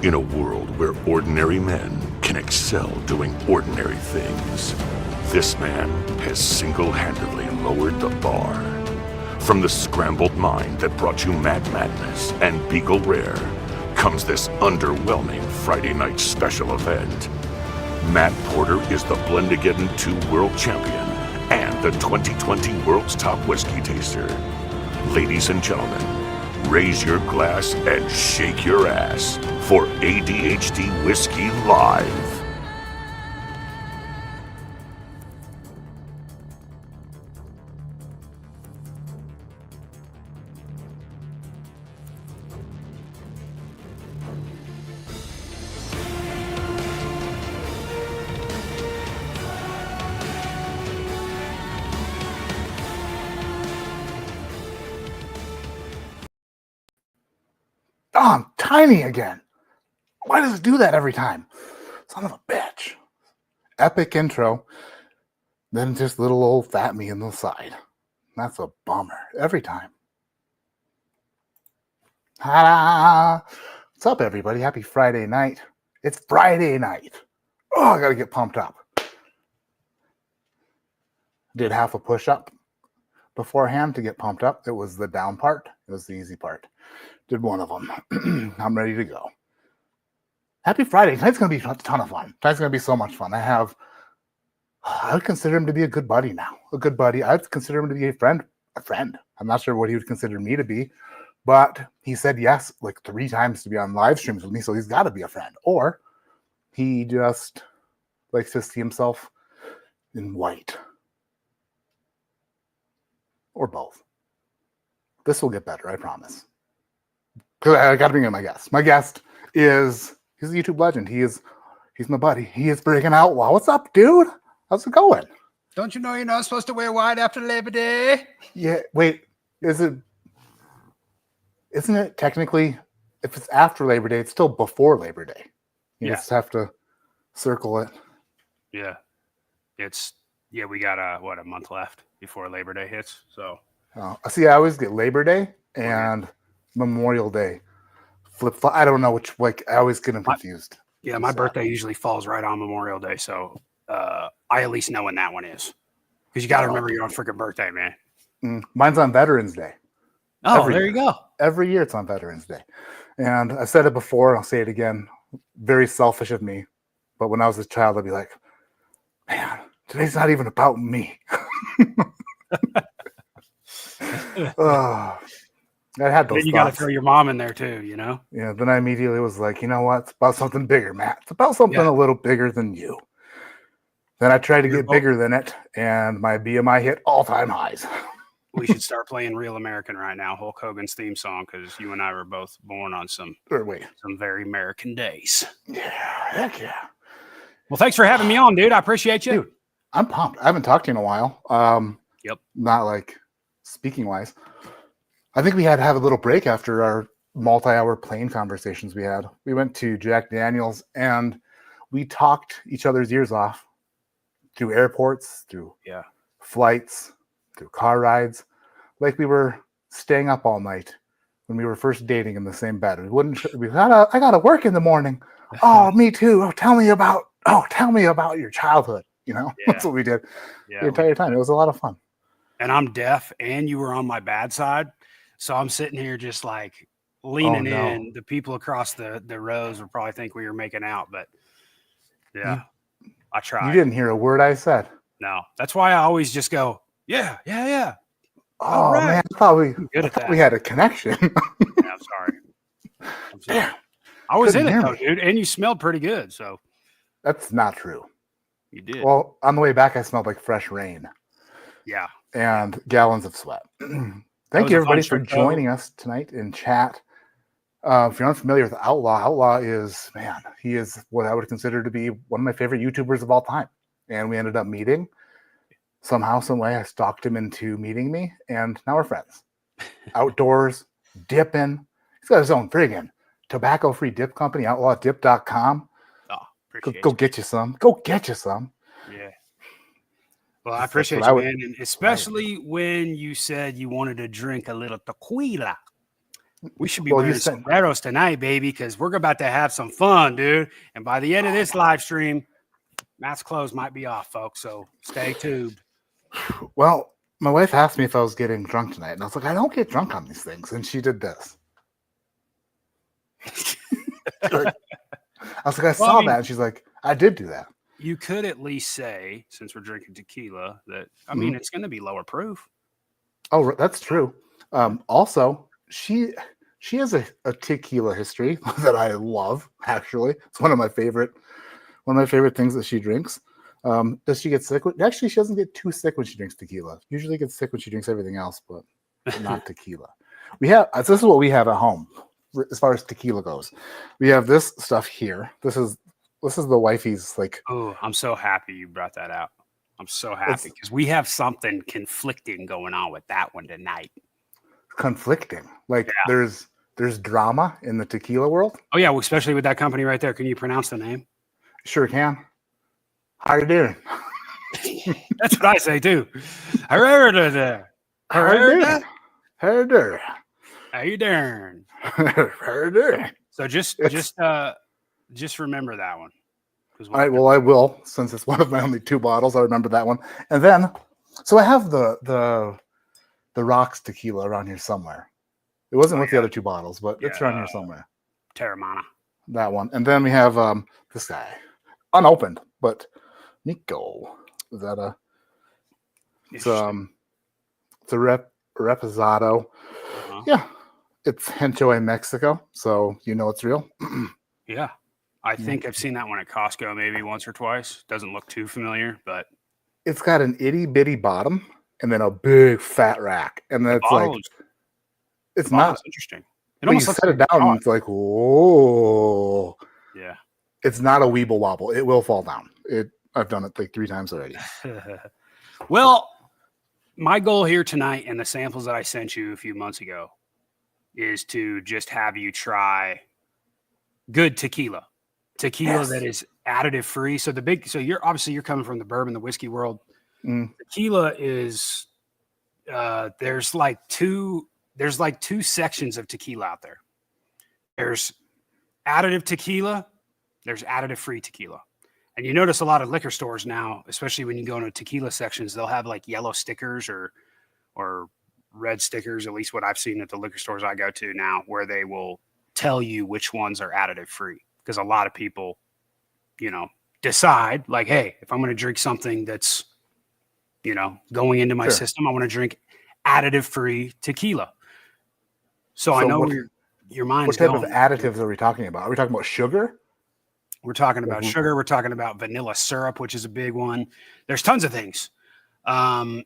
In a world where ordinary men can excel doing ordinary things, this man has single-handedly lowered the bar. From the scrambled mind that brought you Mad Madness and Beagle Rare comes this underwhelming Friday night special event. Matt Porter is the Blendigeddon 2 World Champion and the 2020 World's Top Whiskey Taster. Ladies and gentlemen, raise your glass and shake your ass for ADHD Whiskey Live. Oh, I'm tiny again. Why does it do that every time? Son of a bitch. Epic intro. Then just little old fat me on the side. That's a bummer. Every time. Ha! What's up, everybody? Happy Friday night. It's Friday night. Oh, I gotta get pumped up. Did half a push-up beforehand to get pumped up. It was the down part. It was the easy part. Did one of them. I'm ready to go. Happy Friday. Tonight's going to be a ton of fun. Tonight's going to be so much fun. I would consider him to be a good buddy now. A good buddy. I'd consider him to be a friend. A friend. I'm not sure what he would consider me to be, but he said yes like 3 times to be on live streams with me, so he's got to be a friend. Or he just likes to see himself in white. Or both. This will get better, I promise. Because I got to bring in my guest. My guest he's a YouTube legend. He's my buddy. He is freaking Outlaw. What's up, dude? How's it going? Don't you know you're not supposed to wear white after Labor Day? Yeah, wait. Isn't it technically, if it's after Labor Day, it's still before Labor Day. You just have to circle it. Yeah. We got a month left before Labor Day hits. So see, I always get Labor Day and Memorial Day flip-flop. I don't know which, like, I always get them confused. My birthday usually falls right on Memorial Day, so I at least know when that one is. Because you got to remember your own freaking birthday, man. Mine's on Veterans Day. Oh, there you go. Every year it's on Veterans Day. And I said it before, I'll say it again. Very selfish of me. But when I was a child, I'd be like, man, today's not even about me. I had those. Then you got to throw your mom in there too, you know? Yeah, then I immediately was like, you know what? It's about something bigger, Matt. It's about something a little bigger than you. Then I tried to get bigger than it, and my BMI hit all-time highs. We should start playing Real American right now, Hulk Hogan's theme song, because you and I were both born on some very American days. Yeah, heck yeah. Well, thanks for having me on, dude. I appreciate you. Dude, I'm pumped. I haven't talked to you in a while. Yep. Not like speaking-wise. I think we had to have a little break after our multi-hour plane conversations we had. We went to Jack Daniels, and we talked each other's ears off through airports, through flights, through car rides, like we were staying up all night when we were first dating in the same bed. I gotta work in the morning. Oh, me too. Tell me about your childhood. You know, that's what we did the entire time. It was a lot of fun. And I'm deaf, and you were on my bad side. So I'm sitting here just like leaning in. The people across the rows would probably think we were making out, but I tried. You didn't hear a word I said. No, that's why I always just go, yeah. Oh, right. Man, I thought we had a connection. I'm sorry. Damn. I was in it, though, dude, and you smelled pretty good. So that's not true. You did. Well, on the way back, I smelled like fresh rain. Yeah. And gallons of sweat. Thank you, everybody, for joining us tonight in chat. If you're unfamiliar with Outlaw is, he is what I would consider to be one of my favorite YouTubers of all time. And we ended up meeting. Somehow, some way, I stalked him into meeting me, and now we're friends. Outdoors, dipping. He's got his own friggin' tobacco-free dip company, outlawdip.com. Oh, go get you some. Go get you some. Yeah. Well, I appreciate you, man, and especially when you said you wanted to drink a little tequila. We should be wearing sombreros tonight, baby, because we're about to have some fun, dude. And by the end of this live stream, Matt's clothes might be off, folks. So stay tuned. Well, my wife asked me if I was getting drunk tonight, and I was like, I don't get drunk on these things. And she did this. I was like, I saw that. And she's like, I did do that. You could at least say, since we're drinking tequila, that, I mean, it's going to be lower proof. Oh, that's true. Also, she has a tequila history that I love. Actually, it's one of my favorite things that she drinks. Does she get sick? Actually, she doesn't get too sick when she drinks tequila. Usually gets sick when she drinks everything else, but not tequila. This is what we have at home as far as tequila goes. We have this stuff here. This is the wifey's like. Oh, I'm so happy you brought that out. I'm so happy because we have something conflicting going on with that one tonight. Conflicting, like there's drama in the tequila world. Oh yeah, well, especially with that company right there. Can you pronounce the name? Sure can. How you doing? That's what I say too. How you doing? How you doing? How you doing? How you doing? So just remember that one. All right, well, I will, since it's one of my only 2 bottles. I remember that one. And then, so I have the Rocks tequila around here somewhere. It wasn't with the other 2 bottles, but it's around here somewhere. Terramana. That one. And then we have this guy, unopened, but Nico. Is that a? It's a reposado. Yeah, it's Hencho, Mexico, so you know it's real. Yeah. I think I've seen that one at Costco maybe once or twice. Doesn't look too familiar, but it's got an itty bitty bottom and then a big fat rack, and then it's like it's not interesting. It almost you set it down, and it's like whoa. Yeah, it's not a weeble wobble. It will fall down. I've done it like 3 times already. Well, my goal here tonight and the samples that I sent you a few months ago is to just have you try good tequila. That is additive free. So you're coming from the bourbon, the whiskey world. Tequila is there's like two sections of tequila out there. There's additive tequila, there's additive free tequila. And you notice a lot of liquor stores now, especially when you go into tequila sections, they'll have like yellow stickers or red stickers, at least what I've seen at the liquor stores I go to now, where they will tell you which ones are additive free. Because a lot of people, decide like, hey, if I'm going to drink something that's, going into my system, I want to drink additive-free tequila. So I know your mind's going. What type of additives are we talking about? Are we talking about sugar? We're talking about sugar. We're talking about vanilla syrup, which is a big one. There's tons of things. And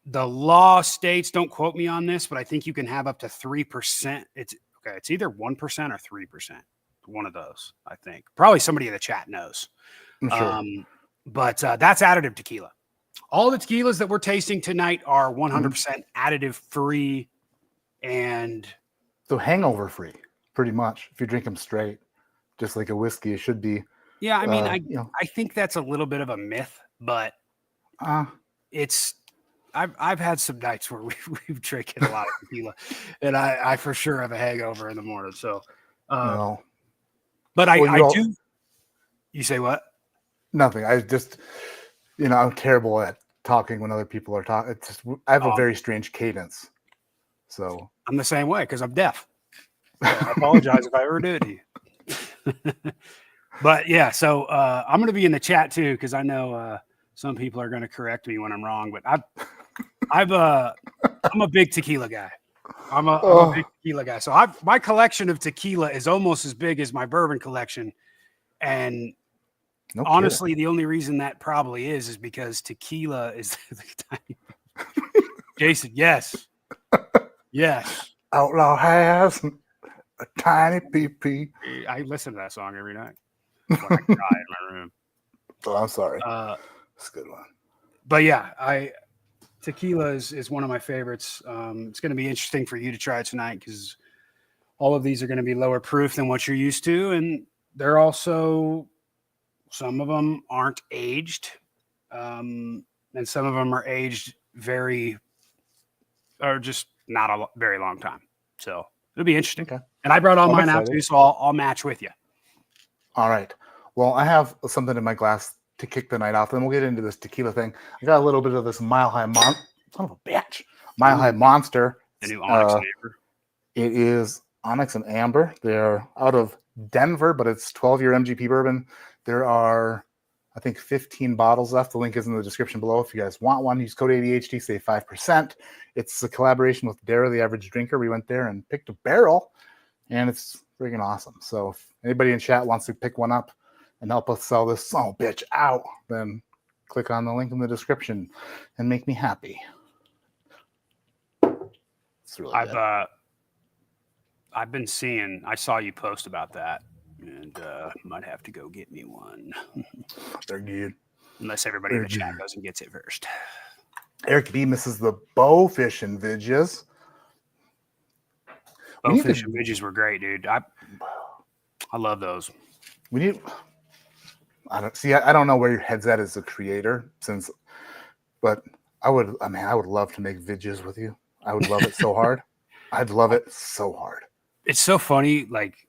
the law states, don't quote me on this, but I think you can have up to 3%. It's either 1% or 3%. One of those, I think. Probably somebody in the chat knows. Sure. But that's additive tequila. All the tequilas that we're tasting tonight are 100% additive free and so hangover free, pretty much. If you drink them straight, just like a whiskey, it should be. Yeah, I mean, I think that's a little bit of a myth, but it's. I've had some nights where we've drinking a lot of tequila, and I for sure have a hangover in the morning. So. But I do. You say what? Nothing. I just, I'm terrible at talking when other people are talking. It's just, I have a very strange cadence. So I'm the same way because I'm deaf. So I apologize if I ever do it to you. But yeah, so I'm going to be in the chat too because I know some people are going to correct me when I'm wrong. But I'm a big tequila guy. I'm a big tequila guy. So my collection of tequila is almost as big as my bourbon collection. And honestly, the only reason that probably is because tequila is Jason, yes. Yes. Outlaw has a tiny pee-pee. I listen to that song every night when I cry in my room. Oh, I'm sorry. That's a good one. But yeah, tequila is one of my favorites. It's going to be interesting for you to try tonight because all of these are going to be lower proof than what you're used to. And they're also, some of them aren't aged. And some of them are aged just not a very long time. So It'll be interesting. Okay. And I brought all I'm mine out excited. too, so I'll match with you. All right. Well, I have something in my glass to kick the night off. Then we'll get into this tequila thing. I got a little bit of this Mile High son of a bitch. Mile High Monster. The new Onyx and Amber. It is Onyx and Amber. They're out of Denver, but it's 12-year MGP bourbon. There are, I think, 15 bottles left. The link is in the description below. If you guys want one, use code ADHD, save 5%. It's a collaboration with Dara, the Average Drinker. We went there and picked a barrel, and it's freaking awesome. So if anybody in chat wants to pick one up and help us sell this son of a bitch out, then click on the link in the description and make me happy. It's really good. I've been seeing, I saw you post about that, and might have to go get me one. They're good. Unless everybody in the chat goes and gets it first. Eric B misses the bow fishing vidges. Bowfish and midges were great, dude. I love those. We need. I don't know where your head's at as a creator, but I would love to make vidges with you. I would love it so hard. I'd love it so hard. It's so funny. Like,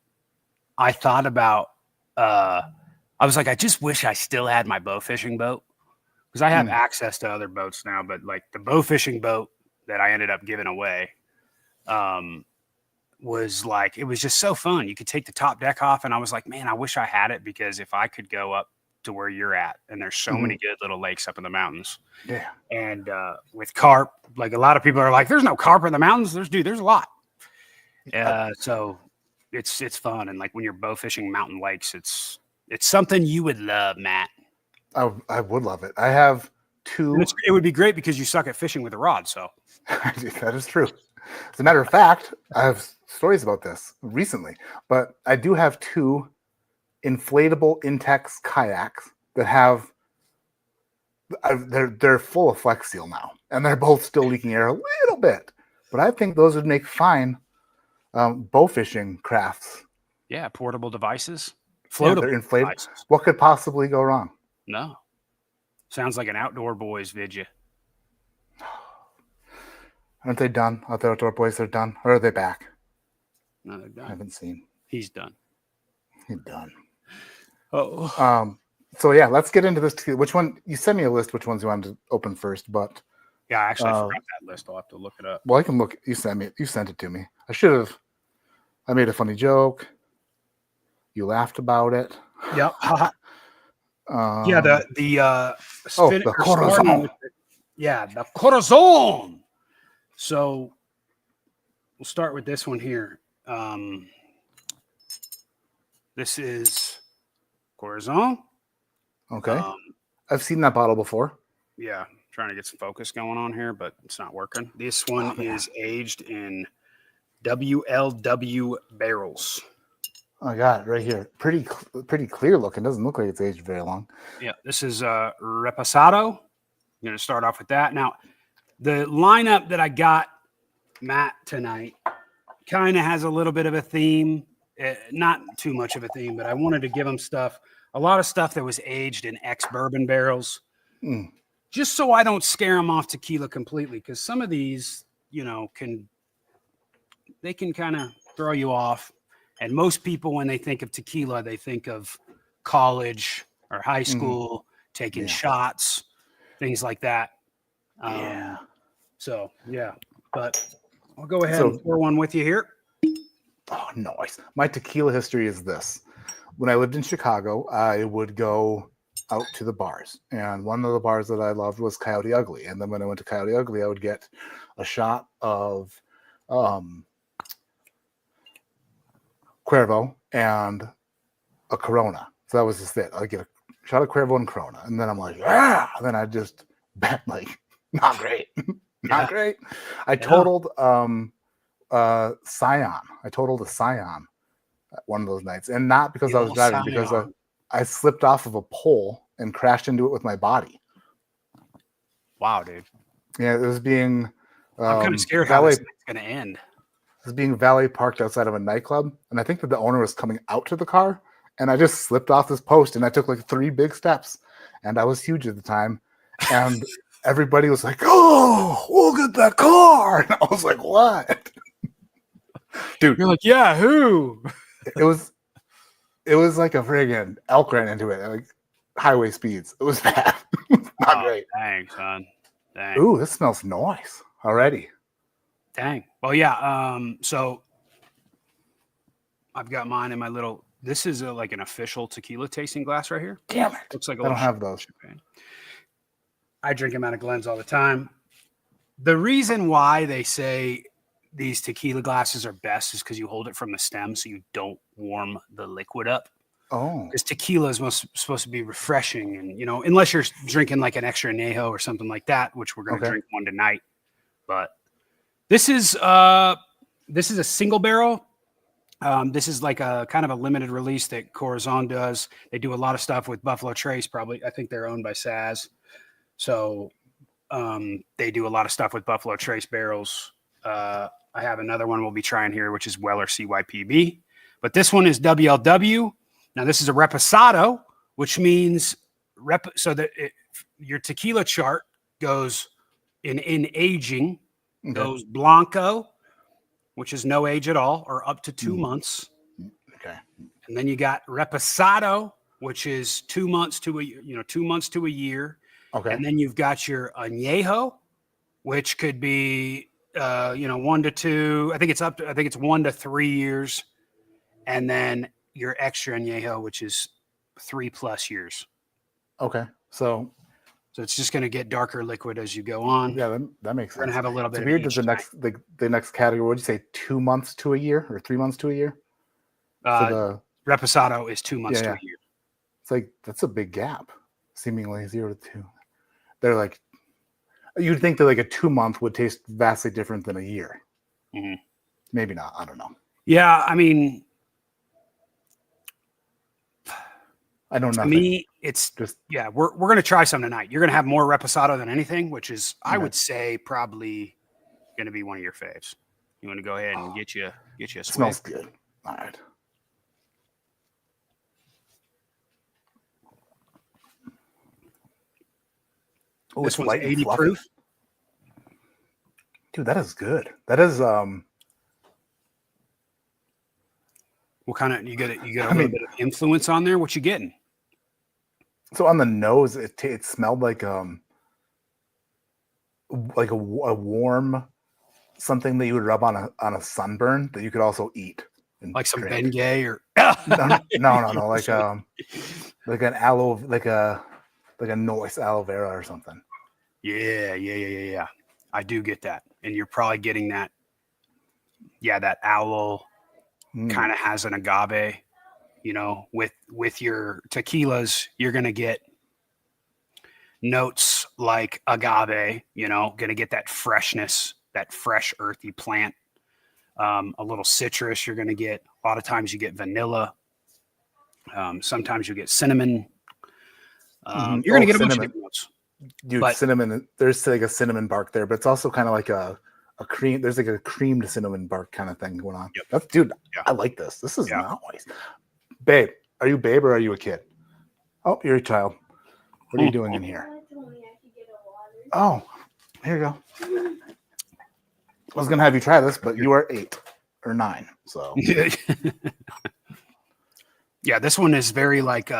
I thought about, I was like, I just wish I still had my bow fishing boat, because I have access to other boats now, but like the bow fishing boat that I ended up giving away, was like, it was just so fun. You could take the top deck off, and I was like, man, I wish I had it, because if I could go up to where you're at, and there's so many good little lakes up in the mountains. Yeah. And with carp, like a lot of people are like, there's no carp in the mountains. There's a lot. So it's fun. And like when you're bow fishing mountain lakes, it's something you would love, Matt. I would love it. I have two. It would be great because you suck at fishing with a rod. So that is true. As a matter of fact, I have stories about this recently, but I do have two inflatable Intex kayaks that have, they're full of Flex Seal now, and they're both still leaking air a little bit, but I think those would make fine bow fishing crafts. Yeah, portable devices. Floatable. They're inflatable. Devices. What could possibly go wrong? No. Sounds like an Outdoor Boys video. Aren't they done? Are the Outdoor Boys are done? Or are they back? No, they're done. I haven't seen. He's done. He's done. Oh. So yeah, let's get into this. Which one? You sent me a list. Which ones you wanted to open first? But yeah, actually, I forgot that list. I'll have to look it up. Well, I can look. You sent it to me. I should have. I made a funny joke. You laughed about it. Yep. Yeah. The Corazon. Yeah, the Corazon. So we'll start with this one here. This is Corazon. Okay. I've seen that bottle before. Yeah. Trying to get some focus going on here, but it's not working. This one is aged in WLW barrels. I got it right here. Pretty clear looking. Doesn't look like it's aged very long. Yeah. This is reposado. I'm going to start off with that. Now, the lineup that I got, Matt, tonight kind of has a little bit of a theme. Not too much of a theme, but I wanted to give them a lot of stuff that was aged in ex-bourbon barrels, just so I don't scare them off tequila completely, because some of these, can kind of throw you off. And most people, when they think of tequila, they think of college or high school, taking shots, things like that. So, yeah. But I'll go ahead and pour one with you here. Oh, nice. My tequila history is this. When I lived in Chicago, I would go out to the bars. And one of the bars that I loved was Coyote Ugly. And then when I went to Coyote Ugly, I would get a shot of Cuervo and a Corona. So that was just it. I'd get a shot of Cuervo and Corona. And then I'm like, ah! And then I just bet, like, not great. Not great. I totaled Scion. I totaled a Scion one of those nights. And not because I was driving, because I slipped off of a pole and crashed into it with my body. Wow, dude. Yeah, it was being... I'm kind of scared how this is going to end. It was being valet parked outside of a nightclub, and I think that the owner was coming out to the car, and I just slipped off this post, and I took like 3 big steps, and I was huge at the time, and everybody was like, "Oh, look at that car!" And I was like, "What?" Dude, You're like, yeah, who? it was like a friggin' elk ran into it at like highway speeds. It was bad. Not great. Dang, son. Dang. Ooh, this smells nice already. Dang. Well, yeah. So I've got mine in my little. This is like an official tequila tasting glass right here. Damn it. Looks like a I don't little have those. champagne. I drink them out of Glenn's all the time. The reason why they say these tequila glasses are best is because you hold it from the stem so you don't warm the liquid up. Oh. Because tequila is supposed to be refreshing, and unless you're drinking like an extra anejo or something like that, which we're going to drink one tonight. But this is a single barrel. This is like a kind of a limited release that Corazon does. They do a lot of stuff with Buffalo Trace. Probably, I think they're owned by Saz, so they do a lot of stuff with Buffalo Trace barrels. I have another one we'll be trying here, which is Weller CYPB, but this one is WLW. Now, this is a reposado, which means your tequila chart goes in aging, goes blanco, which is no age at all, or up to 2 months. Okay. And then you got reposado, which is 2 months to 2 months to a year. Okay. And then you've got your anejo, which could be 1 to 2. I think it's 1 to 3 years. And then your extra anejo, which is 3+ years. Okay. So it's just going to get darker liquid as you go on. Yeah, that makes sense. We're going to have a little bit It's of weird each that the next category, would you say 2 months to a year or 3 months to a year? Reposado is 2 months to a year. It's like, that's a big gap, seemingly 0 to 2. They're like, you'd think that like a 2 month would taste vastly different than a year. Mm-hmm. Maybe not. I don't know. Yeah, I mean, I don't know. To me, it's just we're gonna try some tonight. You're gonna have more reposado than anything, which is I would say probably gonna be one of your faves. You want to go ahead and get you a swig? Smells good. All right. Oh, this one's 80 proof. Dude, that is good. That is What kind of you get a little bit of influence on there? What you getting? So on the nose, it smelled like a warm something that you would rub on a sunburn that you could also eat. Like some Bengay or no, like an aloe, like a noise aloe vera or something. Yeah. I do get that, and you're probably getting that. Yeah, that aloe kind of has an agave. With your tequilas, you're gonna get notes like agave. Gonna get that freshness, that fresh earthy plant. A little citrus. You're gonna get a lot of times you get vanilla. Sometimes you get cinnamon. You're gonna get a bunch of different notes. Dude, cinnamon. There's like a cinnamon bark there, but it's also kind of like a cream. There's like a creamed cinnamon bark kind of thing going on. Yep. I like this. This is nice. Babe, are you babe or are you a kid? Oh, you're a child. What are you doing in here? Oh, here you go. I was gonna have you try this, but you are 8 or 9, so yeah. This one is very like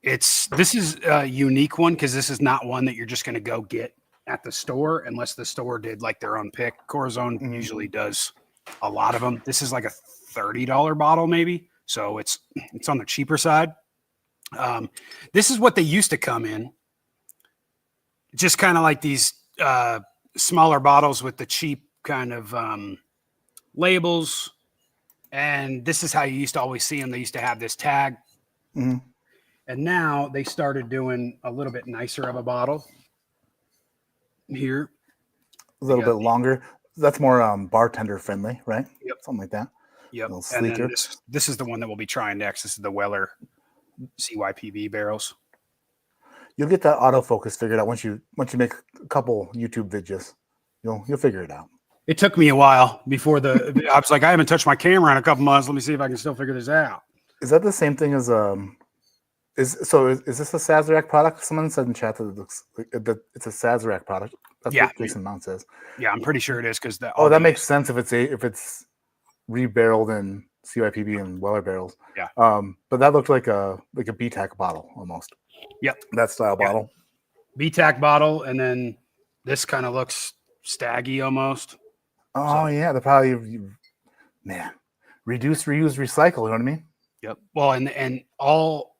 this is a unique one because this is not one that you're just gonna go get at the store unless the store did like their own pick. Corazon usually does a lot of them. This is like a $30 bottle maybe, so it's on the cheaper side. This is what they used to come in, just kind of like these smaller bottles with the cheap kind of labels, and this is how you used to always see them. They used to have this tag, and now they started doing a little bit nicer of a bottle here, a little bit longer. That's more bartender friendly, right? Yep, something like that. Yep, a little sleeker. And then this is the one that we'll be trying next. This is the Weller CYPB barrels. You'll get that autofocus figured out once you make a couple YouTube videos. You'll figure it out. It took me a while before I was like, I haven't touched my camera in a couple months. Let me see if I can still figure this out. Is that the same thing as is this a Sazerac product? Someone said in chat that it looks like it's a Sazerac product. That's what Jason Mount says. Yeah, I'm pretty sure it is because that makes sense if it's rebarreled in CYPB and Weller barrels. Yeah. But that looked like a BTAC bottle almost. Yep. That style Yeah. bottle. BTAC bottle, and then this kind of looks staggy almost. Oh yeah, they're probably reduce, reuse, recycle. You know what I mean? Yep. Well, and all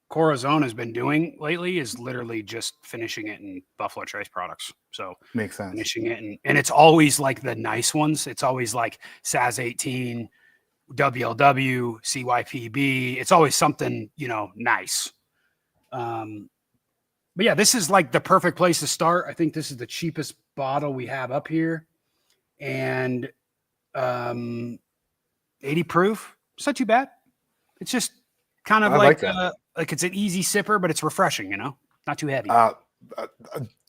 Corazon has been doing lately is literally just finishing it in Buffalo Trace products. So Makes sense. finishing it, and it's always like the nice ones. It's always like SAS 18, WLW, CYPB. It's always something, nice. But yeah, this is like the perfect place to start. I think this is the cheapest bottle we have up here. And 80 proof. It's not too bad. It's just kind of like it's an easy sipper, but it's refreshing, not too heavy.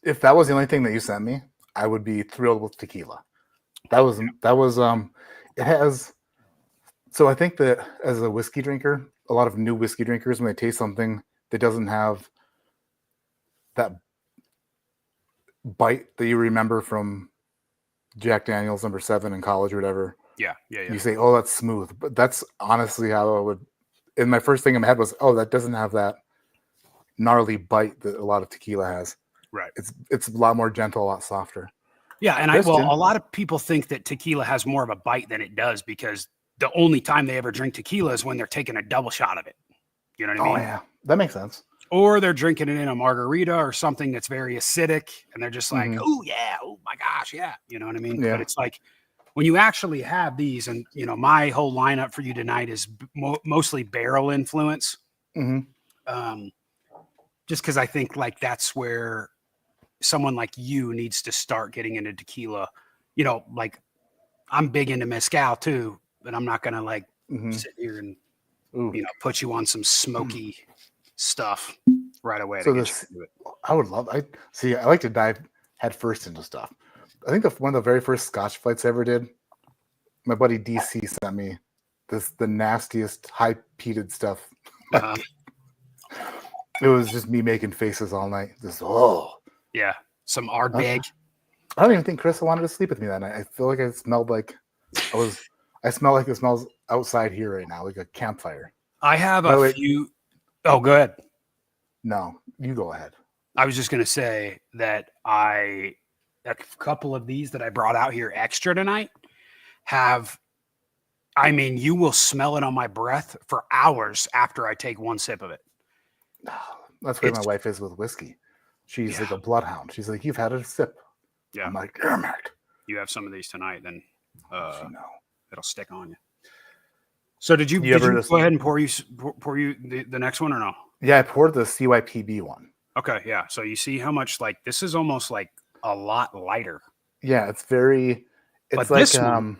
If that was the only thing that you sent me, I would be thrilled with tequila. That was it has. So I think that as a whiskey drinker, a lot of new whiskey drinkers, when they taste something that doesn't have that bite that you remember from Jack Daniel's No. 7 in college or whatever. Yeah. You say, oh, that's smooth. But that's honestly how I would. And my first thing in my head was, oh, that doesn't have that gnarly bite that a lot of tequila has. Right. It's a lot more gentle, a lot softer. Yeah, and a lot of people think that tequila has more of a bite than it does because the only time they ever drink tequila is when they're taking a double shot of it. You know what I mean? Oh yeah, that makes sense. Or they're drinking it in a margarita or something that's very acidic, and they're just like, oh yeah, oh my gosh, yeah. You know what I mean? Yeah. But it's like when you actually have these, and my whole lineup for you tonight is mostly barrel influence. Mm-hmm. Just because I think like that's where someone like you needs to start getting into tequila. Like I'm big into Mezcal too, but I'm not gonna sit here and put you on some smoky stuff right away. So I would love. I like to dive head first into stuff. I think one of the very first Scotch flights I ever did, my buddy DC sent me the nastiest high peated stuff. It was just me making faces all night. Yeah, some Ardbeg. I don't even think Chris wanted to sleep with me that night. I feel like I smelled like I smell like it smells outside here right now, like a campfire. I have a few. Oh, go ahead. No, you go ahead. I was just going to say that a couple of these that I brought out here extra tonight you will smell it on my breath for hours after I take one sip of it. That's where my wife is with whiskey. She's like a bloodhound. She's like, you've had a sip. Yeah. I'm like, damn it. You have some of these tonight, then it'll stick on you. So did you go ahead and pour you the next one or no? Yeah, I poured the CYPB one. Okay, yeah. So you see how much this is almost like a lot lighter. Yeah, it's like this one,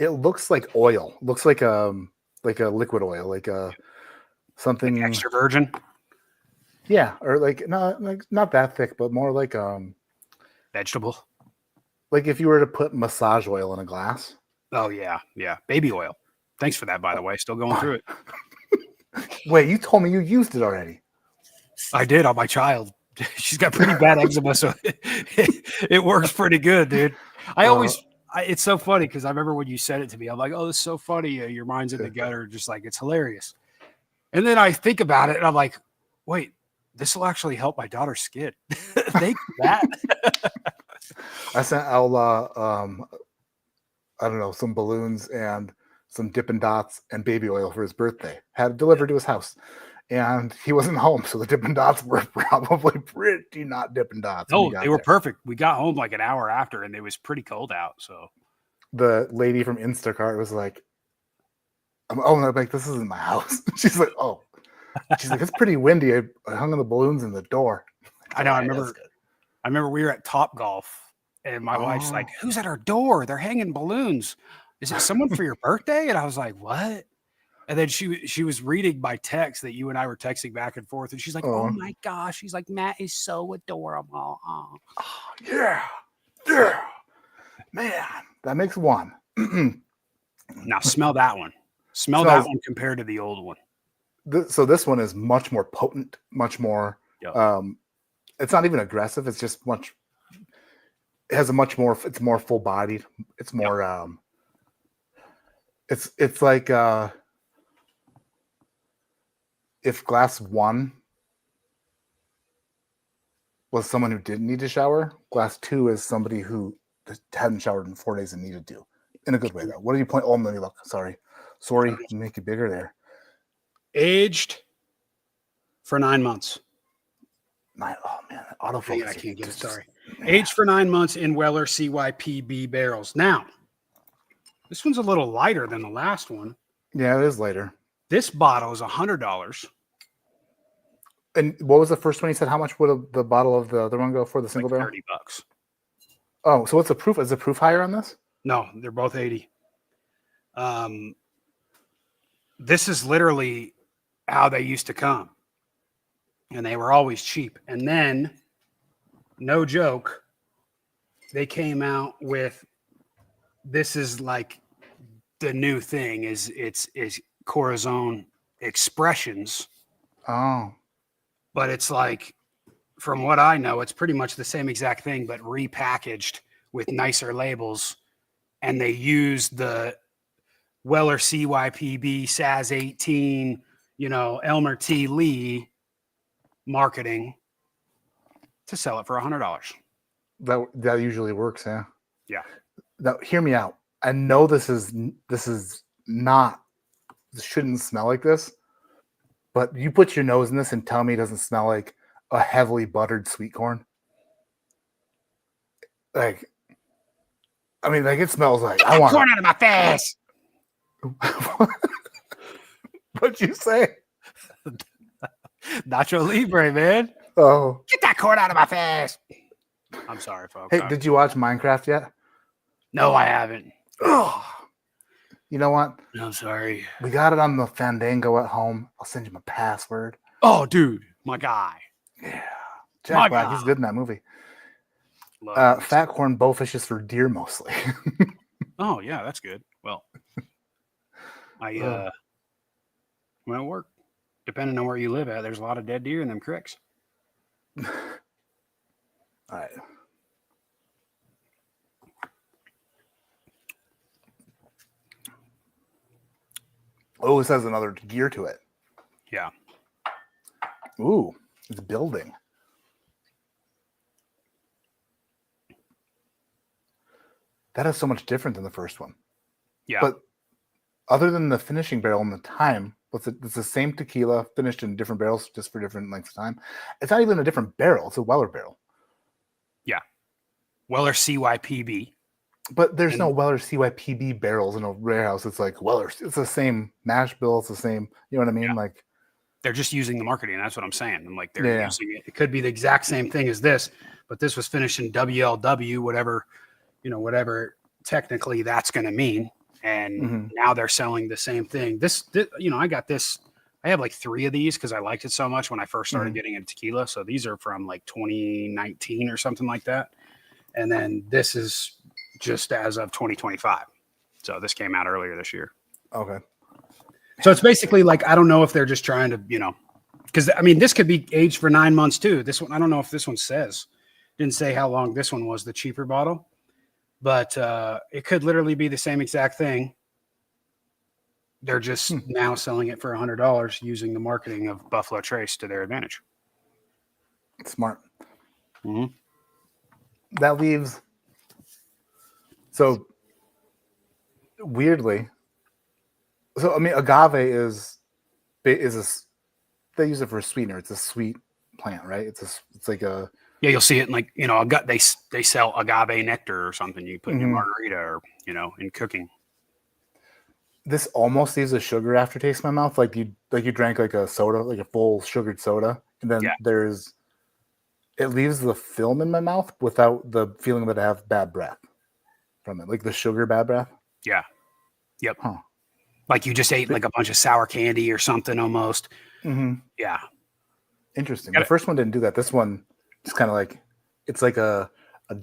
it looks like oil. It looks like a liquid oil, like something like extra virgin. Yeah, or not that thick, but more like vegetable. Like if you were to put massage oil in a glass. Oh yeah, baby oil. Thanks for that, by the way. Still going through it. Wait, you told me you used it already. I did on my child. She's got pretty bad eczema, so it works pretty good, dude. It's so funny because I remember when you said it to me, I'm like, oh, this is so funny. Your mind's in the gutter, just like it's hilarious. And then I think about it, and I'm like, wait, this will actually help my daughter's skin. Thank you for that. I sent Outlaw, I don't know, some balloons and some Dippin' Dots and baby oil for his birthday. Had it delivered to his house. And he wasn't home, so the Dippin' Dots were probably pretty not Dippin' Dots. Oh, they were perfect. We got home like an hour after, and it was pretty cold out. So the lady from Instacart was like, I'm like, this isn't my house. She's like, oh. She's like, it's pretty windy. I hung on the balloons in the door. I know. I remember we were at Topgolf, and my wife's like, who's at our door? They're hanging balloons. Is it someone for your birthday? And I was like, what? And then she was reading my text that you and I were texting back and forth, and she's like, oh my gosh. She's like, Matt is so adorable. Oh, yeah. Man, that makes one. Now smell that one. Smell that one compared to the old one. So this one is much more potent, much more. Yep. It's not even aggressive. It's just much. It has a much more. It's more full bodied. It's more. It's like if glass 1 was someone who didn't need to shower, glass 2 is somebody who just hadn't showered in 4 days and needed to. In a good way, though. What do you point? Oh, let me look. Sorry, make it bigger there. Aged for 9 months. Oh man, autofocus. I can't get it. Sorry. Aged for 9 months in Weller CYPB barrels. Now, this one's a little lighter than the last one. Yeah, it is lighter. This bottle is $100. And what was the first one you said? How much would the bottle of the other one go for, the single barrel? $30. Oh, so what's the proof? Is the proof higher on this? No, they're both 80. This is literally how they used to come. And they were always cheap. And then, no joke, they came out with, this is like the new thing, is Corazon Expressions. Oh. But it's like, from what I know, it's pretty much the same exact thing, but repackaged with nicer labels. And they use the Weller CYPB, SAS 18, Elmer T. Lee marketing to sell it for $100. That usually works, yeah. Yeah. Now, hear me out. I know this shouldn't smell like this, but you put your nose in this and tell me it doesn't smell like a heavily buttered sweet corn. Like, I mean, like, it smells like I want corn out of my face. What'd you say? Nacho Libre, man. Oh, Get that corn out of my face. I'm sorry, folks. Hey, did you watch Minecraft yet? No, I haven't. Oh, you know what? No, sorry. We got it on the Fandango at home. I'll send you my password. Oh, dude, my guy. Yeah, Jack Black. He's good in that movie. Fat corn bowfish is for deer mostly. Oh yeah, that's good. Well, work. Depending on where you live at, there's a lot of dead deer in them creeks. All right. Oh, this has another gear to it. Yeah. Ooh, it's building. That is so much different than the first one. Yeah. But other than the finishing barrel and the time, it's the same tequila finished in different barrels just for different lengths of time. It's not even a different barrel. It's a Weller barrel. Yeah. Weller CYPB. But there's no Weller CYPB barrels in a warehouse. It's like Weller. It's the same mash bill. It's the same. You know what I mean? Yeah. Like, they're just using the marketing. That's what I'm saying. I'm like, they're using it. It could be the exact same thing as this, but this was finished in WLW, whatever technically that's going to mean. And now they're selling the same thing. This, I got this. I have like 3 of these because I liked it so much when I first started getting into tequila. So these are from like 2019 or something like that. And then this is just as of 2025. So this came out earlier this year. Okay. So it's basically like, I don't know if they're just trying to, because I mean, this could be aged for 9 months too. This one, I don't know if this one didn't say how long this one was, the cheaper bottle, but it could literally be the same exact thing. They're just now selling it for $100 using the marketing of Buffalo Trace to their advantage. Smart. Mm-hmm. That leaves. So weirdly, I mean, agave is they use it for a sweetener. It's a sweet plant, right? It's like a. Yeah, you'll see it in like, they sell agave nectar or something you put in your margarita or, in cooking. This almost leaves a sugar aftertaste in my mouth, like you drank like a soda, like a full sugared soda, and then it leaves the film in my mouth without the feeling that I have bad breath from it, like the sugar bad breath. Yeah. Yep. Huh. Like you just ate like a bunch of sour candy or something almost. Mm-hmm. Yeah. Interesting. The first one didn't do that. This one is kind of like, it's like a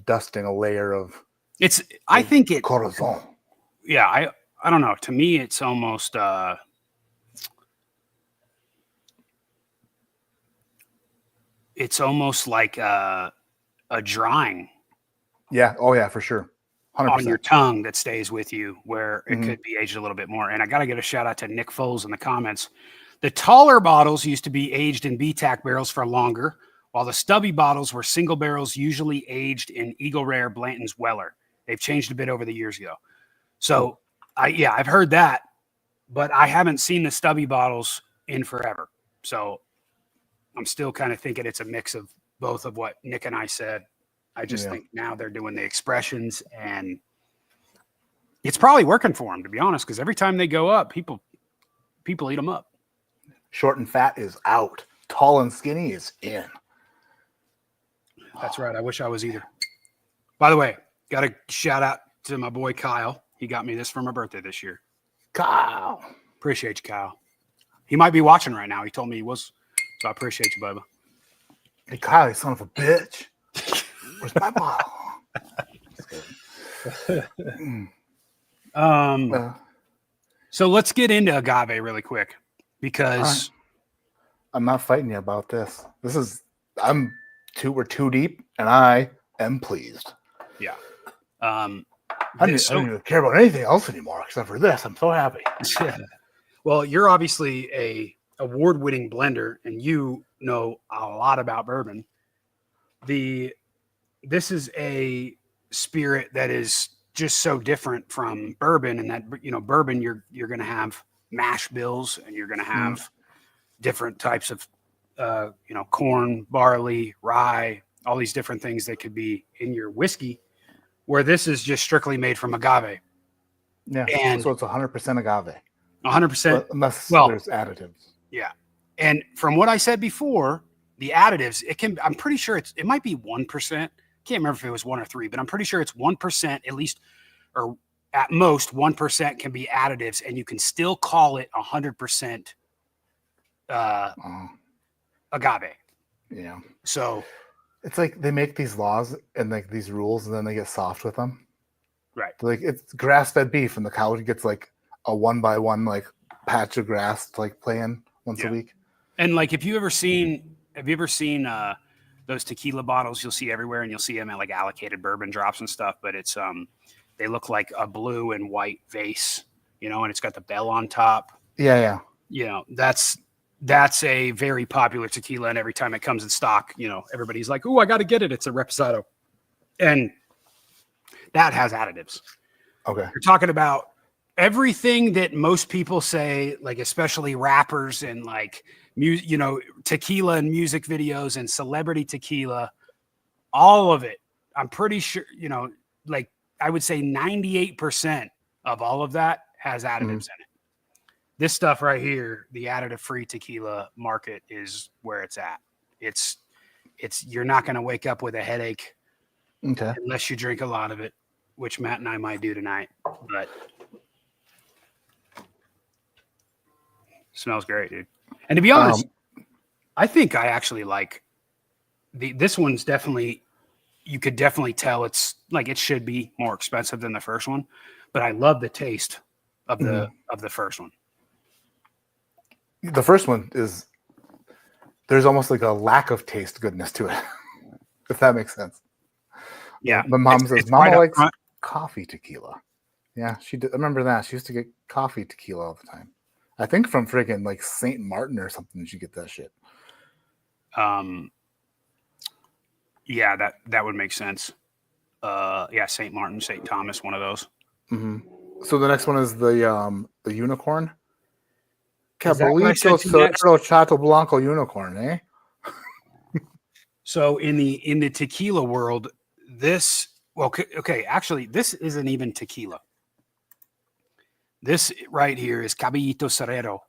dusting, a layer of. I think it. Corazon. Yeah. I don't know. To me, it's almost like a drying. Yeah. Oh yeah, for sure. on your tongue that stays with you, where it Mhm. could be aged a little bit more. And I got to get a shout out to Nick Foles in the comments. The taller bottles used to be aged in BTAC barrels for longer, while the stubby bottles were single barrels, usually aged in Eagle Rare Blanton's Weller. They've changed a bit over the years ago. So, I've heard that, but I haven't seen the stubby bottles in forever. So I'm still kind of thinking it's a mix of both of what Nick and I said. I just think now they're doing the expressions, and it's probably working for them, to be honest, because every time they go up, people eat them up. Short and fat is out. Tall and skinny is in. That's right. I wish I was either. By the way, got a shout out to my boy Kyle. He got me this for my birthday this year. Kyle. Appreciate you, Kyle. He might be watching right now. He told me he was, so I appreciate you, Bubba. Hey, Kyle, you son of a bitch. Where's my bottle? So let's get into agave really quick, because I'm not fighting you about this. We're too deep, and I am pleased. Yeah. I don't even care about anything else anymore except for this. I'm so happy. Well, you're obviously a award-winning blender, and you know a lot about bourbon. This is a spirit that is just so different from bourbon, and that, you know, bourbon, you're going to have mash bills, and you're going to have different types of corn, barley, rye, all these different things that could be in your whiskey, where this is just strictly made from agave. Yeah. And so it's 100% agave. 100%. Unless there's additives. Yeah. And from what I said before, the additives, I'm pretty sure it might be 1%. Can't remember if it was 1 or 3, but I'm pretty sure it's 1% at least, or at most 1% can be additives, and you can still call it 100% agave. Yeah. So it's like they make these laws and like these rules, and then they get soft with them. Right. Like it's grass-fed beef, and the cow gets like a 1x1 like patch of grass to like play in once a week. And like, have you ever seen those tequila bottles you'll see everywhere, and you'll see them at like allocated bourbon drops and stuff, but it's they look like a blue and white vase, and it's got the bell on top. Yeah. That's a very popular tequila, and every time it comes in stock, everybody's like, "Oh, I got to get it. It's a reposado." And that has additives. Okay. You're talking about everything that most people say, like especially rappers and like tequila and music videos and celebrity tequila, all of it. I'm pretty sure, like I would say 98% of all of that has additives in it. This stuff right here, the additive-free tequila market, is where it's at. It's you're not going to wake up with a headache unless you drink a lot of it, which Matt and I might do tonight. But smells great, dude. And to be honest, I think I actually like this one's definitely, you could definitely tell it's like it should be more expensive than the first one, but I love the taste of the first one. The first one there's almost like a lack of taste goodness to it, if that makes sense. Yeah. My mom says, it's Mama right likes front. coffee tequila. Yeah, she did. I remember that. She used to get coffee tequila all the time. I think from friggin' like St. Martin or something, she get that shit. Yeah, that would make sense. St. Martin, St. Thomas, one of those. Mm-hmm. So the next one is the unicorn. Cabalito Cerro Chato Blanco unicorn, eh? So in the tequila world, actually, this isn't even tequila. This right here is Caballito Cerrero.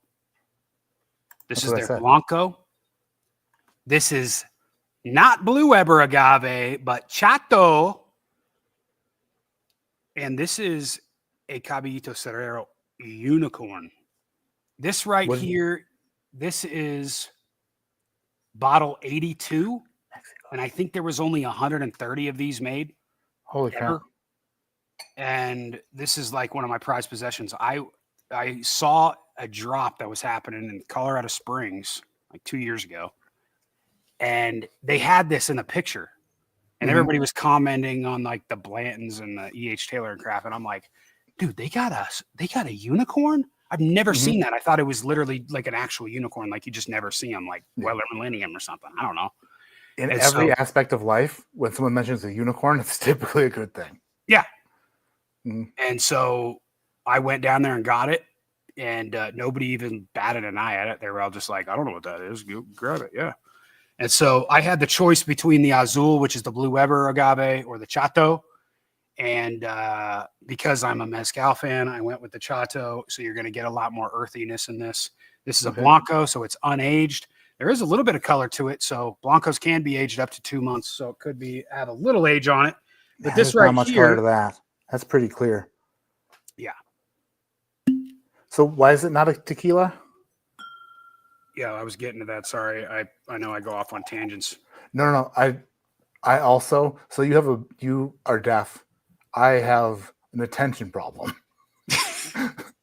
This is their Blanco. This is not Blue Eber agave, but Chato. And this is a Caballito Cerrero unicorn. This here, this is bottle 82. And I think there was only 130 of these made. Holy cow. And this is like one of my prized possessions. I saw a drop that was happening in Colorado Springs like 2 years ago. And they had this in a picture. And everybody was commenting on like the Blantons and the E.H. Taylor and crap. And I'm like, dude, they got a unicorn? I've never seen that. I thought it was literally like an actual unicorn. Like you just never see them, like Weller Millennium or something. I don't know. In every aspect of life, when someone mentions a unicorn, it's typically a good thing. Yeah. And so I went down there and got it, and nobody even batted an eye at it. They were all just like, I don't know what that is. Go grab it. Yeah. And so I had the choice between the Azul, which is the Blue Weber agave, or the Chato. And because I'm a Mezcal fan, I went with the Chato. So you're going to get a lot more earthiness in this. This is a Blanco, so it's unaged. There is a little bit of color to it. So Blancos can be aged up to 2 months. So it could have a little age on it. But this right not much here, color to that. That's pretty clear. Yeah. So why is it not a tequila? Yeah, I was getting to that. Sorry. I know I go off on tangents. No. I also, so you are deaf. I have an attention problem.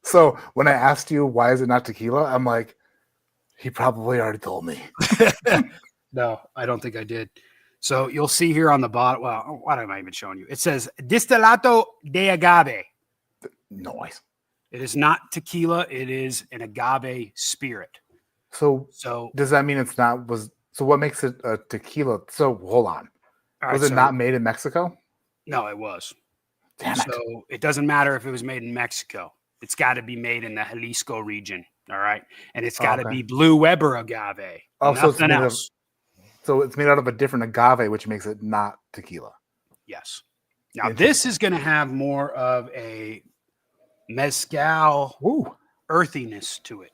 So when I asked you, why is it not tequila? I'm like, he probably already told me. No, I don't think I did. So you'll see here on the bottom. Well, what am I even showing you? It says Distillado de Agave. Noise. It is not tequila. It is an agave spirit. So does that mean it's not so what makes it a tequila? So hold on. Was it not made in Mexico? No, it was. Damn it. So it doesn't matter if it was made in Mexico. It's got to be made in the Jalisco region. All right. And it's got to be Blue Weber agave. Oh, nothing else. So it's made out of a different agave, which makes it not tequila. Yes. Now this is going to have more of a mezcal earthiness to it.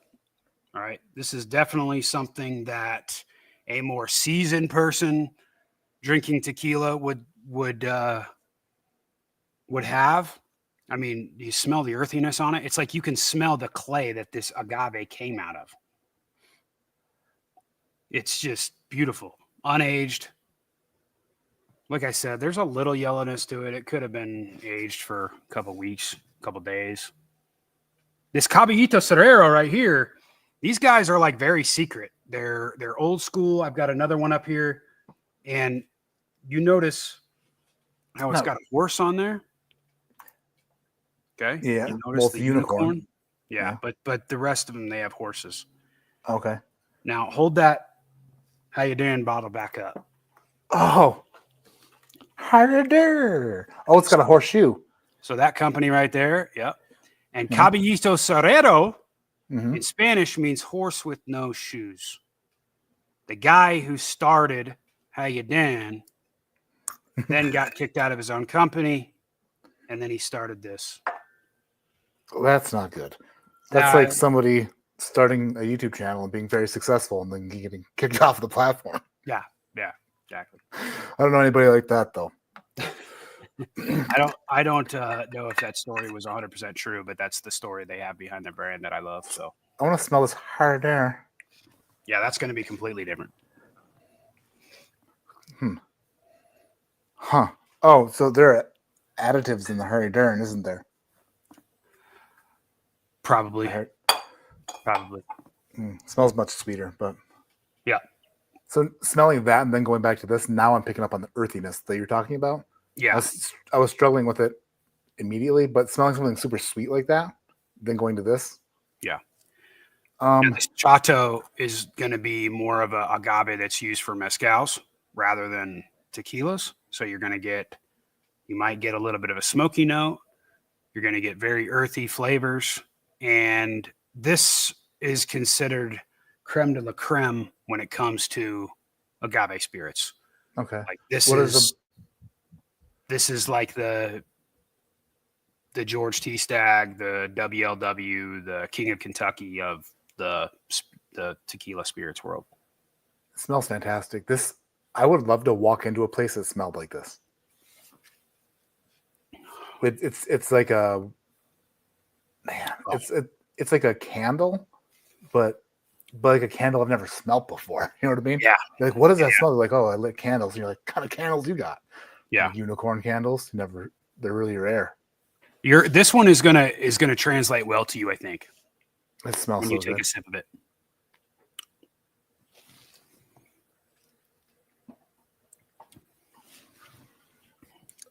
All right. This is definitely something that a more seasoned person drinking tequila would have. I mean, do you smell the earthiness on it? It's like you can smell the clay that this agave came out of. It's just beautiful. Unaged. Like I said, there's a little yellowness to it. It could have been aged for a couple weeks, a couple days. This Caballito Cerrero right here, these guys are like very secret. They're old school. I've got another one up here. And you notice how it's got a horse on there. Okay. Yeah. You notice the unicorn. Yeah. But the rest of them, they have horses. Okay. Now hold that how you doing bottle back up. Oh. Harder. Oh, it's got a horseshoe. So that company right there. Yep. And Caballito Cerrero in Spanish means horse with no shoes. The guy who started How You Dan then got kicked out of his own company, and then he started this. Well, that's not good. That's like somebody starting a YouTube channel and being very successful and then getting kicked off the platform. Yeah, exactly. I don't know anybody like that though. I don't know if that story was 100% true, but that's the story they have behind their brand that I love. So I want to smell this harder. Yeah, that's going to be completely different. Huh. Oh, so there are additives in the Harry Dern, isn't there? Probably. Smells much sweeter, but yeah. So smelling that and then going back to this, now I'm picking up on the earthiness that you're talking about. Yeah. I was struggling with it immediately, but smelling something super sweet like that, then going to this. Yeah. This Chato is going to be more of a agave that's used for mezcals rather than tequilas. So you might get a little bit of a smoky note. You're going to get very earthy flavors. And this is considered creme de la creme when it comes to agave spirits. Okay. Like this is like the George T. Stagg, the WLW, the King of Kentucky of the tequila spirits world. It smells fantastic. I would love to walk into a place that smelled like this. It's like a man. It's like a candle, but like a candle I've never smelled before. You know what I mean? Yeah. You're like, what does that smell like? Oh, I lit candles. And you're like, what kind of candles you got? Yeah. Like unicorn candles. They're really rare. This one is gonna translate well to you, I think. It smells when so you take good. a sip of it.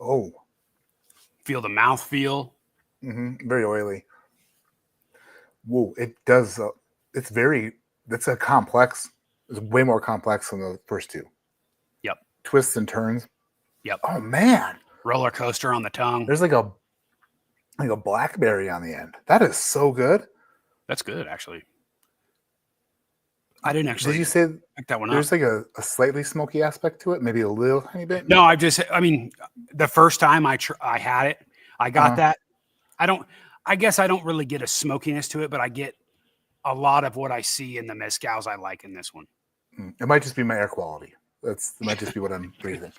Oh, Feel the mouth feel. very oily. Whoa, it does. It's a complex. It's way more complex than the first two. Yep. Twists and turns. Yep. Oh man, Roller coaster on the tongue. there's like a blackberry on the end. That is so good. That's good, actually. I didn't actually Did you say pick that one up. there's like a slightly smoky aspect to it? Maybe a little tiny bit? No, I mean, the first time I had it, I got that. I guess I don't really get a smokiness to it, but I get a lot of what I see in the mezcals I like in this one. It might just be my air quality. It might just be what I'm breathing.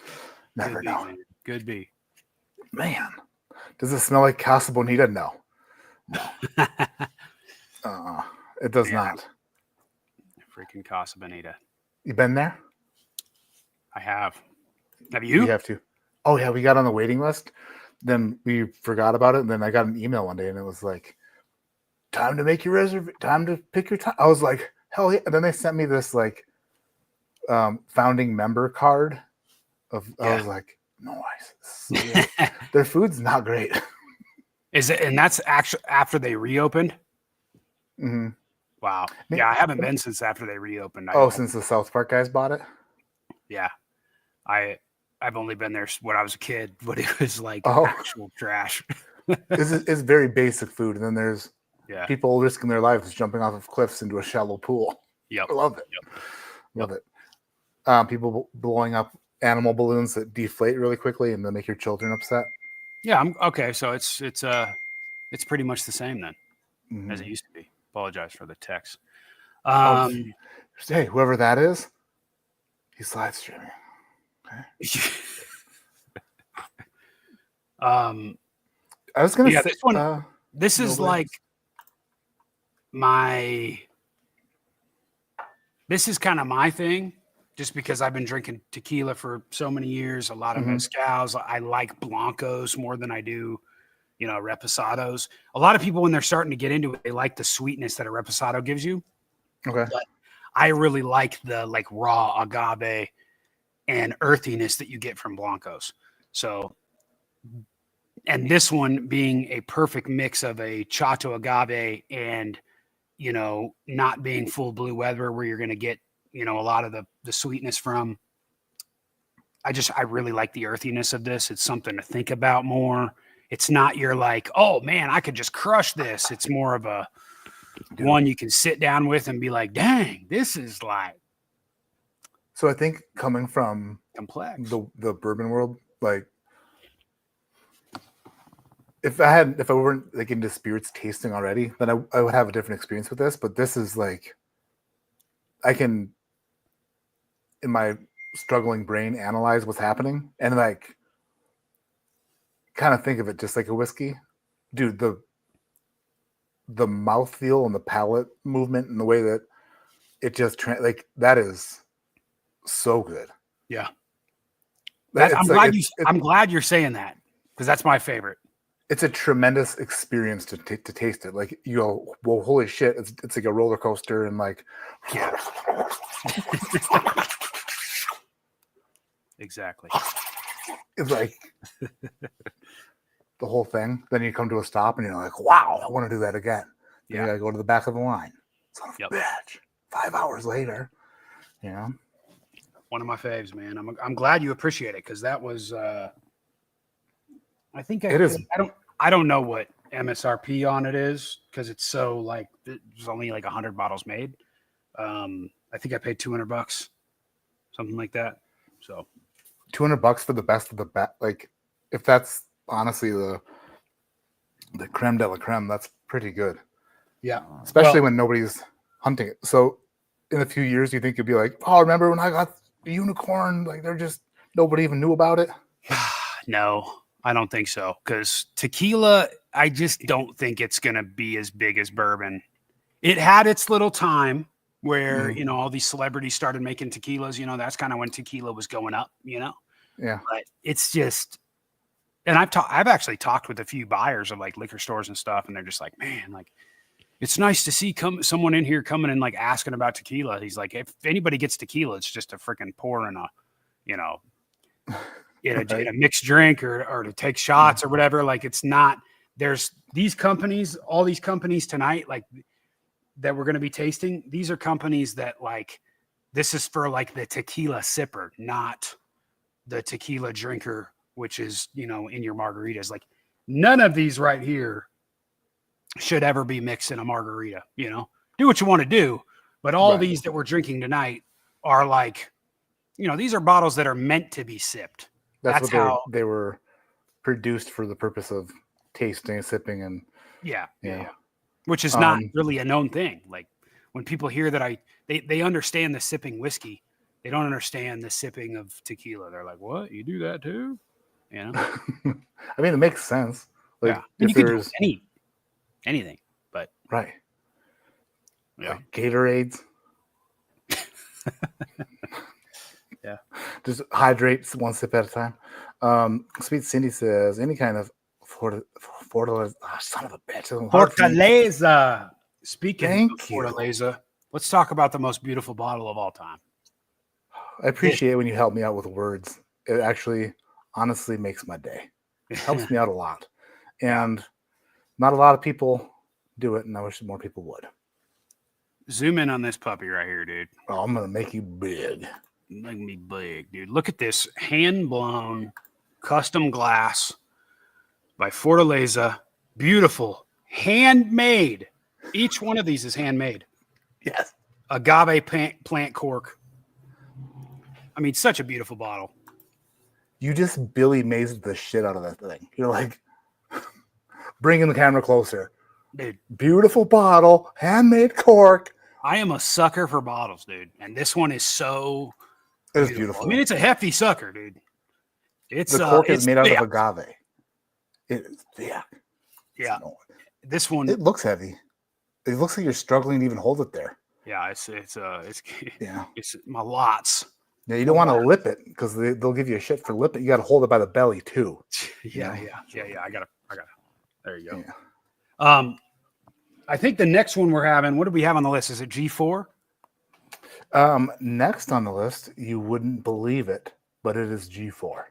Never know. Man. Could be. Man, does it smell like Casa Bonita? No. It does not. Freaking Casa Bonita. You been there? I have. Have you? We have to. Oh yeah, we got on the waiting list. Then we forgot about it, and then I got an email one day, and it was like, "Time to make your reservation. Time to pick your time." I was like, "Hell yeah!" And then they sent me this like founding member card. I was like, "Nice." Their food's not great. Is it? And that's actually after they reopened. Mm-hmm. Wow. Yeah, I haven't been since after they reopened. Since the South Park guys bought it. Yeah, I've only been there when I was a kid, but it was like actual trash. It's very basic food, and then there's people risking their lives jumping off of cliffs into a shallow pool. Yep. I love it. Love it. People blowing up animal balloons that deflate really quickly and then make your children upset. Yeah. Okay. So it's pretty much the same then as it used to be. Apologize for the text. Hey, whoever that is, he's live streaming. Okay. I was gonna say this one. This is like this is kind of my thing, just because I've been drinking tequila for so many years. A lot of mezcals. I like blancos more than I do, reposados. A lot of people, when they're starting to get into it, they like the sweetness that a reposado gives you. Okay. But I really like the raw agave and earthiness that you get from blancos. So, and this one being a perfect mix of a Chato agave and, not being full blue weather where you're going to get, a lot of the sweetness from. I really like the earthiness of this. It's something to think about more. It's not you're like, oh man, I could just crush this. It's more of a one you can sit down with and be like, dang, this is like. So I think coming from complex the bourbon world, like if I weren't like into spirits tasting already, then I would have a different experience with this. But this is like, I can, in my struggling brain, analyze what's happening and like kind of think of it just like a whiskey. Dude, the mouthfeel and the palate movement and the way that it just that is so good. Yeah. I'm glad you're saying that, because that's my favorite. It's a tremendous experience to taste it. Like you go, well, holy shit! It's like a roller coaster and like, exactly. It's like the whole thing. Then you come to a stop and you're like, wow, I want to do that again. Yeah. You gotta go to the back of the line. Son of a bitch. 5 hours later, One of my faves, man. I'm glad you appreciate it, because that was. I think I don't know what MSRP on it is, because it's so like there's only like 100 bottles made. I think I paid $200, something like that. So $200 for the best of the best. Like if that's honestly the creme de la creme, that's pretty good. Yeah, especially when nobody's hunting it. So in a few years, you think you'll be like, oh, remember when I got the unicorn? Like nobody even knew about it. No, I don't think so. Because tequila, I just don't think it's going to be as big as bourbon. It had its little time where, all these celebrities started making tequilas, that's kind of when tequila was going up, Yeah. But it's just, and I've actually talked with a few buyers of like liquor stores and stuff, and they're just like, man, like, it's nice to see someone in here coming and like asking about tequila. He's like, if anybody gets tequila, it's just a freaking pour in a, in Right. a mixed drink or to take shots or whatever. Like it's not, there's these companies, all these companies tonight, like that we're going to be tasting. These are companies that like, this is for like the tequila sipper, not the tequila drinker, which is, you know, in your margaritas. Like none of these right here should ever be mixed in a margarita, you know, do what you want to do. But all Right. these that we're drinking tonight are like, you know, these are bottles that are meant to be sipped. That's That's what how, they were produced for the purpose of tasting, sipping, and yeah. yeah. Which is not Um, really a known thing. Like when people hear that they understand the sipping whiskey, they don't understand the sipping of tequila. They're like, what? You do that too? You know? I mean, it makes sense. Like Yeah. And if you can do there's anything, but right, yeah. like Gatorades. Yeah. Just hydrate one sip at a time. Sweet Cindy says any kind of Fortaleza. Oh, son of a bitch. Fortaleza. Speaking Thank of you. Fortaleza, let's talk about the most beautiful bottle of all time. I appreciate when you help me out with words. It actually, honestly, makes my day. It helps me out a lot, and not a lot of people do it, and I wish more people would. Zoom in on this puppy right here, dude. Oh, I'm gonna make you big. Make me big, dude. Look at this hand blown custom glass by Fortaleza. Beautiful, handmade. Each one of these is handmade. Yes. Agave plant cork. I mean, such a beautiful bottle. You just Billy Mays the shit out of that thing. You're like, bringing the camera closer. Dude, Beautiful bottle, handmade cork. I am a sucker for bottles, dude. And this one is so It is beautiful. I mean, it's a hefty sucker, dude. It's the cork is it's made out thick. of agave. It is thick. Yeah. This one, It looks heavy. It looks like you're struggling to even hold it there. yeah, it's Yeah. it's my lots. Yeah, you don't want to lip it because they'll give you a shit for lip it. You got to hold it by the belly too. Yeah. I gotta. There you go. Yeah. I think the next one we're having, what do we have on the list? Is it G4? Next on the list, you wouldn't believe it, but it is G4.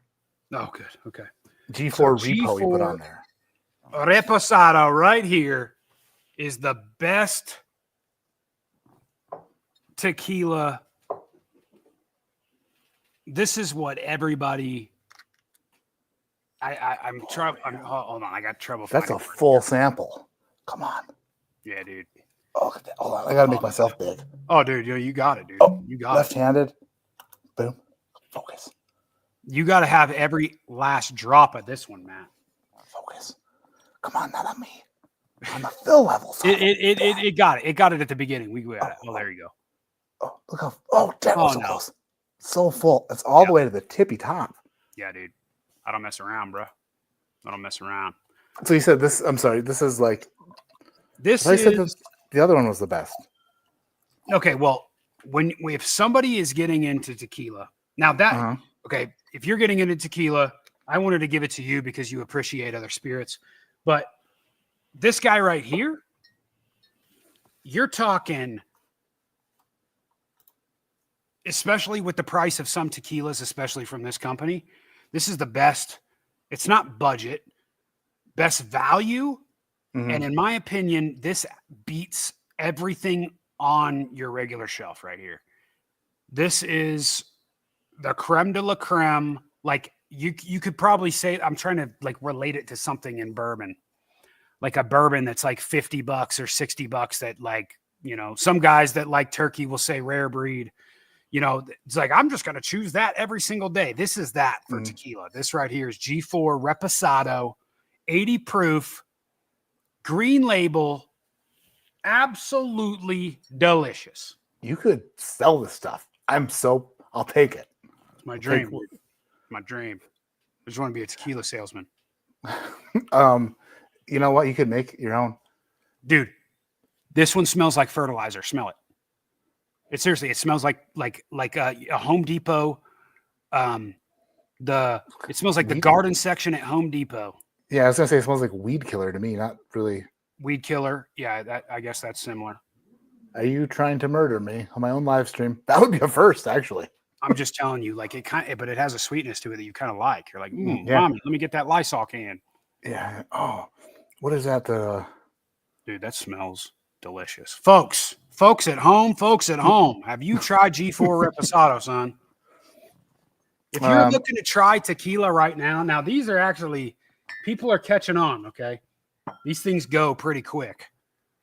Oh, good. Okay. G4 So repo you put on there. Reposado right here is the best tequila. This is what everybody. I'm trying. Hold on, I got trouble. That's a finding it. full sample. Come on. Yeah, dude. Oh, hold on. I got to make myself big. Oh, dude, you got it, dude. Oh, You got it. left-handed. Boom. Focus. You got to have every last drop of this one, Matt. Focus. Come on, not on me. On the fill level. It got it. It got it at the beginning. We got it. Oh, there you go. Oh, look how. Oh, that was so no. close. So full. It's all the way to the tippy top. Yeah, dude. I don't mess around, bro. I don't mess around. So you said this. I'm sorry. This is like. This I said is the other one was the best. okay. Well, if somebody is getting into tequila, now that okay, if you're getting into tequila, I wanted to give it to you because you appreciate other spirits. But this guy right here, you're talking, especially with the price of some tequilas, especially from this company, this is the best. It's not budget, best value. And in my opinion, this beats everything on your regular shelf right here. This is the creme de la creme. Like you could probably say, I'm trying to like relate it to something in bourbon, like a bourbon that's like $50 or $60 that like, you know, some guys that like turkey will say rare breed, you know, it's like, I'm just going to choose that every single day. This is that for tequila. This right here is G4 Reposado, 80 proof, green label, absolutely delicious. You could sell this stuff. I'll take it. It's my dream. My dream. I just want to be a tequila salesman. You know what? You could make your own. Dude, this one smells like fertilizer. Smell it. It seriously, it smells like a Home Depot. It smells like the garden section at Home Depot. Yeah, I was gonna say it smells like weed killer to me, not really. Weed killer. Yeah, I guess that's similar. Are you trying to murder me on my own live stream? That would be a first, actually. I'm just telling you, like but it has a sweetness to it that you kind of like. You're like, Yeah. Mommy, let me get that Lysol can. Yeah. Oh, what is that? Dude, that smells delicious. Folks at home, have you tried G4 Reposado, son? If you're looking to try tequila right now these are actually, people are catching on, okay? These things go pretty quick.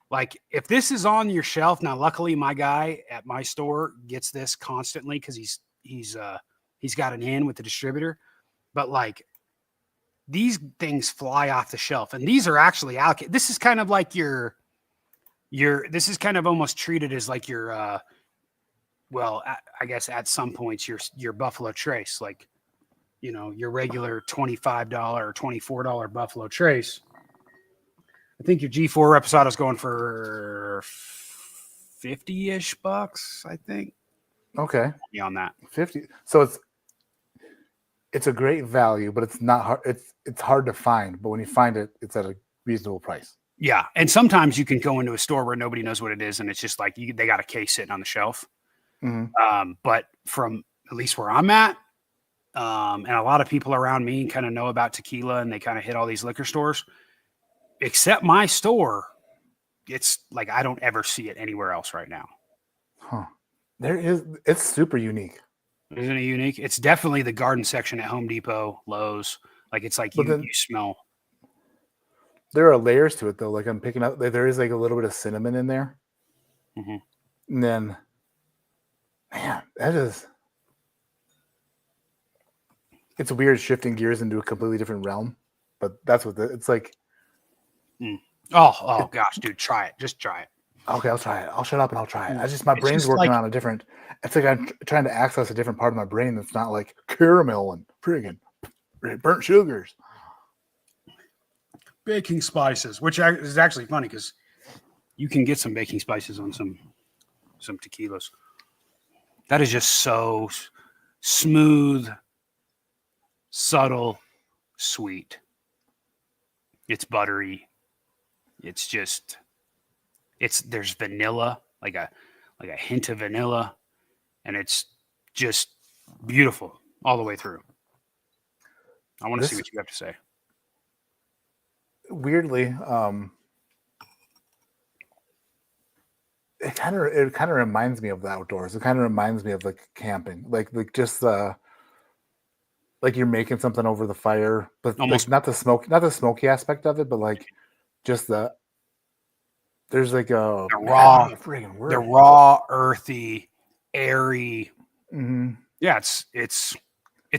Like, if this is on your shelf, now luckily my guy at my store gets this constantly because he's got an in with the distributor. But like, these things fly off the shelf, and these are actually allocated. This is kind of like this is kind of almost treated as like your well, I guess at some points your Buffalo Trace, like, you know, your regular $25 or $24 Buffalo Trace. I think your G4 Reposado is going for 50-ish bucks, I think. Okay. On that 50. So it's a great value, but it's not hard. It's hard to find, but when you find it, it's at a reasonable price. Yeah, and sometimes you can go into a store where nobody knows what it is, and it's just like they got a case sitting on the shelf. Mm-hmm. But from at least where I'm at, and a lot of people around me kind of know about tequila, and they kind of hit all these liquor stores. Except my store, it's like I don't ever see it anywhere else right now. Huh. It's super unique. Isn't it unique? It's definitely the garden section at Home Depot, Lowe's. Like, it's like you smell. There are layers to it though. Like, I'm picking up, there is like a little bit of cinnamon in there. Mm-hmm. And then, man, it's weird shifting gears into a completely different realm, but that's what it's like. Oh gosh, dude, try it. Just try it. Okay, I'll try it. I'll shut up and I'll try it. My brain's working on a different. It's like I'm trying to access a different part of my brain that's not like caramel and friggin' burnt sugars. Baking spices, which is actually funny because you can get some baking spices on some tequilas. That is just so smooth, subtle, sweet. It's buttery. It's just, there's vanilla, like a hint of vanilla, and it's just beautiful all the way through. I want to see what you have to say. Weirdly, it kind of reminds me of the outdoors. It kind of reminds me of like camping, like just like you're making something over the fire, but almost like not the smoky aspect of it, but like just there's like the raw, earthy, airy. Mm-hmm. Yeah, it's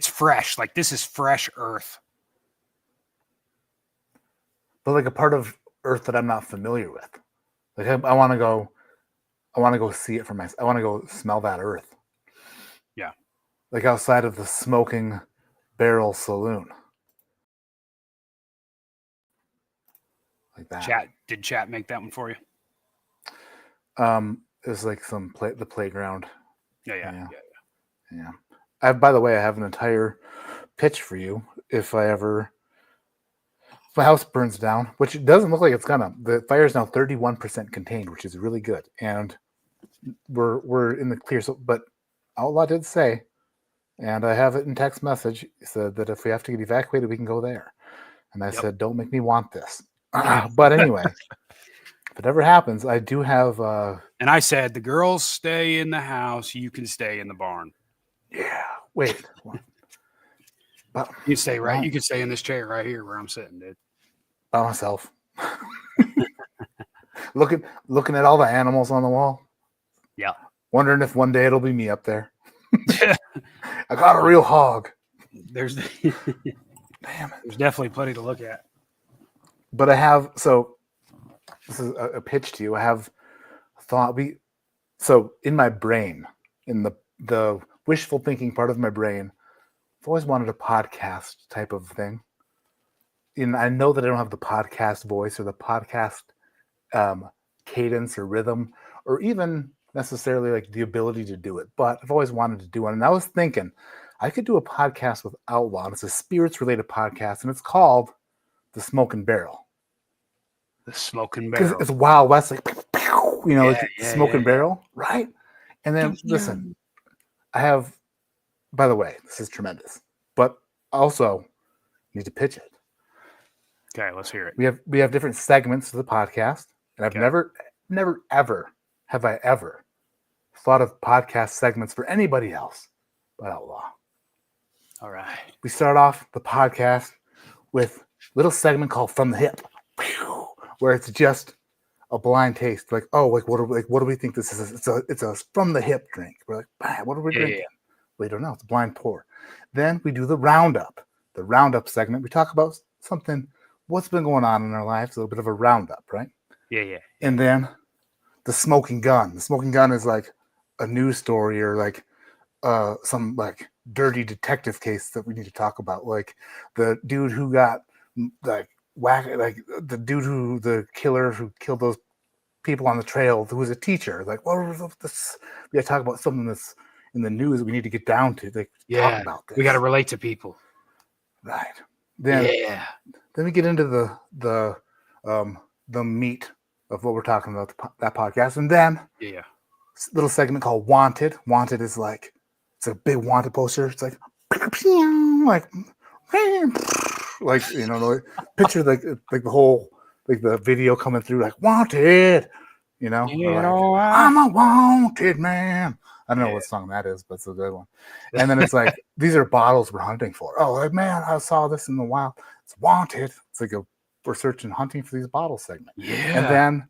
fresh. Like, this is fresh earth. But like a part of earth that I'm not familiar with. Like, I want to go see it for myself. I want to go smell that earth. Yeah. Like outside of the smoking barrel saloon. Like that. Did chat make that one for you? It was like the playground. Yeah. By the way, I have an entire pitch for you if my house burns down, which it doesn't look like it's gonna. The fire is now 31% contained, which is really good, and we're in the clear. So, but Outlaw did say, and I have it in text message, he said that if we have to get evacuated, we can go there. And I said, don't make me want this. But anyway, if it ever happens, I do have. And I said, the girls stay in the house, you can stay in the barn. Yeah. Wait. You can stay right. You can stay in this chair right here where I'm sitting, dude. By myself. looking at all the animals on the wall. Yeah. Wondering if one day it'll be me up there. I got a real hog. There's damn it. There's definitely plenty to look at. But I have, so this is a pitch to you. I have thought so in my brain, in the wishful thinking part of my brain, I've always wanted a podcast type of thing. And I know that I don't have the podcast voice or the podcast cadence or rhythm, or even necessarily like the ability to do it, but I've always wanted to do one. And I was thinking I could do a podcast with Outlaw. It's a spirits related podcast, and it's called The Smoking Barrel. The Smoking Barrel. Because it's Wild West, like, Smoking Barrel, right? And then listen, I have by the way, this is tremendous, but also need to pitch it. Okay, let's hear it. We have different segments of the podcast, and I've Okay. never ever have I ever thought of podcast segments for anybody else but Outlaw. All right. We start off the podcast with a little segment called From the Hip, where it's just a blind taste. Like, oh, what do we think this is? It's a from the hip drink. We're like, what are we drinking? Yeah. We don't know. It's a blind pour. Then we do the roundup. The roundup segment. We talk about something, what's been going on in our lives, a little bit of a roundup, right? Yeah. And then the smoking gun. The smoking gun is like a news story or like some like dirty detective case that we need to talk about. Like the dude who got like the killer who killed those people on the trail who was a teacher. Like, what was this? We got to talk about something that's in the news that we need to get down to. Like, talk about this. We got to relate to people. Right. Then we get into the meat of what we're talking about, that podcast. And then little segment called Wanted. Wanted is like, it's a big wanted poster. It's like, like, you know, picture like the whole, like the video coming through, like wanted, you know, like, I'm a wanted man. I don't know what song that is, but it's a good one. And then it's like, these are bottles we're hunting for. Oh, like, man, I saw this in the wild. It's wanted. It's like we're searching, hunting for these bottles segment. Yeah. And then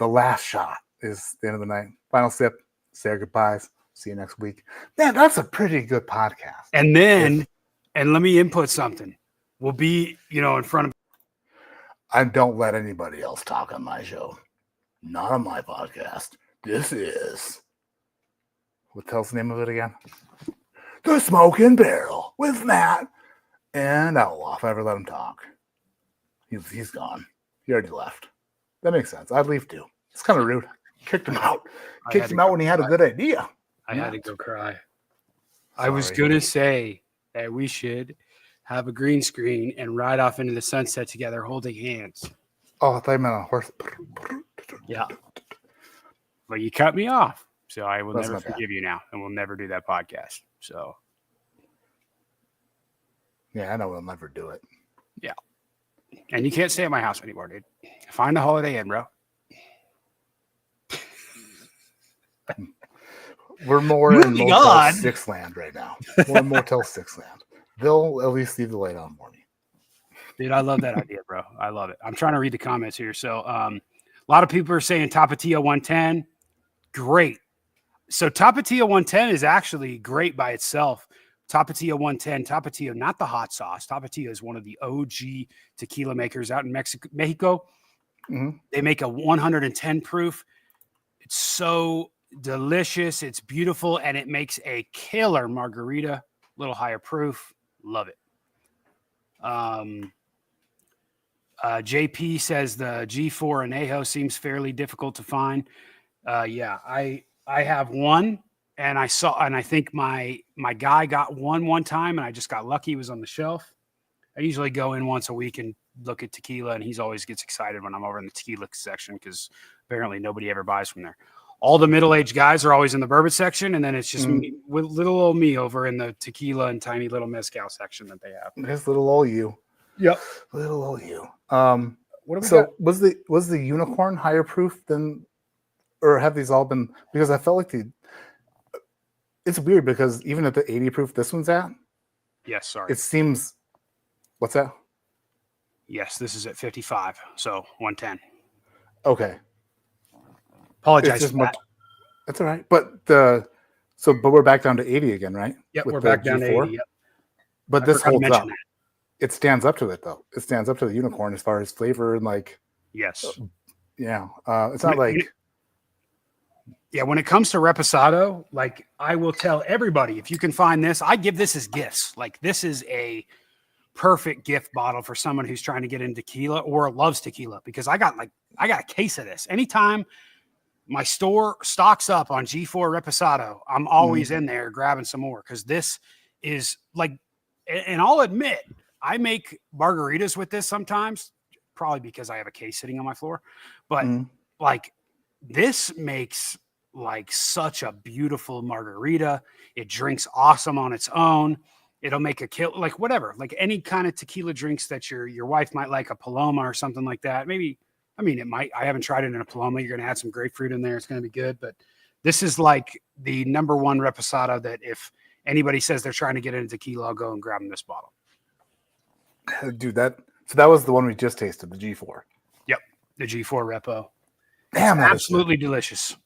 the last shot is the end of the night. Final sip, say our goodbyes. See you next week. Man, that's a pretty good podcast. And then, and let me input something. We'll be, in front of. I don't let anybody else talk on my show. Not on my podcast. This is. What tells the name of it again? The Smoking Barrel with Matt and Outlaw. If I ever let him talk, he's gone. He already left. That makes sense. I'd leave too. It's kind of rude. Kicked him out. Kicked him out when he had a good idea. I had to go cry. I was gonna say that we should have a green screen and ride off into the sunset together, holding hands. Oh, I thought you meant a horse. Yeah. But you cut me off. So I will That's never not bad. forgive you now, and we'll never do that podcast. So Yeah, I know we'll never do it. yeah, and you can't stay at my house anymore, dude. Find a Holiday Inn, bro. We're more in Moving Motel on. 6 land right now. We're in Motel 6 land. They'll at least leave the light on for me. Dude, I love that idea, bro. I love it. I'm trying to read the comments here. So a lot of people are saying Tapatio 110. Great. So Tapatio 110 is actually great by itself. Tapatio 110, Tapatio, not the hot sauce. Tapatio is one of the OG tequila makers out in Mexico. Mhm. They make a 110 proof. It's so delicious. It's beautiful, and it makes a killer margarita. A little higher proof. Love it. JP says the G4 anejo seems fairly difficult to find. Yeah, I have one, and I think my guy got one time, and I just got lucky. It was on the shelf. I usually go in once a week and look at tequila, and he's always gets excited when I'm over in the tequila section because apparently nobody ever buys from there. All the middle-aged guys are always in the bourbon section, and then it's just me, with little old me over in the tequila and tiny little mezcal section that they have. There's little old you. Yep. Little old you. What do we So got? was the unicorn higher proof than, or have these all been? Because I felt like it's weird because even at the 80 proof this one's at, Yes, sorry. it seems. What's that? Yes, this is at 55, so 110. Okay, Apologize it's just for more. that. That's all right. But we're back down to 80 again, right? Yep, With we're the back down to G4? 80. Yep. But I this forgot to holds mention up. that. It stands up to it though. It stands up to the unicorn as far as flavor and like, Yes. yeah. It's not like. Yeah, when it comes to reposado, like I will tell everybody, if you can find this, I give this as gifts. Like this is a perfect gift bottle for someone who's trying to get into tequila or loves tequila, because I got a case of this. Anytime my store stocks up on G4 reposado, I'm always in there grabbing some more, because this is like, and I'll admit, I make margaritas with this sometimes, probably because I have a case sitting on my floor, but like this makes like such a beautiful margarita. It drinks awesome on its own. It'll make a kill, like whatever, like any kind of tequila drinks that your wife might like, a Paloma or something like that. Maybe, I mean, it might. I haven't tried it in a Paloma. You're going to add some grapefruit in there. It's going to be good. But this is like the number one reposado that if anybody says they're trying to get into tequila, I'll go and grab them this bottle. Dude, that was the one we just tasted, the G4. Yep, the G4 Repo. Damn, it's absolutely delicious.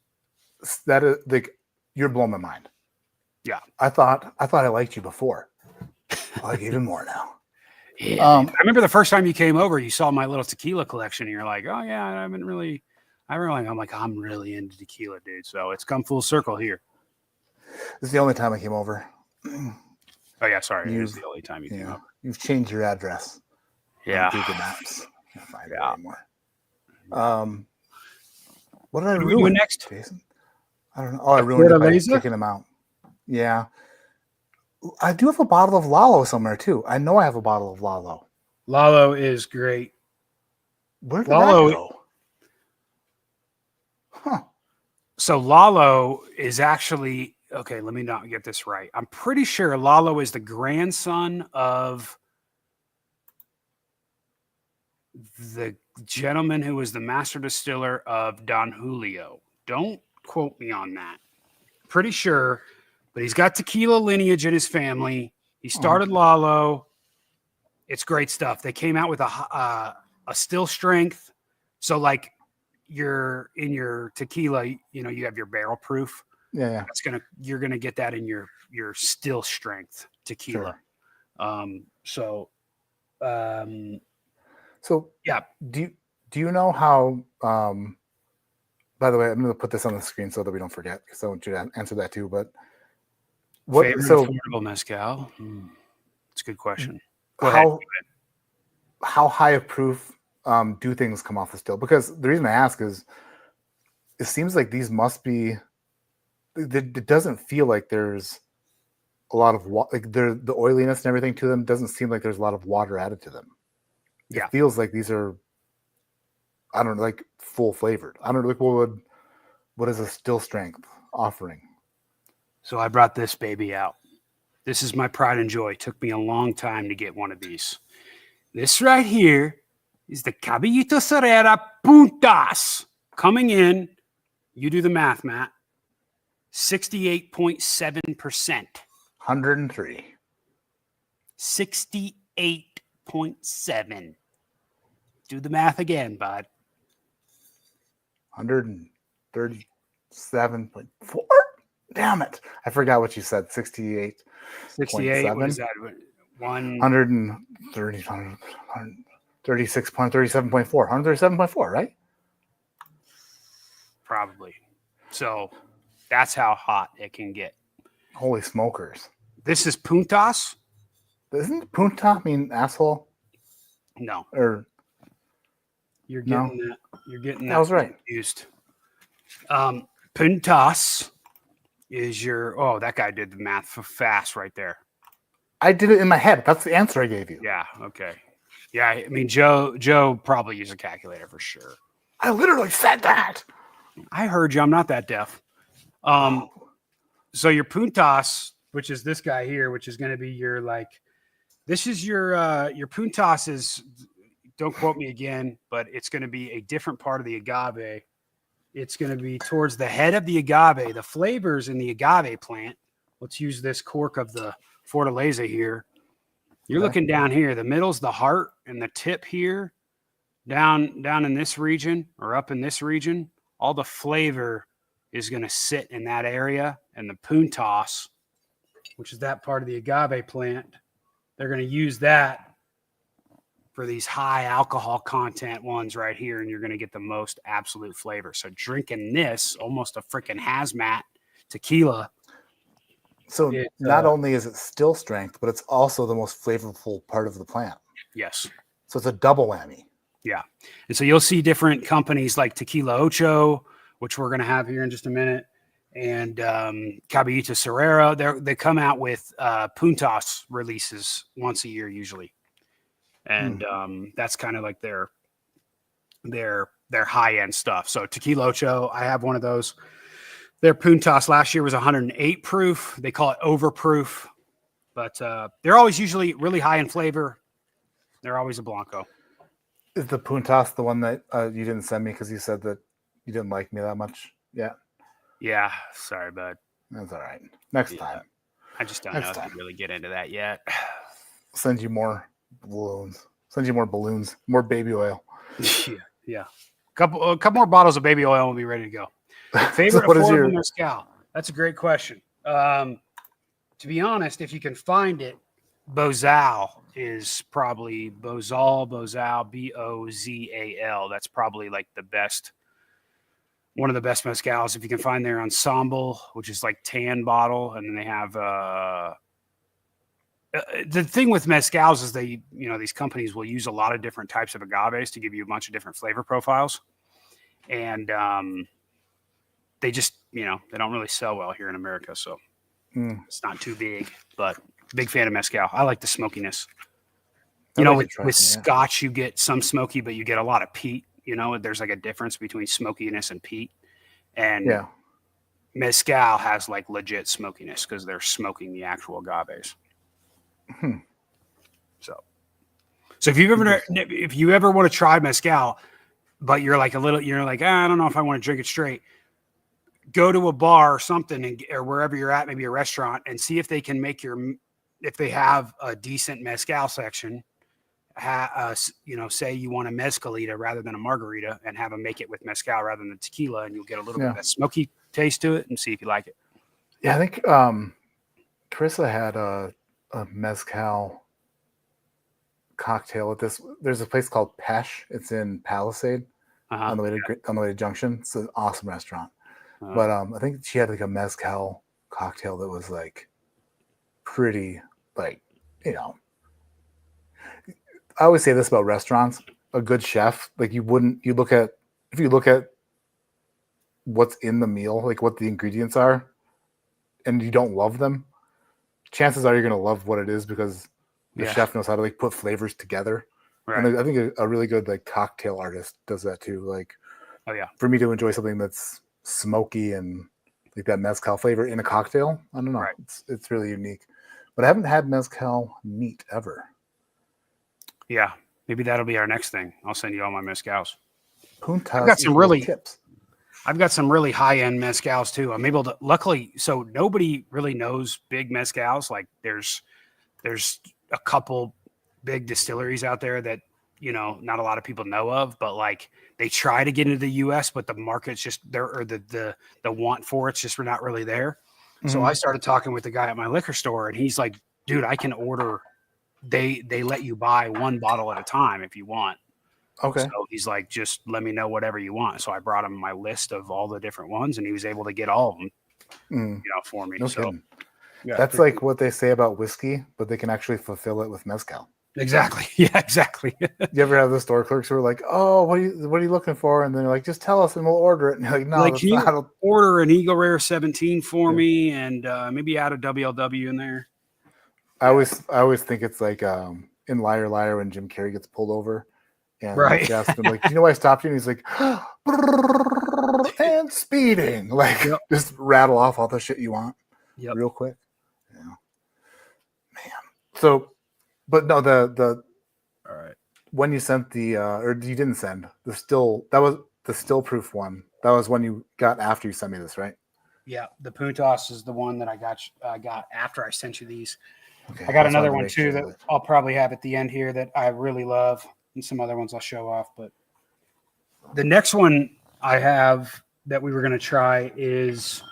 That is like, you're blowing my mind. Yeah, I thought I liked you before. I like you even more now. Yeah, I remember the first time you came over, you saw my little tequila collection, and you're like, "Oh yeah, I'm really into tequila, dude." So it's come full circle here. This is the only time I came over. Oh yeah, sorry, it is the only time you came over. You've changed your address. Yeah, Google Maps. Can't find it anymore. What did I do we do next, Jason? I don't know. Oh, I ruined it by Fortaleza? kicking him out. Yeah. I do have a bottle of Lalo somewhere too. I know I have a bottle of Lalo. Lalo is great. Where did that go? Huh. So Lalo is actually, okay, let me not get this right. I'm pretty sure Lalo is the grandson of the gentleman who was the master distiller of Don Julio. Don't quote me on that. Pretty sure, but he's got tequila lineage in his family. He started Lalo. It's great stuff. They came out with a still strength. So like you're in your tequila, you know, you have your barrel proof. Yeah. You're gonna get that in your still strength tequila. Sure. So yeah. Do you know how? By the way, I'm going to put this on the screen so that we don't forget, because I want you to answer that too. But favorite affordable mezcal? It's a good question. Go ahead. How high of proof do things come off the still? Because the reason I ask is, it seems like these must be. It doesn't feel like there's a lot of like the oiliness and everything to them doesn't seem like there's a lot of water added to them. It feels like these are, I don't know, like full flavored. I don't know, like what is a still strength offering? So I brought this baby out. This is my pride and joy. It took me a long time to get one of these. This right here is the Caballito Herrera Puntas coming in. You do the math, Matt. 68.7%. 103. 68.7. Do the math again, bud. 137.4. Damn it. I forgot what you said. 68. 68. What is that? 130. 137.4. 137.4, right? Probably. So that's how hot it can get. Holy smokers. This is Puntas. Doesn't punta mean asshole? No. Or you're getting that. You're getting that. I was right. Confused. Puntas is your. Oh, that guy did the math fast right there. I did it in my head. That's the answer I gave you. Yeah. Okay. Yeah. I mean, Joe probably used a calculator for sure. I literally said that. I heard you. I'm not that deaf. So your Puntas, which is this guy here, which is going to be your like. This is your Puntas is. Don't quote me again, but it's going to be a different part of the agave. It's going to be towards the head of the agave. The flavors in the agave plant. Let's use this cork of the Fortaleza here. You're looking down here. The middle's the heart, and the tip here, down in this region or up in this region, all the flavor is going to sit in that area. And the Puntas, which is that part of the agave plant, they're going to use that for these high alcohol content ones right here, and you're going to get the most absolute flavor. So drinking this, almost a freaking hazmat tequila. So not only is it still strength, but it's also the most flavorful part of the plant. Yes. So it's a double whammy. Yeah. And so you'll see different companies like Tequila Ocho, which we're going to have here in just a minute, and Caballito Herrera. They come out with Puntas releases once a year usually. And that's kind of like their high end stuff. So Tequila Ocho, I have one of those. Their Puntas last year was 108 proof. They call it overproof, but they're always usually really high in flavor. They're always a Blanco. Is the Puntas the one that you didn't send me because you said that you didn't like me that much? Yeah. Yeah, sorry, bud. That's all right. Next time. I just don't know if I really get into that yet. Send you more balloons. Send you more balloons. More baby oil. Yeah. A couple more bottles of baby oil and we'll be ready to go. Favorite So what is affordable mezcal? That's a great question. To be honest, if you can find it, Bozal is probably Bozal, Bozal. That's probably like the best, one of the best mezcals. If you can find their Ensemble, which is like tan bottle, and then they have the thing with mezcals is they, these companies will use a lot of different types of agaves to give you a bunch of different flavor profiles, and they just, they don't really sell well here in America, so it's not too big. But big fan of mezcal. I like the smokiness. With Scotch, you get some smoky, but you get a lot of peat. There's like a difference between smokiness and peat. And mezcal has like legit smokiness because they're smoking the actual agaves. So if you ever want to try mezcal, but you're like I don't know if I want to drink it straight, go to a bar or something or wherever you're at, maybe a restaurant, and see if they can make if they have a decent mezcal section. Say you want a mezcalita rather than a margarita, and have them make it with mezcal rather than the tequila, and you'll get a little bit of that smoky taste to it, and see if you like it. Yeah, I think Carissa had a mezcal cocktail at this. There's a place called Pesh. It's in Palisade on the way to Junction. It's an awesome restaurant. But I think she had like a mezcal cocktail that was like pretty, like, I always say this about restaurants. A good chef, like if you look at what's in the meal, like what the ingredients are, and you don't love them, chances are you're going to love what it is because the chef knows how to like put flavors together. Right. And I think a really good like cocktail artist does that too. Like, for me to enjoy something that's smoky and like that mezcal flavor in a cocktail, I don't know. Right. It's really unique. But I haven't had mezcal neat ever. Yeah, maybe that'll be our next thing. I'll send you all my mezcals. Puntas, I've got some really high-end mezcals too. I'm able to, luckily, so nobody really knows big mezcals. Like there's a couple big distilleries out there that, not a lot of people know of, but like they try to get into the US, but the market's just there, or the want for it's just not really there. Mm-hmm. So I started talking with the guy at my liquor store, and he's like, dude, I can order. They let you buy one bottle at a time if you want. Okay. So he's like, just let me know whatever you want. So I brought him my list of all the different ones, and he was able to get all of them, for me. No kidding. Yeah, that's like what they say about whiskey, but they can actually fulfill it with mezcal. Exactly. Yeah, exactly. You ever have the store clerks who are like, "Oh, what are you looking for?" And then they're like, "Just tell us, and we'll order it." And you're like, "No, can you order an Eagle Rare 17 for me, and maybe add a WLW in there." I always think it's like in Liar Liar when Jim Carrey gets pulled over, and they ask him like, "Do you know why I stopped you?" And he's like, "And speeding." Like, just rattle off all the shit you want, real quick. Yeah, man. So, but no, the all right. When you sent the or you didn't send that was the still proof one. That was when you got after you sent me this, right? Yeah, the Puntas is the one that I got after I sent you these. Okay, I got another one too that I'll probably have at the end here that I really love, and some other ones I'll show off. But the next one I have that we were going to try is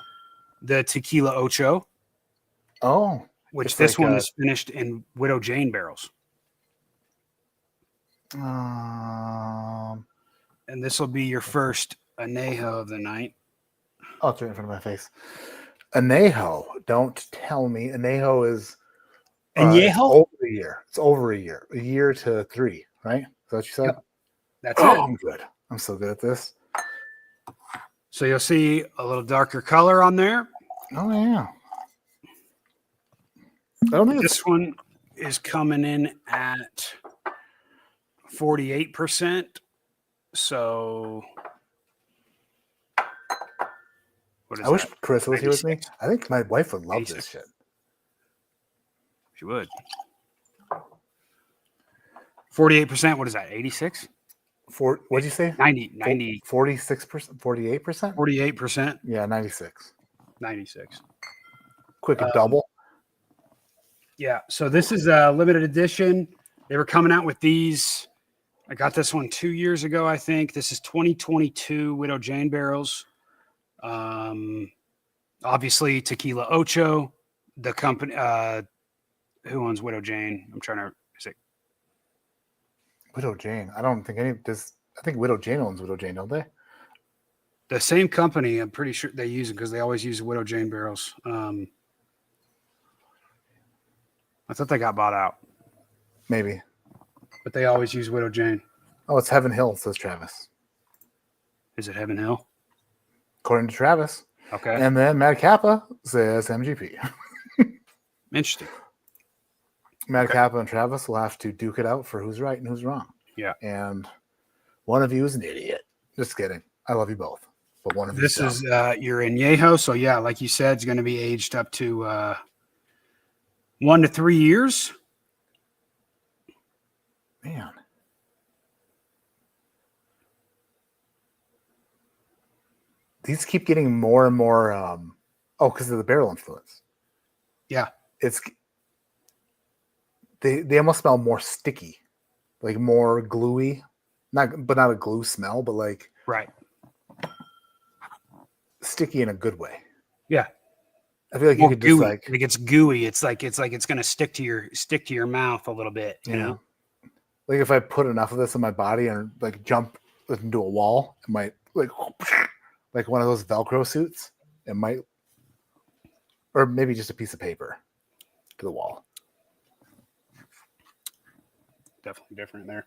the Tequila Ocho. Oh, which this one is finished in Widow Jane barrels. And this will be your first anejo of the night. Oh, it's right in front of my face. Anejo. Don't tell me. Anejo is over a year. It's over a year. A year to 3, right? Is that what you said? Yep. That's it. I'm good. I'm so good at this. So you'll see a little darker color on there. Oh, yeah. This one is coming in at 48%. So What is I wish that? Carissa was here with me. 96. I think my wife would love 86. this shit. She would. 48%. What is that? 86? What'd you say? 90. 46%, 48%? 48%. Yeah, 96. 96. Quick double. Yeah. So this is a limited edition. They were coming out with these. I got this one 2 years ago, I think. This is 2022 Widow Jane barrels. Obviously Tequila Ocho, the company. Who owns Widow Jane? I'm trying to. Is it Widow Jane. I don't think any does. I think Widow Jane owns Widow Jane, don't they? the same company? I'm pretty sure they use it because they always use Widow Jane barrels. I thought they got bought out, Maybe. but they always use Widow Jane. Oh, it's Heaven Hill, says Travis. Is it Heaven Hill? According to Travis. Okay. And then Mad Kappa says MGP. Interesting. Mad Kappa and Travis will have to duke it out for who's right and who's wrong. Yeah. And one of you is an idiot. Just kidding. I love you both. But one of you This is your anejo. So yeah, like you said, it's going to be aged up to 1 to 3 years. Man. These keep getting more and more because of the barrel influence. Yeah. It's they almost smell more sticky, like more gluey. Not a glue smell, but like Right. sticky in a good way. Yeah. I feel like More you could gooey. just like It gets gooey. It's like it's going to stick to your mouth a little bit. You know. like if I put enough of this in my body and like jump into a wall, it might like one of those Velcro suits. It might, or maybe just a piece of paper to the wall. Definitely different there.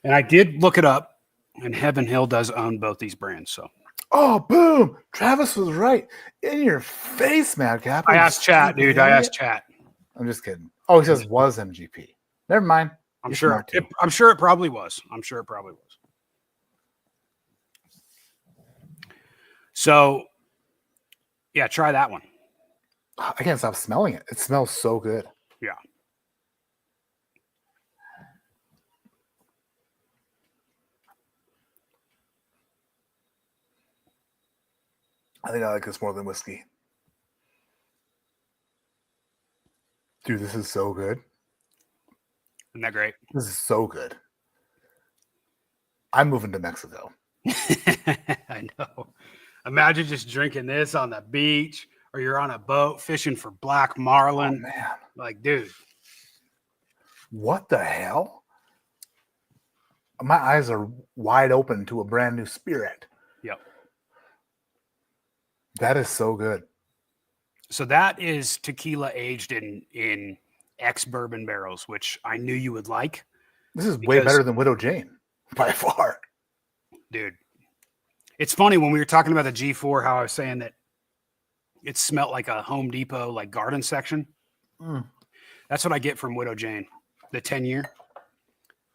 And I did look it up, and Heaven Hill does own both these brands. So Oh, boom! Travis was right. In your face, Mad Cap. I asked chat, dude. I asked chat. I'm just kidding. Oh, he says was MGP. Never mind. I'm You're sure. smart, too. I'm sure it probably was. So, yeah, try that one. I can't stop smelling it. It smells so good. Yeah. I think I like this more than whiskey. Dude, this is so good. Isn't that great? This is so good. I'm moving to Mexico. I know. Imagine just drinking this on the beach, or you're on a boat fishing for black marlin. Oh, man. Like, dude. What the hell? My eyes are wide open to a brand new spirit. Yep. That is so good. So that is tequila aged in ex-bourbon barrels, which I knew you would like. This is way better than Widow Jane, by far. Dude. It's funny when we were talking about the G4, how I was saying that it smelled like a Home Depot, like garden section. That's what I get from Widow Jane, the 10-year,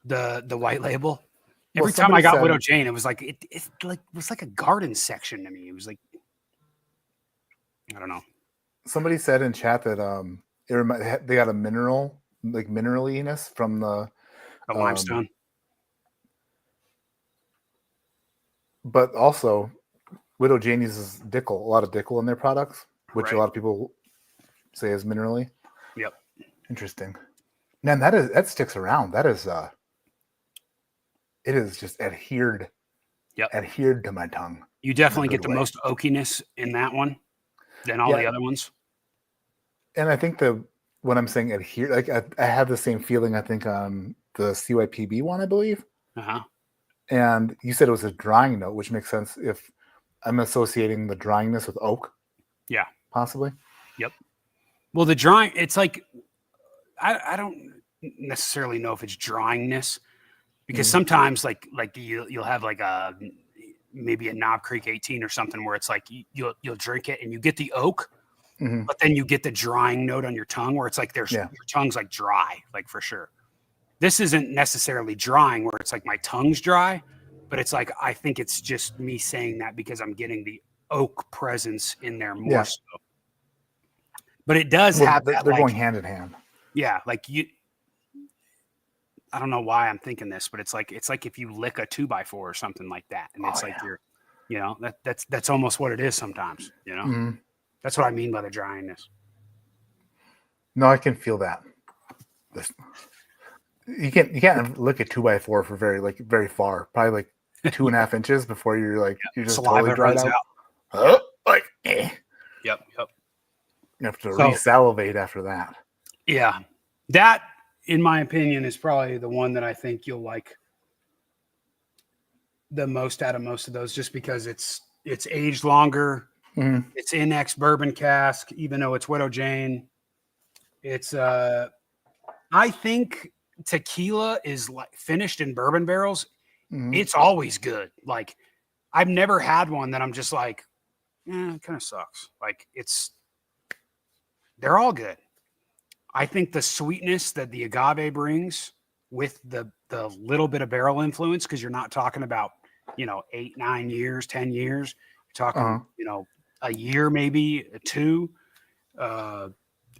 the white label. Every time I got Widow Jane, it was like it was like a garden section to me. It was like, I don't know. Somebody said in chat that they got a mineral, like mineraliness from the limestone. But also, Widow Jane uses a lot of Dickel in their products, which a lot of people say is minerally. Yep. Interesting. Man, that sticks around. That is it is just adhered to my tongue. You definitely get the most oakiness in that one than all the other ones. And I think when I'm saying adhere, like I have the same feeling, I think, on the CYPB one, I believe. Uh-huh. And you said it was a drying note, which makes sense if I'm associating the dryingness with oak. Yeah. Possibly. Yep. Well, the drying, it's like, I don't necessarily know if it's dryingness, because sometimes like you'll have like maybe a Knob Creek 18 or something where it's like you'll drink it and you get the oak, but then you get the drying note on your tongue where it's like your tongue's like dry, like for sure. This isn't necessarily drying where it's like my tongue's dry, but it's like I think it's just me saying that because I'm getting oak presence in there more Yeah. so. But it does Well, have they're that, like, going hand in hand. yeah, like I don't know why I'm thinking this, but it's like if you lick a 2x4 or something like that, and it's like you're, you know, that's almost what it is sometimes. You know, Mm-hmm. that's what I mean by the dryiness. No, I can feel that. You can't look at 2x4 for very far, probably like 2.5 inches before you're just Saliva totally dried runs out. Yep. You have to So- resalivate after that. Yeah, that, in my opinion, is probably the one that I think you'll like the most out of most of those, just because it's aged longer. Mhm. It's in ex-bourbon cask, even though it's Widow Jane. It's I think tequila is like finished in bourbon barrels. Mhm. It's always good. Like, I've never had one that I'm just like, it kind of sucks. Like, they're all good. I think the sweetness that the agave brings with the little bit of barrel influence, because you're not talking about, 8, 9 years, 10 years. You're talking, a year, maybe 2.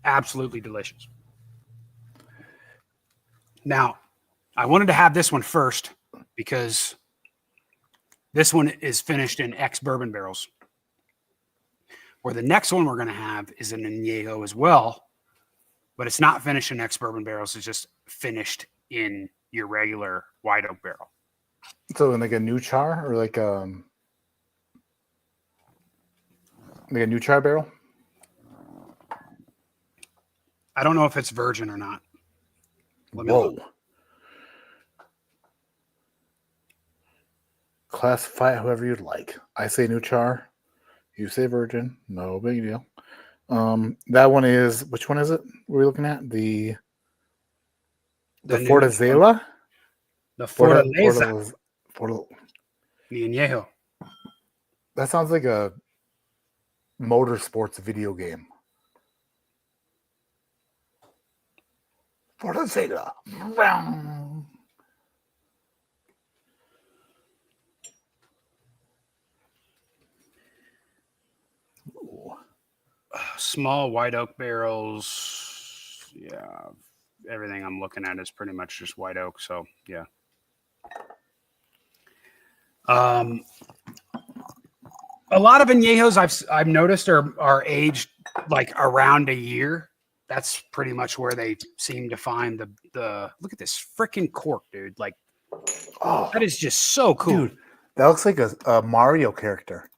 Absolutely delicious. Now, I wanted to have this one first because this one is finished in ex-bourbon barrels. Where the next one we're going to have is an anejo as well, but it's not finished in ex-bourbon barrels. It's just finished in your regular white oak barrel. So like a new char or like a new char barrel? I don't know if it's virgin or not. Let me Whoa. look. Classify it however you'd like. I say new char. You say virgin. No big deal. That one is, which one is it? What are we looking at? The new Fortaleza? The Fortaleza. The anejo. That sounds like a motorsports video game. Fortaleza. Small white oak barrels. Yeah. Everything I'm looking at is pretty much just white oak. So, yeah. A lot of añejos I've noticed are aged like around a year. That's pretty much where they seem to find the look at this freaking cork, dude. Like, Oh, that is just so cool. dude, that looks like a Mario character.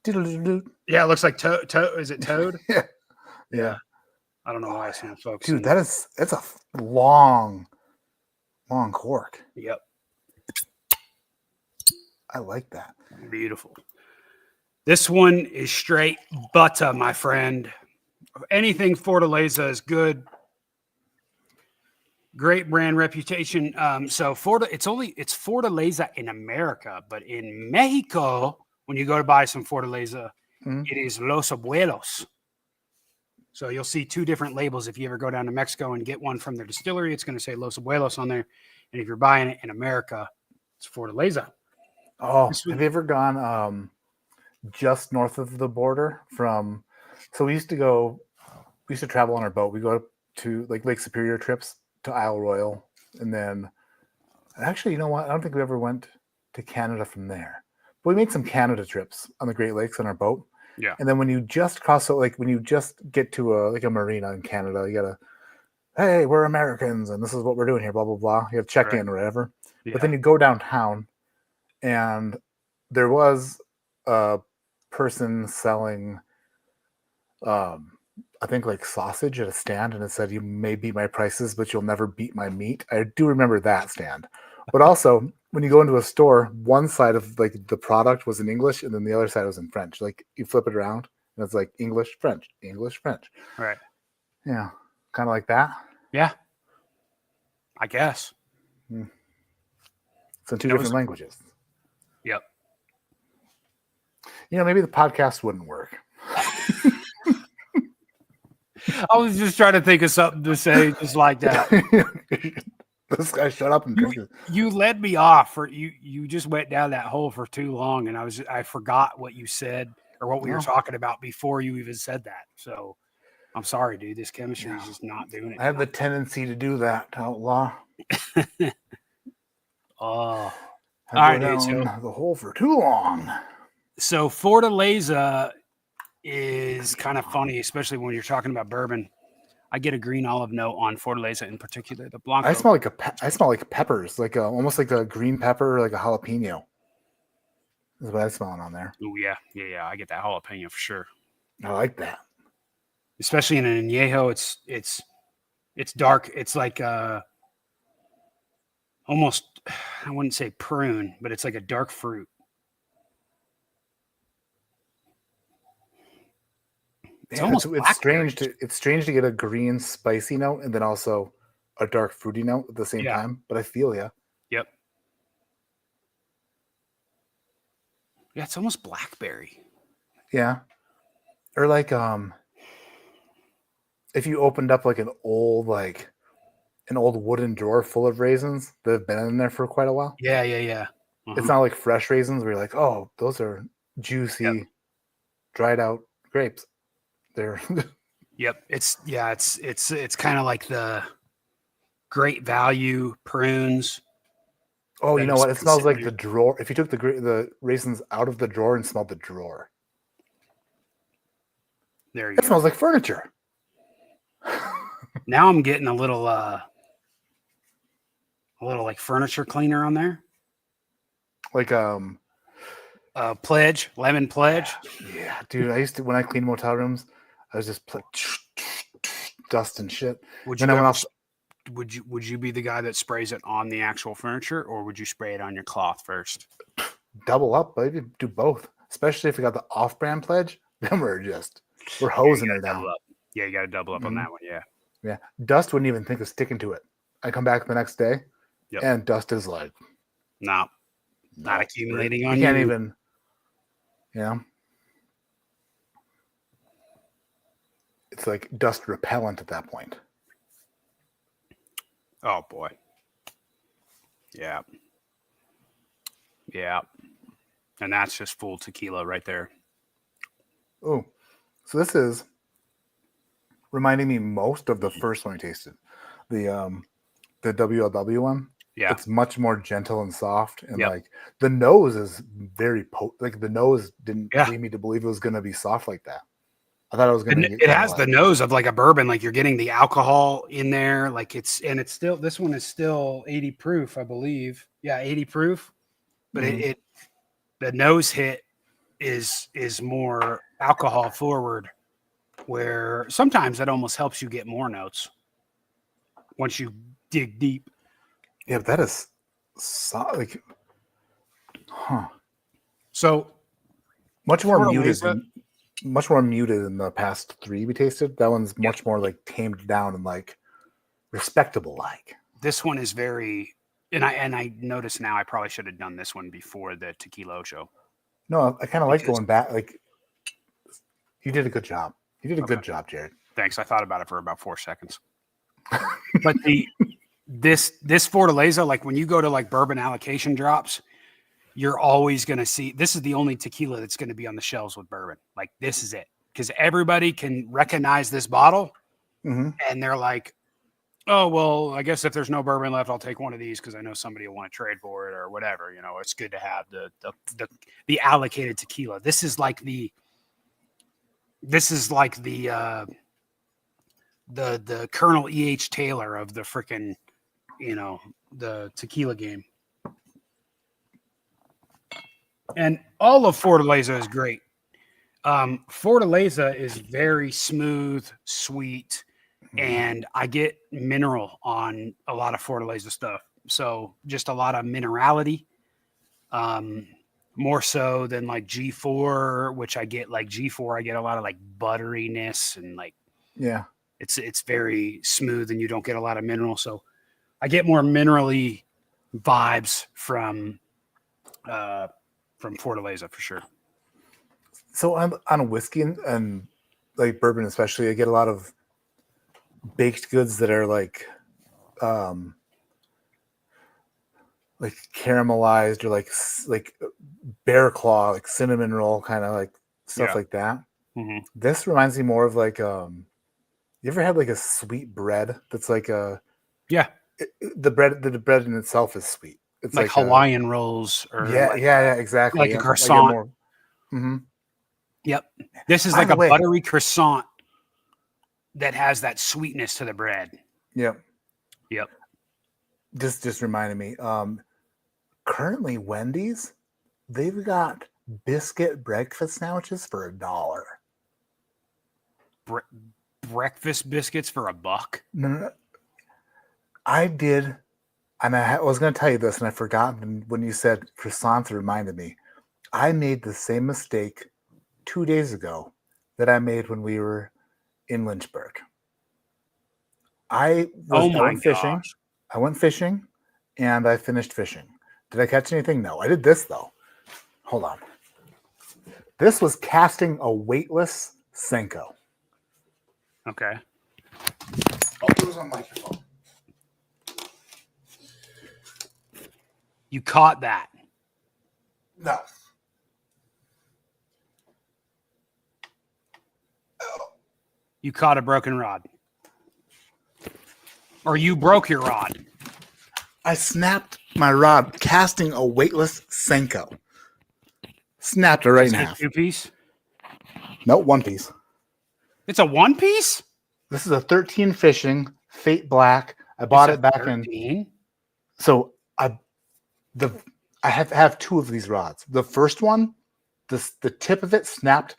Yeah, it looks like Toad. Is it Toad? Yeah. I don't know why I can't focus. Dude, that's a long cork. Yep. I like that. Beautiful. This one is straight butter, my friend. Anything Fortaleza is good. Great brand reputation. So it's Fortaleza in America, but in Mexico, when you go to buy some Fortaleza, it is Los Abuelos. So you'll see 2 different labels. If you ever go down to Mexico and get one from their distillery, it's going to say Los Abuelos on there. And if you're buying it in America, it's Fortaleza. Oh, have you ever gone just north of the border from? So we used to travel on our boat. We go to like Lake Superior trips to Isle Royale, and then actually, you know what? I don't think we ever went to Canada from there. But we made some Canada trips on the Great Lakes on our boat. Yeah. And then when you just cross, when you just get to a marina in Canada, you gotta, hey, we're Americans, and this is what we're doing here. Blah blah blah. You have to check in or whatever. Yeah. But then you go downtown, and there was a person selling, I think like sausage at a stand, and it said, "You may beat my prices, but you'll never beat my meat." I do remember that stand. But also, when you go into a store, one side of like the product was in English, and then the other side was in French. Like you flip it around, and it's like English, French, English, French. Right. Yeah, kind of like that. Yeah. I guess. It's in 2 different languages. Yep. Maybe the podcast wouldn't work. I was just trying to think of something to say just like that. This guy shut up and drink it. You led me off, or you just went down that hole for too long, and I forgot what you said or what we were No. talking about before you even said that. So I'm sorry, dude. This chemistry is just not doing it. I have the tendency to do that, Outlaw. Oh, I all right, go dude. down the hole for too long. So Fortaleza is kind of funny, especially when you're talking about bourbon. I get a green olive note on Fortaleza in particular. The Blanco. I smell like peppers, like almost like a green pepper, like a jalapeno. Is what I'm smelling on there. Oh yeah. I get that jalapeno for sure. I like that. Especially in an anejo, it's dark. It's like almost, I wouldn't say prune, but it's like a dark fruit. It's almost strange to get a green spicy note and then also a dark fruity note at the same time. But I feel ya. Yep. Yeah, it's almost blackberry. Yeah. Or like if you opened up like an old wooden drawer full of raisins that have been in there for quite a while. Yeah. Uh-huh. It's not like fresh raisins where you're like, oh, those are juicy, dried out grapes. They're Yep. It's kind of like the great value prunes. Oh, you know what? It smells like the drawer. If you took the raisins out of the drawer and smelled the drawer, there you it go. smells like furniture. Now I'm getting a little like furniture cleaner on there. Like Pledge, lemon pledge. Yeah, dude. I used to, when I cleaned motel rooms, I was just dust and shit. Would you be the guy that sprays it on the actual furniture, or would you spray it on your cloth first? Double up, baby. Do both. Especially if you got the off-brand pledge, then we're hosing her down. Yeah, you got to double up on that one. Yeah. Dust wouldn't even think of sticking to it. I come back the next day, and dust is like, not accumulating on you. You can't even. Yeah. It's like dust repellent at that point. Oh boy. Yeah. And that's just full tequila right there. Oh, so this is reminding me most of the first one I tasted, the WLW one. Yeah, it's much more gentle and soft, and like the nose is very potent. Like the nose didn't lead me to believe it was going to be soft like that. I thought it was going to. It has the nose of like a bourbon. Like you're getting the alcohol in there. Like it's still, this one is still 80 proof, I believe. Yeah, 80 proof. But the nose hit is more alcohol forward, where sometimes that almost helps you get more notes once you dig deep. Yeah, but that is like, So much more muted. Much more muted than the past three we tasted. That one's much more like tamed down and like respectable. Like this one is very, and I notice now I probably should have done this one before the Tequila Ocho. No, I kind of like going back. Like you did a good job. You did a good job, Jared. Thanks. I thought about it for about 4 seconds. But this Fortaleza, like when you go to like bourbon allocation drops, you're always going to see, this is the only tequila that's going to be on the shelves with bourbon. Like this is it. Because everybody can recognize this bottle and they're like, oh, well, I guess if there's no bourbon left, I'll take one of these because I know somebody will want to trade for it or whatever. You know, it's good to have the allocated tequila. This is like the Colonel E.H. Taylor of the freaking, the tequila game. And all of Fortaleza is great. Fortaleza is very smooth, sweet, and I get mineral on a lot of Fortaleza stuff. So just a lot of minerality, more so than like G4, which I get like G4. I get a lot of like butteriness and like, it's very smooth and you don't get a lot of mineral. So I get more minerally vibes from Fortaleza for sure. So on whiskey and like bourbon especially, I get a lot of baked goods that are like caramelized or like bear claw, like cinnamon roll kind of like stuff Yeah. like that. Mm-hmm. This reminds me more of like you ever had like a sweet bread that's like a Yeah, the bread in itself is sweet. It's like like Hawaiian rolls or yeah, exactly. like a I get croissant. more. Mm-hmm. Yep. This is By like the a way- buttery croissant that has that sweetness to the bread. Yep. Yep. Just reminded me. Currently Wendy's, they've got biscuit breakfast sandwiches for $1. Breakfast biscuits for $1. No. I did, and I was going to tell you this, and I forgot. And when you said croissants, it reminded me. I made the same mistake 2 days ago that I made when we were in Lynchburg. I went fishing. Gosh. I went fishing, and I finished fishing. Did I catch anything? No. I did this though. Hold on. This was casting a weightless Senko. Okay. Oh, it was on microphone. You caught that. No. You caught a broken rod. Or you broke your rod. I snapped my rod casting a weightless Senko. Snapped it right in Is it half. 2-piece? No, one piece. It's a 1-piece? This is a 13 fishing Fate Black. I bought it back in. 13? So I have two of these rods. The first one, the tip of it snapped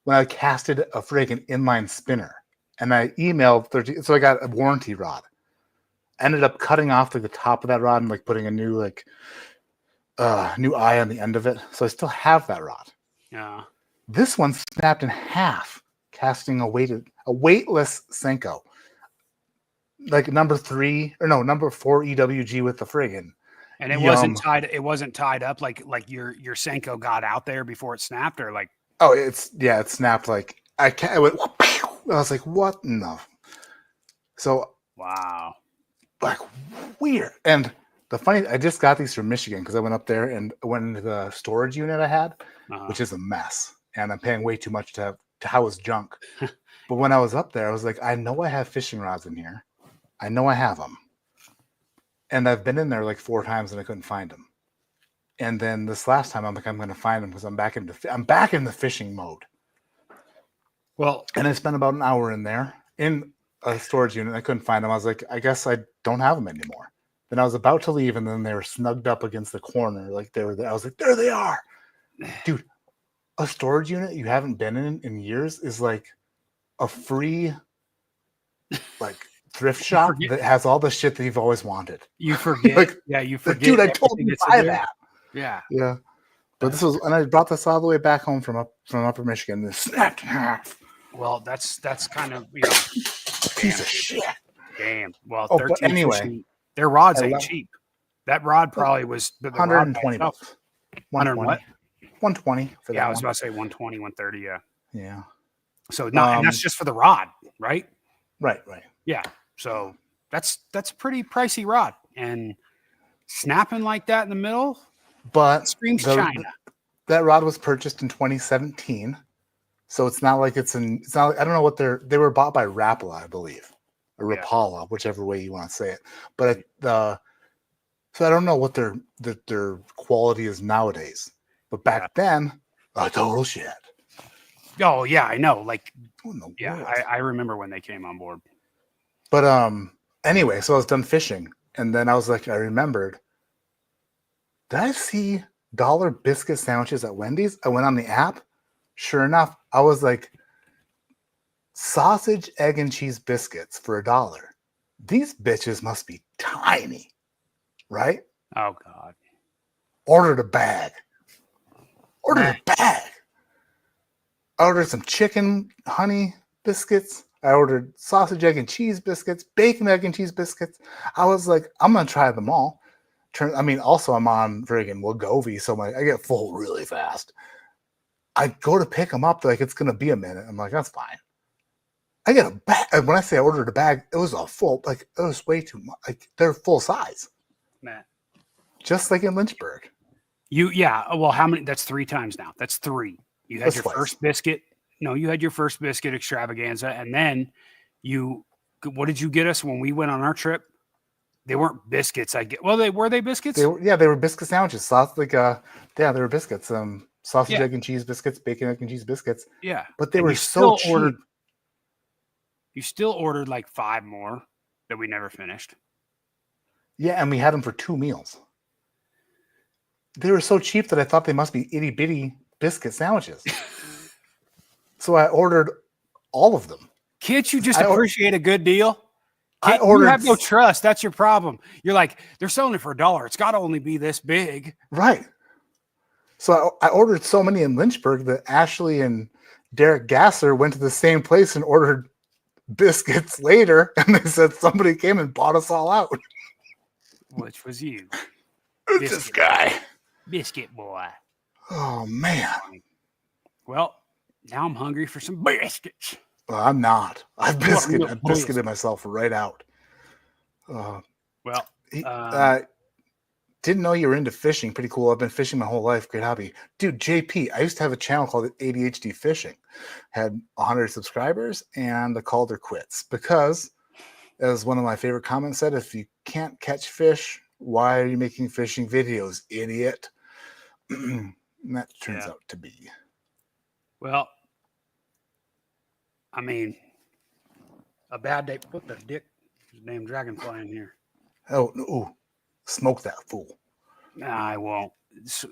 when I casted a friggin' inline spinner, and I emailed 13. So I got a warranty rod. Ended up cutting off like the top of that rod and like putting a new new eye on the end of it. So I still have that rod. Yeah. This one snapped in half, casting a weightless Senko. Like number 4 EWG with the friggin'. And it wasn't tied up like your Senko got out there before it snapped, or like Oh, it snapped like I went. I was like, what? No. So wow. like weird. And the funny, I just got these from Michigan because I went up there and went into the storage unit I had, which is a mess, and I'm paying way too much to house junk. But when I was up there, I was like, I know I have fishing rods in here. I know I have them, and I've been in there like 4 times and I couldn't find them. And then this last time, I'm like, I'm going to find them because I'm back in the fishing mode. Well, and I spent about an hour in there in a storage unit. I couldn't find them. I was like, I guess I don't have them anymore. Then I was about to leave, and then they were snugged up against the corner, like they were there. I was like, there they are, dude. A storage unit you haven't been in years is like a free, like thrift shop that has all the shit that you've always wanted. You forget, like, you forget. Dude, I told you to buy that. Yeah. But this was, and I brought this all the way back home from Upper Michigan. This snapped in half. Well, that's kind of piece of shit. Damn. Well, 13 but anyway, fishing, their rods ain't cheap. That rod probably was $120. 100 what? 120 for that. Yeah, I was about to say 120, 130. Yeah. Yeah. So and that's just for the rod, right? Right. Yeah. So that's a pretty pricey rod, and snapping like that in the middle, but screams China. That rod was purchased in 2017, so it's not like it's not. I don't know what they were bought by Rapala, I believe, or Rapala, whichever way you want to say it. But so I don't know what their quality is nowadays. But back then, a total shit. Oh yeah, I know. Like, world? I remember when they came on board. But anyway, so I was done fishing, and then I was like, I remembered. Did I see $1 biscuit sandwiches at Wendy's? I went on the app. Sure enough, I was like, sausage, egg, and cheese biscuits for $1. These bitches must be tiny, right? Oh God! Ordered a bag. I ordered some chicken honey biscuits. I ordered sausage, egg, and cheese biscuits, bacon, egg, and cheese biscuits. I was like, I'm going to try them all. Also, I'm on friggin' Wegovy, so I get full really fast. I go to pick them up, like it's going to be a minute. I'm like, that's fine. I get a bag. When I say I ordered a bag, it was a full, like, it was way too much. Like, they're full size. Matt. Just like in Lynchburg. Well, how many? That's 3 times now. That's 3. You had your first biscuit. No, you had your first biscuit extravaganza. And then what did you get us when we went on our trip? They weren't biscuits. Were they biscuits? They were biscuit sandwiches. They were biscuits. Sausage, egg, and cheese biscuits, bacon, egg, and cheese biscuits. Yeah. But they were so cheap. You still ordered like 5 more that we never finished. Yeah, and we had them for 2 meals. They were so cheap that I thought they must be itty bitty biscuit sandwiches. So I ordered all of them. Can't you just appreciate a good deal? You have no trust. That's your problem. You're like, they're selling it for $1. It's got to only be this big. Right. So I ordered so many in Lynchburg that Ashley and Derek Gasser went to the same place and ordered biscuits later. And they said somebody came and bought us all out. Which was you. This guy. Biscuit boy. Oh, man. Well, now I'm hungry for some biscuits. Well, I'm not. I've biscuited myself right out. Didn't know you were into fishing. Pretty cool. I've been fishing my whole life. Great hobby. Dude, JP, I used to have a channel called ADHD Fishing. Had 100 subscribers, and I called her quits because, as one of my favorite comments said, if you can't catch fish, why are you making fishing videos, idiot? And that turns out to be. Well, I mean, a bad day. What the dick? There's a damn dragonfly in here. Oh, smoke that fool. Nah, I won't.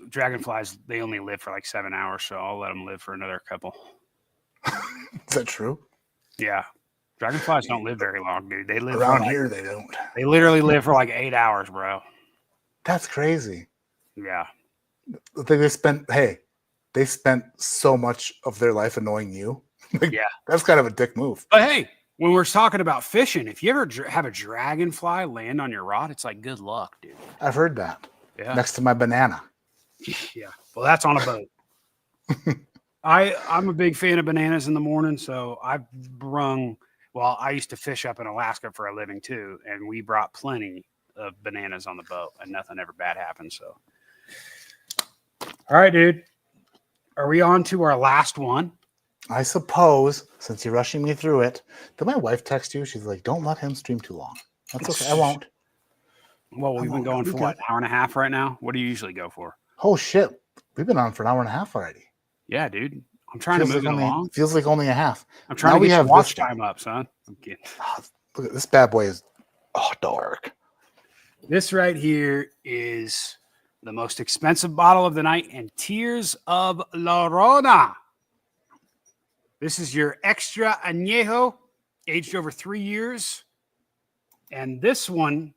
Dragonflies, they only live for like 7 hours, so I'll let them live for another couple. Is that true? Yeah. Dragonflies don't live very long, dude. They live around here. They don't. They literally live for like 8 hours, bro. That's crazy. Yeah. They spent so much of their life annoying you. Yeah. That's kind of a dick move. But hey, when we're talking about fishing, if you ever have a dragonfly land on your rod, it's like good luck, dude. I've heard that. Yeah. Next to my banana. Yeah. Well, that's on a boat. I'm a big fan of bananas in the morning, so I've brung. Well, I used to fish up in Alaska for a living too, and we brought plenty of bananas on the boat, and nothing ever bad happened. So, all right, dude. Are we on to our last one? I suppose, since you're rushing me through it. Did my wife text you? She's like, don't let him stream too long. That's okay. I won't. Well, we've been going for what, hour and a half right now? What do you usually go for? Oh, shit. We've been on for an hour and a half already. Yeah, dude. I'm trying to move it along. Feels like only a half. I'm trying to get your watch time up, son. I'm kidding. Look at this bad boy is dark. This right here is the most expensive bottle of the night, and Tears of Llorona. This is your extra anejo, aged over 3 years. And this one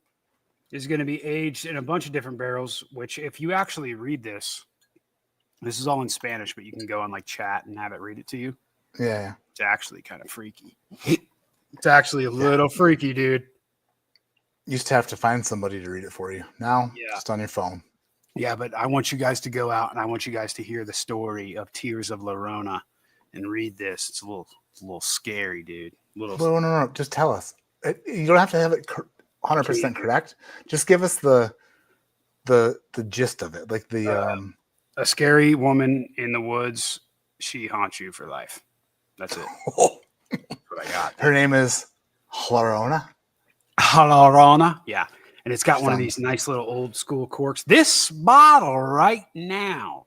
is going to be aged in a bunch of different barrels, which if you actually read this is all in Spanish, but you can go on like chat and have it read it to you. Yeah. It's actually kind of freaky. It's actually a little freaky, dude. Used to have to find somebody to read it for you. Now, just on your phone. Yeah, but I want you guys to go out and I want you guys to hear the story of Tears of Llorona and read this. It's a little scary, dude. No. Just tell us. You don't have to have it 100% correct. Just give us the gist of it, like the a scary woman in the woods. She haunts you for life. That's it. That's what I got. Her name is Llorona. Llorona. Yeah. And it's got one of these nice little old school corks. This bottle right now,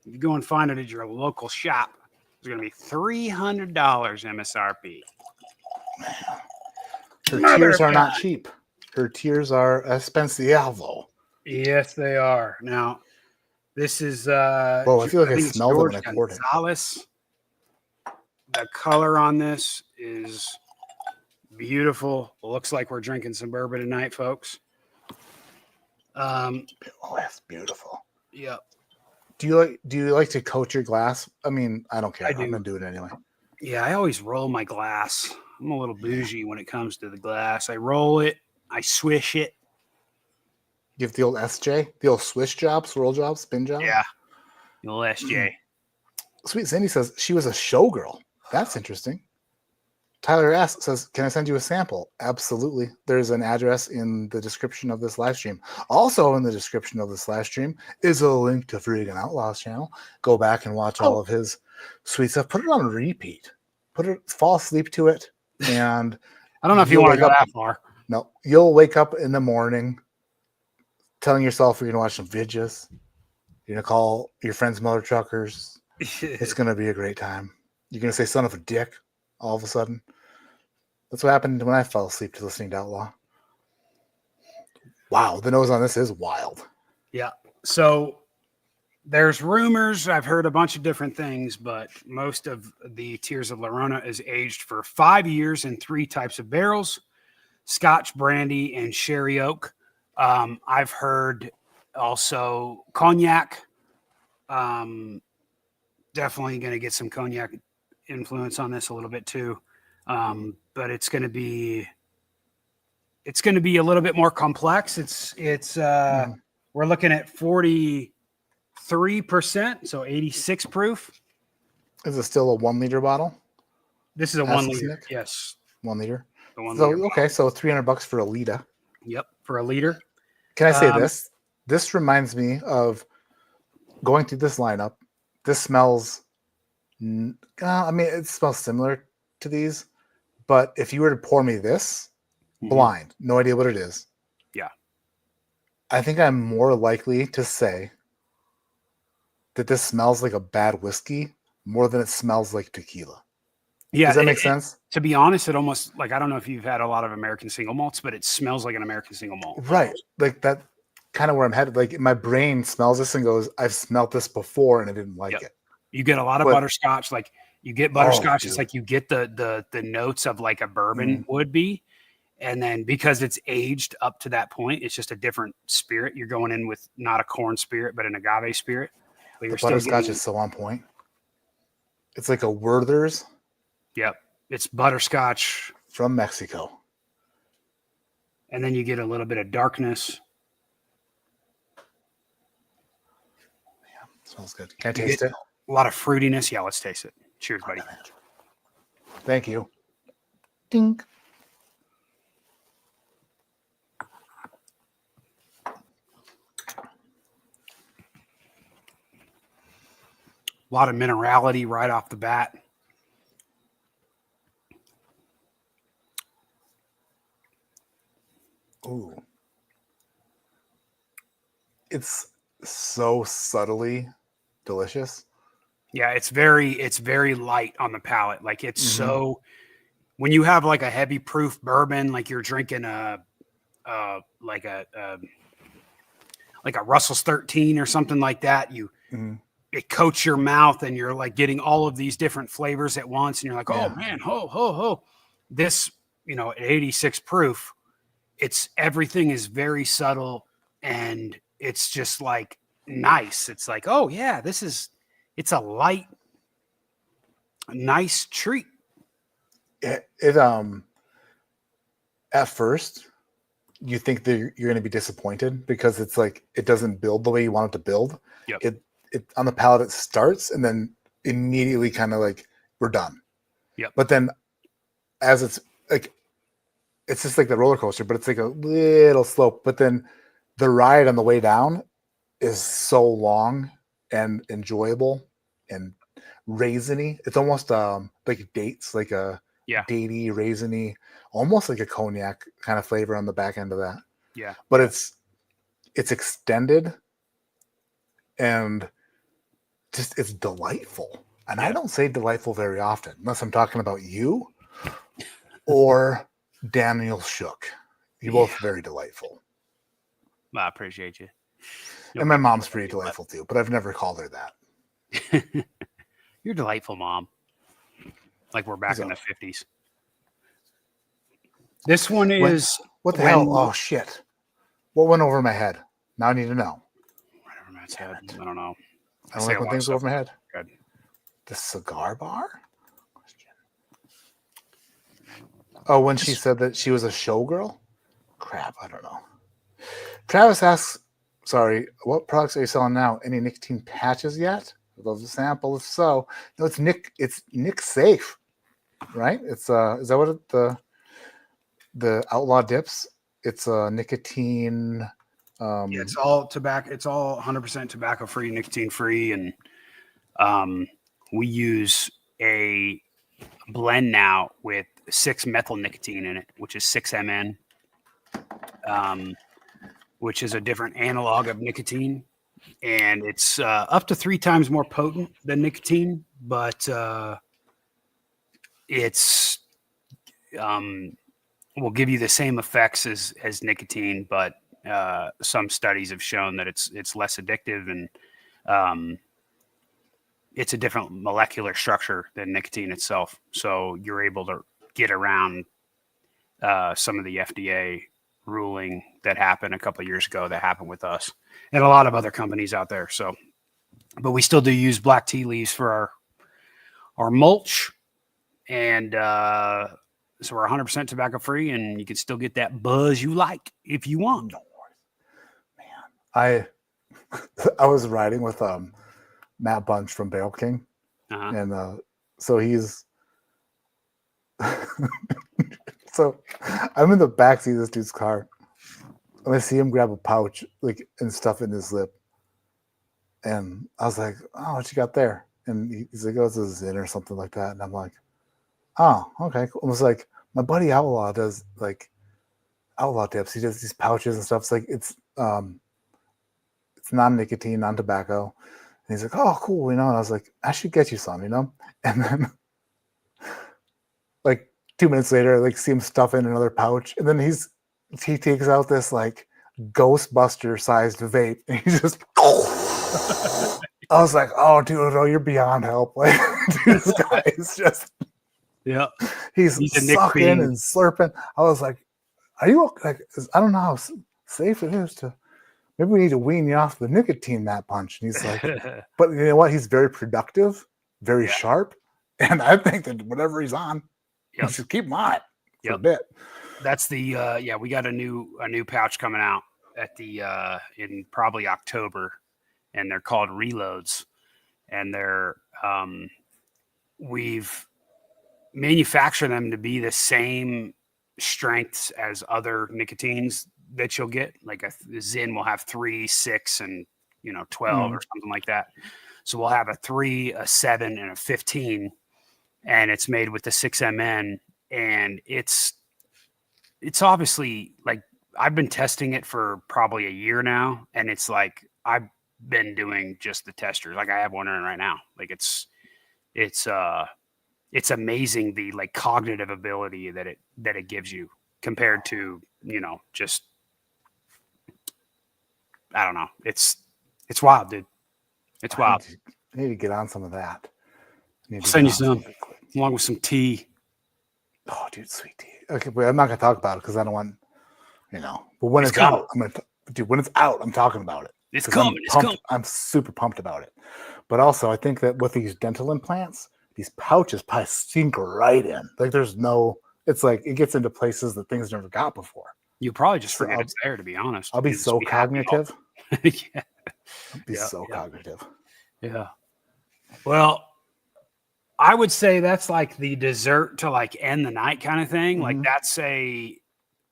if you go and find it at your local shop, it's going to be $300 MSRP. Her tears are not cheap. Her tears are expensivo. Yes, they are. Now, this is I feel like I smelled it when I poured it. The color on this is beautiful. Looks like we're drinking some bourbon tonight, folks. That's beautiful. Yeah. Do you like to coat your glass? I mean, I don't care. I do. I'm gonna do it anyway. Yeah, I always roll my glass. I'm a little bougie when it comes to the glass. I roll it, I swish it. You have the old SJ, the old swish job, swirl job, spin job? Yeah. The old SJ. Sweet Cindy says she was a showgirl. That's interesting. Tyler S says, "Can I send you a sample?" Absolutely. There's an address in the description of this live stream. Also, in the description of this live stream is a link to Freaking Outlaws channel. Go back and watch all of his sweet stuff. Put it on repeat. Fall asleep to it, and I don't know if you want to go that far. No, you'll wake up in the morning telling yourself you're going to watch some vidges. You're going to call your friends motor truckers. It's going to be a great time. You're going to say "son of a dick" all of a sudden. That's what happened when I fell asleep to listening to Outlaw. Wow, the nose on this is wild. Yeah. So there's rumors. I've heard a bunch of different things, but most of the Tears of Llorona is aged for 5 years in 3 types of barrels: Scotch, brandy, and sherry oak. I've heard also cognac. Definitely going to get some cognac influence on this a little bit too. But it's going to be a little bit more complex. We're looking at 43%, so 86 proof. Is it still a 1 liter bottle? This is a 1 liter. Yes. 1 liter. The 1 So, liter okay. So $300 for a liter. Yep. For a liter. Can I say this? This reminds me of going through this lineup. This smells, it smells similar to these, but if you were to pour me this blind, no idea what it is. Yeah. I think I'm more likely to say that this smells like a bad whiskey more than it smells like tequila. Yeah. Does that make sense? To be honest, it almost, like, I don't know if you've had a lot of American single malts, but it smells like an American single malt. Right. Like that kind of where I'm headed. Like my brain smells this and goes, I've smelled this before and I didn't like it. You get a lot of butterscotch. Like you get butterscotch. It's like you get the notes of like a bourbon would be. And then because it's aged up to that point, it's just a different spirit. You're going in with not a corn spirit, but an agave spirit. But the butterscotch is so on point. It's like a Werther's. Yep. It's butterscotch. From Mexico. And then you get a little bit of darkness. Yeah, smells good. Can I taste it? A lot of fruitiness. Yeah, let's taste it. Cheers, buddy. Thank you. Ding. A lot of minerality right off the bat. Ooh. It's so subtly delicious. Yeah, it's very light on the palate. Like it's so, when you have like a heavy proof bourbon, like you're drinking like a Russell's 13 or something like that, it coats your mouth and you're like getting all of these different flavors at once. And you're like, oh man, ho. This, at 86 proof, everything is very subtle and it's just like nice. It's like, oh yeah, it's a light, nice treat. It at first you think that you're going to be disappointed because it's like it doesn't build the way you want it to build. Yep. It on the palate it starts and then immediately kind of like we're done. Yep. But then as it's like it's just like the roller coaster, but it's like a little slope. But then the ride on the way down is so long and enjoyable and raisiny. It's almost like dates, like a datey, raisiny, almost like a cognac kind of flavor on the back end of that. Yeah. But it's extended and just it's delightful. And I don't say delightful very often, unless I'm talking about you or Daniel Shook. You're both very delightful. I appreciate you. And my mom's pretty delightful too, but I've never called her that. You're delightful, Mom. Like we're back in the 50s. This one is... What the hell? Oh, shit. What went over my head? Now I need to know. Right over my head. I don't know. I don't like when things go over my head. Good. The cigar bar? Oh, when she said that she was a showgirl? Crap, I don't know. Travis asks, sorry, what products are you selling now? Any nicotine patches yet? I'd love to sample. If so, no, it's Nick Safe. right? It's is that what the Outlaw dips? It's nicotine. Yeah, it's all tobacco. It's all 100% tobacco free, nicotine free, and we use a blend now with 6-methyl nicotine in it, which is 6-MN, which is a different analog of nicotine, and it's up to 3 times more potent than nicotine, but it's will give you the same effects as nicotine, but some studies have shown that it's less addictive, and it's a different molecular structure than nicotine itself. So you're able to get around some of the FDA ruling that happened a couple of years ago that happened with us and a lot of other companies out there. So, but we still do use black tea leaves for our mulch, and so we're 100% tobacco free, and you can still get that buzz you like if you want. Man, I was riding with Matt Bunch from Barrel King, and so he's so I'm in the backseat of this dude's car, and I see him grab a pouch like and stuff in his lip, and I was like, "Oh, what you got there?" And he's like, "Oh, it's a Zin or something like that," and I'm like, "Oh, okay." Cool. Almost like my buddy Outlaw does like Outlaw dips. He does these pouches and stuff. It's like it's non-nicotine, non-tobacco. And he's like, "Oh, cool," And I was like, "I should get you some," And then like 2 minutes later, like see him stuff in another pouch, and then he takes out this like Ghostbuster-sized vape, and he just. I was like, "Oh, dude, you're beyond help!" Like, dude, this guy is just. Yeah, he's sucking and slurping. I was like, "Are you like?" I don't know how safe it is to. Maybe we need to wean you off the nicotine, Matt Punch. And he's like, but you know what? He's very productive, very sharp. And I think that whatever he's on, you should keep him on it for a bit. That's the, we got a new pouch coming out at the, in probably October, and they're called Reloads. And they're, we've manufactured them to be the same strengths as other nicotines that you'll get. Like a Zin will have 3, 6, and 12 or something like that. So we'll have a 3, a 7, and a 15, and it's made with the 6-MN, and it's obviously like I've been testing it for probably a year now, and it's like I've been doing just the testers. Like I have one in right now. Like it's amazing the like cognitive ability that it gives you compared to just. I don't know. It's wild, dude. It's wild. I need to get on some of that. I'll send you some, along with some tea. Oh, dude, sweet tea. Okay, but I'm not gonna talk about it because I don't want, But when it's out, when it's out, I'm talking about it. It's coming. It's coming. I'm super pumped about it. But also, I think that with these dental implants, these pouches probably sink right in. Like there's no. It's like it gets into places that things never got before. You probably just forget it's there, to be honest. I'll be so cognitive. Yeah. I'll be so cognitive. Yeah. Well, I would say that's like the dessert to like end the night kind of thing. Like that's a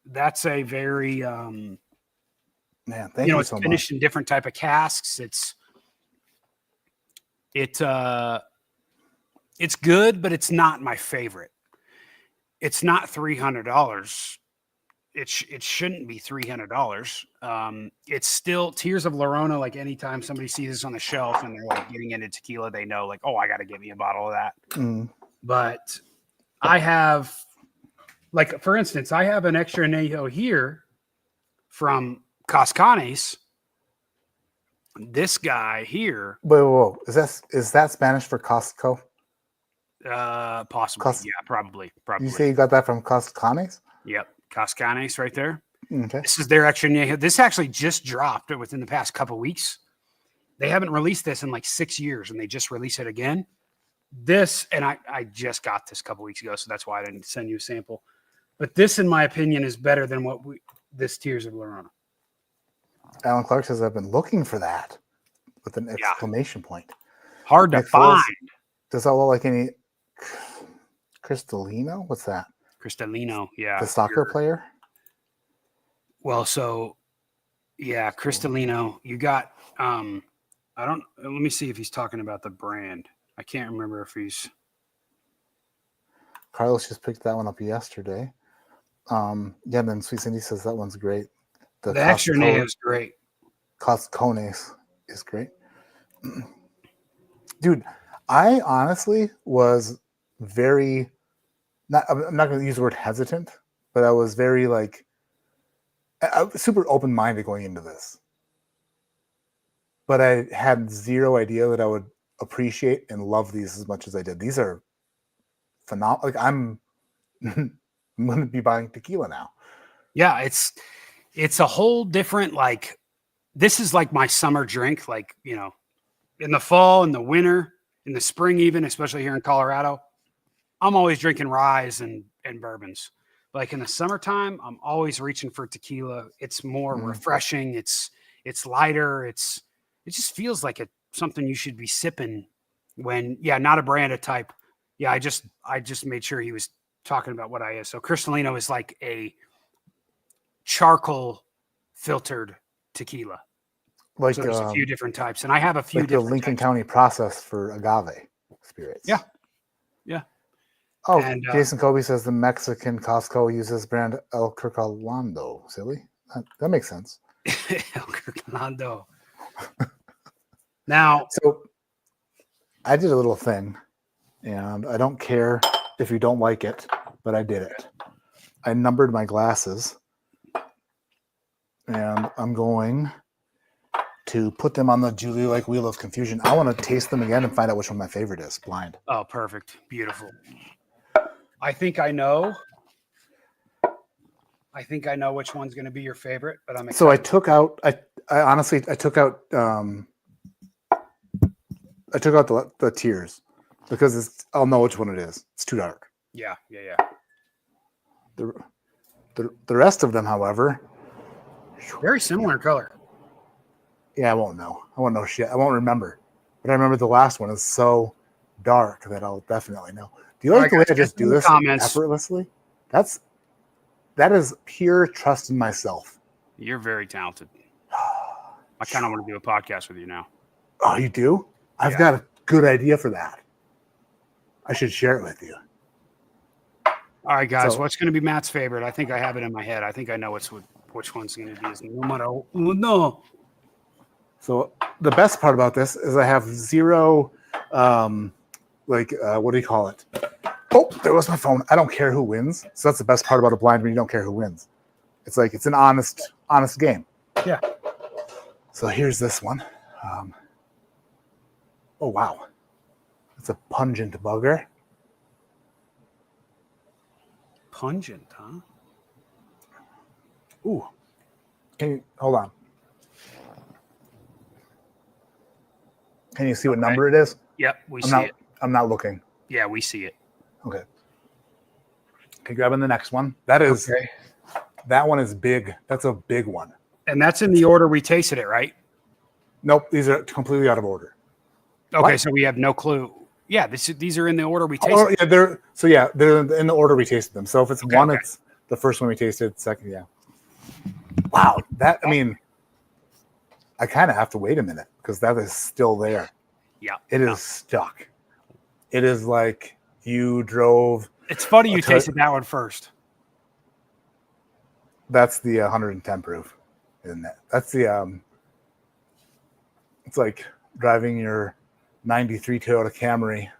very man, thank you so it's finished in different type of casks. It's good, but it's not my favorite. It's not $300. It shouldn't be $300. It's still Tears of Llorona. Like anytime somebody sees this on the shelf and they're like getting into tequila, they know like, oh, I got to get me a bottle of that. But I have, like, for instance, I have an extra anejo here from Cascanes. This guy here. Whoa. Is that Spanish for Costco? Possibly. Yeah, probably. You say you got that from Cascanes? Yep. Cascanes right there. Okay. This is their extra anejo. This actually just dropped within the past couple of weeks. They haven't released this in like 6 years, and they just released it again. This, and I just got this a couple weeks ago, so that's why I didn't send you a sample. But this, in my opinion, is better than this Tears of Llorona. Alan Clark says, I've been looking for that with an exclamation point. Hard to find. Does that look like any Cristalino? What's that? Cristalino, yeah. The soccer player? Well, so yeah, Cristalino. You got let me see if he's talking about the brand. I can't remember if he's Carlos just picked that one up yesterday. Yeah, then Sweet Cindy says that one's great. the extra anejo is great. Coscones is great. Dude, I honestly was very I'm not going to use the word hesitant, but I was very I was super open-minded going into this. But I had zero idea that I would appreciate and love these as much as I did. These are phenomenal. Like I'm going to be buying tequila now. Yeah, it's a whole different this is like my summer drink, in the fall, in the winter, in the spring even, especially here in Colorado. I'm always drinking ryes and bourbons. Like in the summertime, I'm always reaching for tequila. It's more refreshing. It's lighter. It just feels like something you should be sipping when, not a branded type. Yeah, I just made sure he was talking about what I is. So Cristalino is like a charcoal filtered tequila. Like so there's a few different types, and I have a few like different the Lincoln types. County process for agave spirits. Yeah. Oh, And, Jason Kobe says the Mexican Costco uses brand El Curcalando. Silly. That makes sense. El Curcalando. Now, so I did a little thing, and I don't care if you don't like it, but I did it. I numbered my glasses, and I'm going to put them on the Julie Wheel of Confusion. I want to taste them again and find out which one my favorite is. Blind. Oh, perfect. Beautiful. I think I know which one's going to be your favorite, but I'm excited. So I took out. I honestly took out. I took out the tiers because I'll know which one it is. It's too dark. Yeah. The rest of them, however, very similar in color. Yeah, I won't know. I won't know shit. I won't remember. But I remember the last one is so dark that I'll definitely know. Do you like the way I just do this effortlessly? That is pure trust in myself. You're very talented. I kind of want to do a podcast with you now. Oh, you do? I've got a good idea for that. I should share it with you. All right, guys. What's going to be Matt's favorite? I think I have it in my head. I think I know which one's going to be his numero uno. So the best part about this is I have zero, what do you call it? Oh, there was my phone. I don't care who wins. So that's the best part about a blind when you don't care who wins. It's like it's an honest game. Yeah. So here's this one. Oh, wow. It's a pungent bugger. Pungent, huh? Ooh. Can you hold on? Can you see what number it is? Yep, we see it. I'm not looking. Yeah, we see it. Okay. Okay, grabbing the next one. That one is big. That's a big one. And that's in the order we tasted it, right? Nope, these are completely out of order. Okay, What? so we have no clue. Yeah, these are in the order we tasted. Oh, yeah, they're in the order we tasted them. So if it's one, it's the first one we tasted. Second, yeah. Wow, I kind of have to wait a minute because that is still there. Yeah, it is stuck. It is like you drove. It's funny you tasted that one first. That's the 110 proof, isn't it? That's the it's like driving your 93 Toyota Camry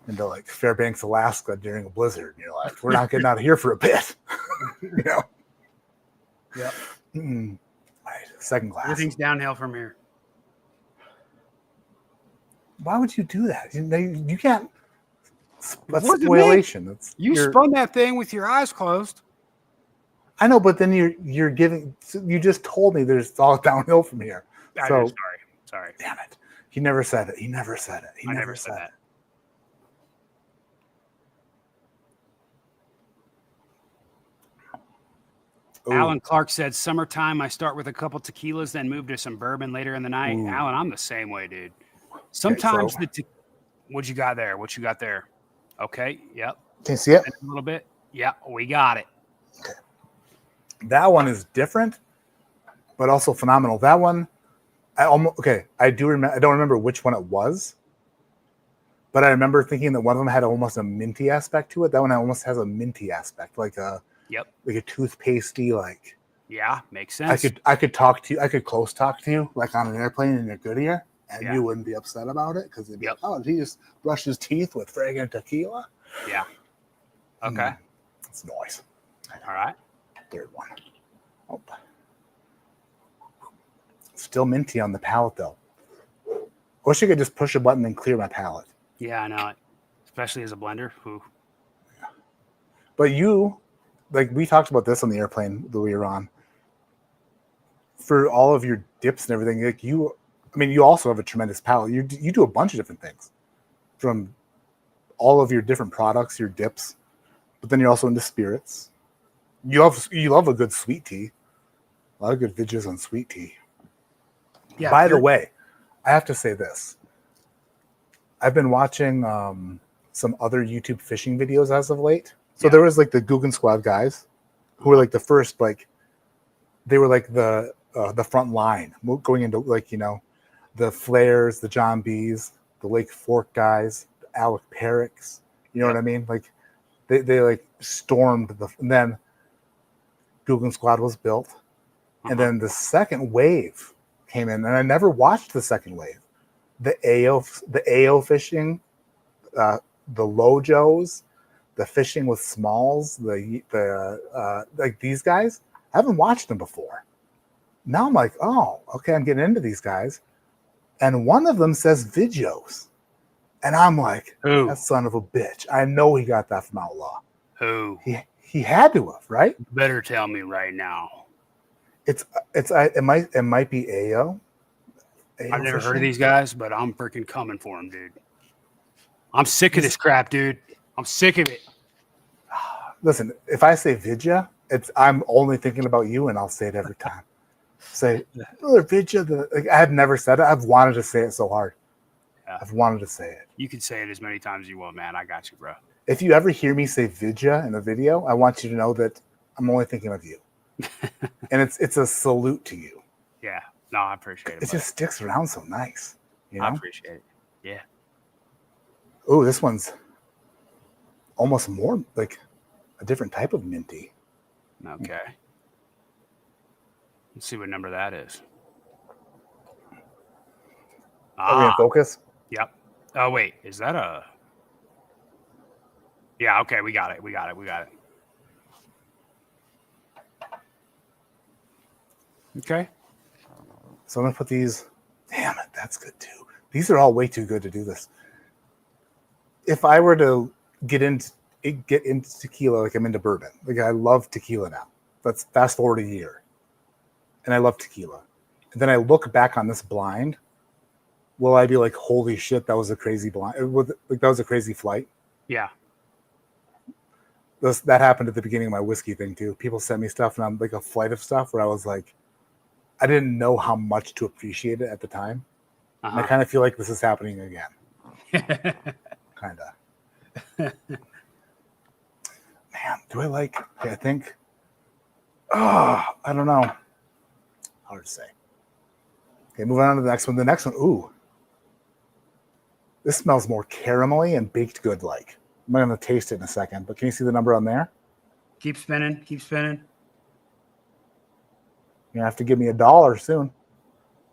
into like Fairbanks, Alaska during a blizzard. And you're like, we're not getting out of here for a bit. You know? Yeah. Right. Second glass. Everything's downhill from here. Why would you do that? You can't. That's spoliation. You spun that thing with your eyes closed. I know, but then you're giving. You just told me there's all downhill from here. So sorry. Damn it. He never said it. He never said it. I never said that. Ooh. Alan Clark said, summertime, I start with a couple tequilas, then move to some bourbon later in the night. Ooh. Alan, I'm the same way, dude. Sometimes what'd you got there? Okay. Yep. Can you see it? A little bit. Yeah, we got it. That one is different, but also phenomenal. That one, I do remember. I don't remember which one it was, but I remember thinking that one of them had almost a minty aspect to it. That one almost has a minty aspect, like a toothpastey, like. Yeah, makes sense. I could talk to you. I could close talk to you, like on an airplane in your good ear, and you wouldn't be upset about it because it'd be, oh, did he just brush his teeth with fragrant tequila? Yeah. Okay. It's nice. All right. Third one. Oh. Still minty on the palate, though. I wish I could just push a button and clear my palate. Yeah, I know it. Especially as a blender. Ooh. Yeah. But you, like we talked about this on the airplane that we were on. For all of your dips and everything, like you also have a tremendous palate. You do a bunch of different things, from all of your different products, your dips, but then you're also into spirits. You love a good sweet tea. A lot of good videos on sweet tea. Yeah. By the way, I have to say this. I've been watching some other YouTube fishing videos as of late. So there was like the Guggen Squad guys who were like the first, like they were like the front line going into like, you know, the Flares, the John B's, the Lake Fork guys, the Alec Perricks. You know what I mean? Like they like stormed and then Guggen Squad was built. And then the second wave came in, and I never watched the second wave. The AO fishing, the Lojos, the fishing with smalls, like these guys, I haven't watched them before. Now I'm like, oh, okay, I'm getting into these guys. And one of them says videos. And I'm like, that son of a bitch. I know he got that from Outlaw. Who? He had to have, right? Better tell me right now. It might be AO. I've never heard of these guys, but I'm freaking coming for them, dude. I'm sick of this crap, dude. I'm sick of it. Listen, if I say Vidya, I'm only thinking about you, and I'll say it every time. Say, Vidya. Like, I have never said it. I've wanted to say it so hard. Yeah. I've wanted to say it. You can say it as many times as you want, man. I got you, bro. If you ever hear me say Vidya in a video, I want you to know that I'm only thinking of you. And it's a salute to you. Yeah. No, I appreciate it. It just sticks around so nice. You know? I appreciate it. Yeah. Oh, this one's almost more like a different type of minty. Okay. Let's see what number that is. Are we in focus? Yep. Oh, wait. Is that a... Yeah, okay. We got it. Okay. So I'm going to put these... Damn it, that's good too. These are all way too good to do this. If I were to get into tequila, like I'm into bourbon. Like I love tequila now. Let's fast forward a year. And I love tequila. And then I look back on this blind. Will I be like, holy shit, that was a crazy blind. That was a crazy flight. Yeah. That happened at the beginning of my whiskey thing too. People sent me stuff and I'm like a flight of stuff where I was like, I didn't know how much to appreciate it at the time. And I kind of feel like this is happening again. Kind of. Man, do I like, okay, I think, I don't know. Hard to say. Okay, moving on to the next one. The next one, ooh. This smells more caramelly and baked good like. I'm going to taste it in a second, but can you see the number on there? Keep spinning. You're going to have to give me $1 soon.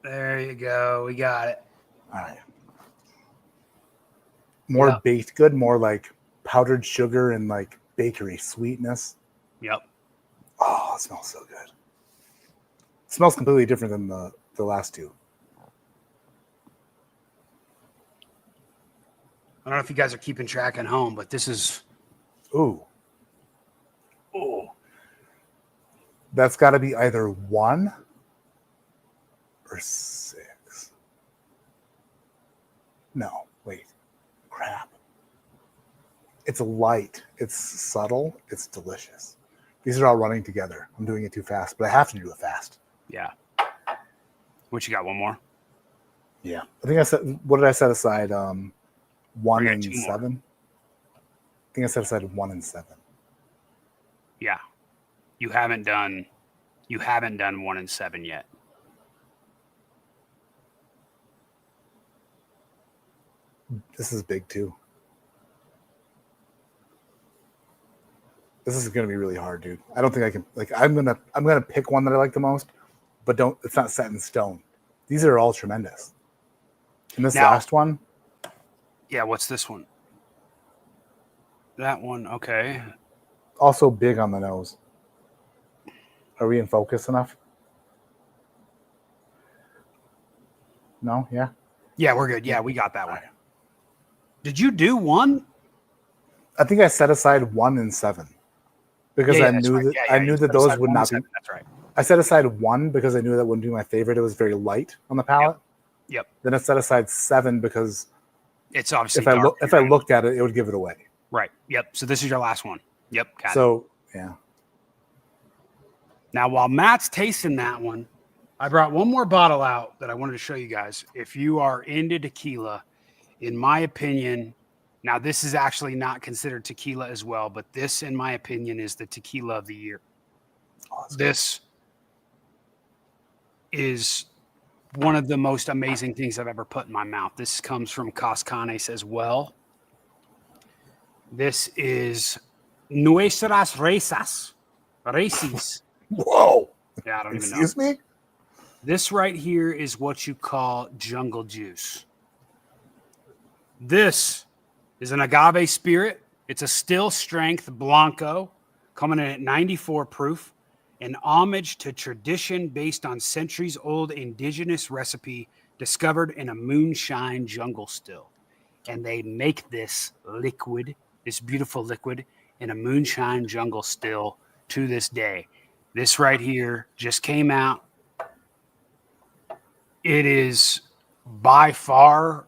There you go. We got it. All right. More baked good, more like powdered sugar and like bakery sweetness. Yep. Oh, it smells so good. It smells completely different than the last two. I don't know if you guys are keeping track at home, but this is... Ooh. That's got to be either 1 or 6. No, wait. Crap. It's light. It's subtle. It's delicious. These are all running together. I'm doing it too fast, but I have to do it fast. Yeah. What, you got one more? Yeah. I think I said, what did I set aside? 1 and 7? think I set aside 1 and 7. Yeah. You haven't done 1 and 7 yet. This is big too. This is going to be really hard, dude. I don't think I can. Like, I'm gonna pick one that I like the most, but it's not set in stone. These are all tremendous. And this last one. Yeah, what's this one? That one, okay. Also big on the nose. Are we in focus enough? No? Yeah? Yeah, we're good. Yeah, we got that one. Did you do 1? I think I set aside 1 and 7. Because I knew that those would not be. That's right. I set aside 1 because I knew that wouldn't be my favorite. It was very light on the palate. Yep. Then I set aside 7 because it's obviously if I looked at it, it would give it away. Right. Yep. So this is your last one. Yep. Got it. Yeah. Now, while Matt's tasting that one, I brought one more bottle out that I wanted to show you guys. If you are into tequila, in my opinion, now this is actually not considered tequila as well, but this, in my opinion, is the tequila of the year. This is one of the most amazing things I've ever put in my mouth. This comes from Cascanes as well. This is Nuestras Races. Whoa. Yeah, I don't even know. Excuse me? This right here is what you call jungle juice. This is an agave spirit. It's a still strength blanco coming in at 94 proof. An homage to tradition based on centuries-old indigenous recipe discovered in a moonshine jungle still. And they make this liquid, this beautiful liquid, in a moonshine jungle still to this day. This right here just came out. It is by far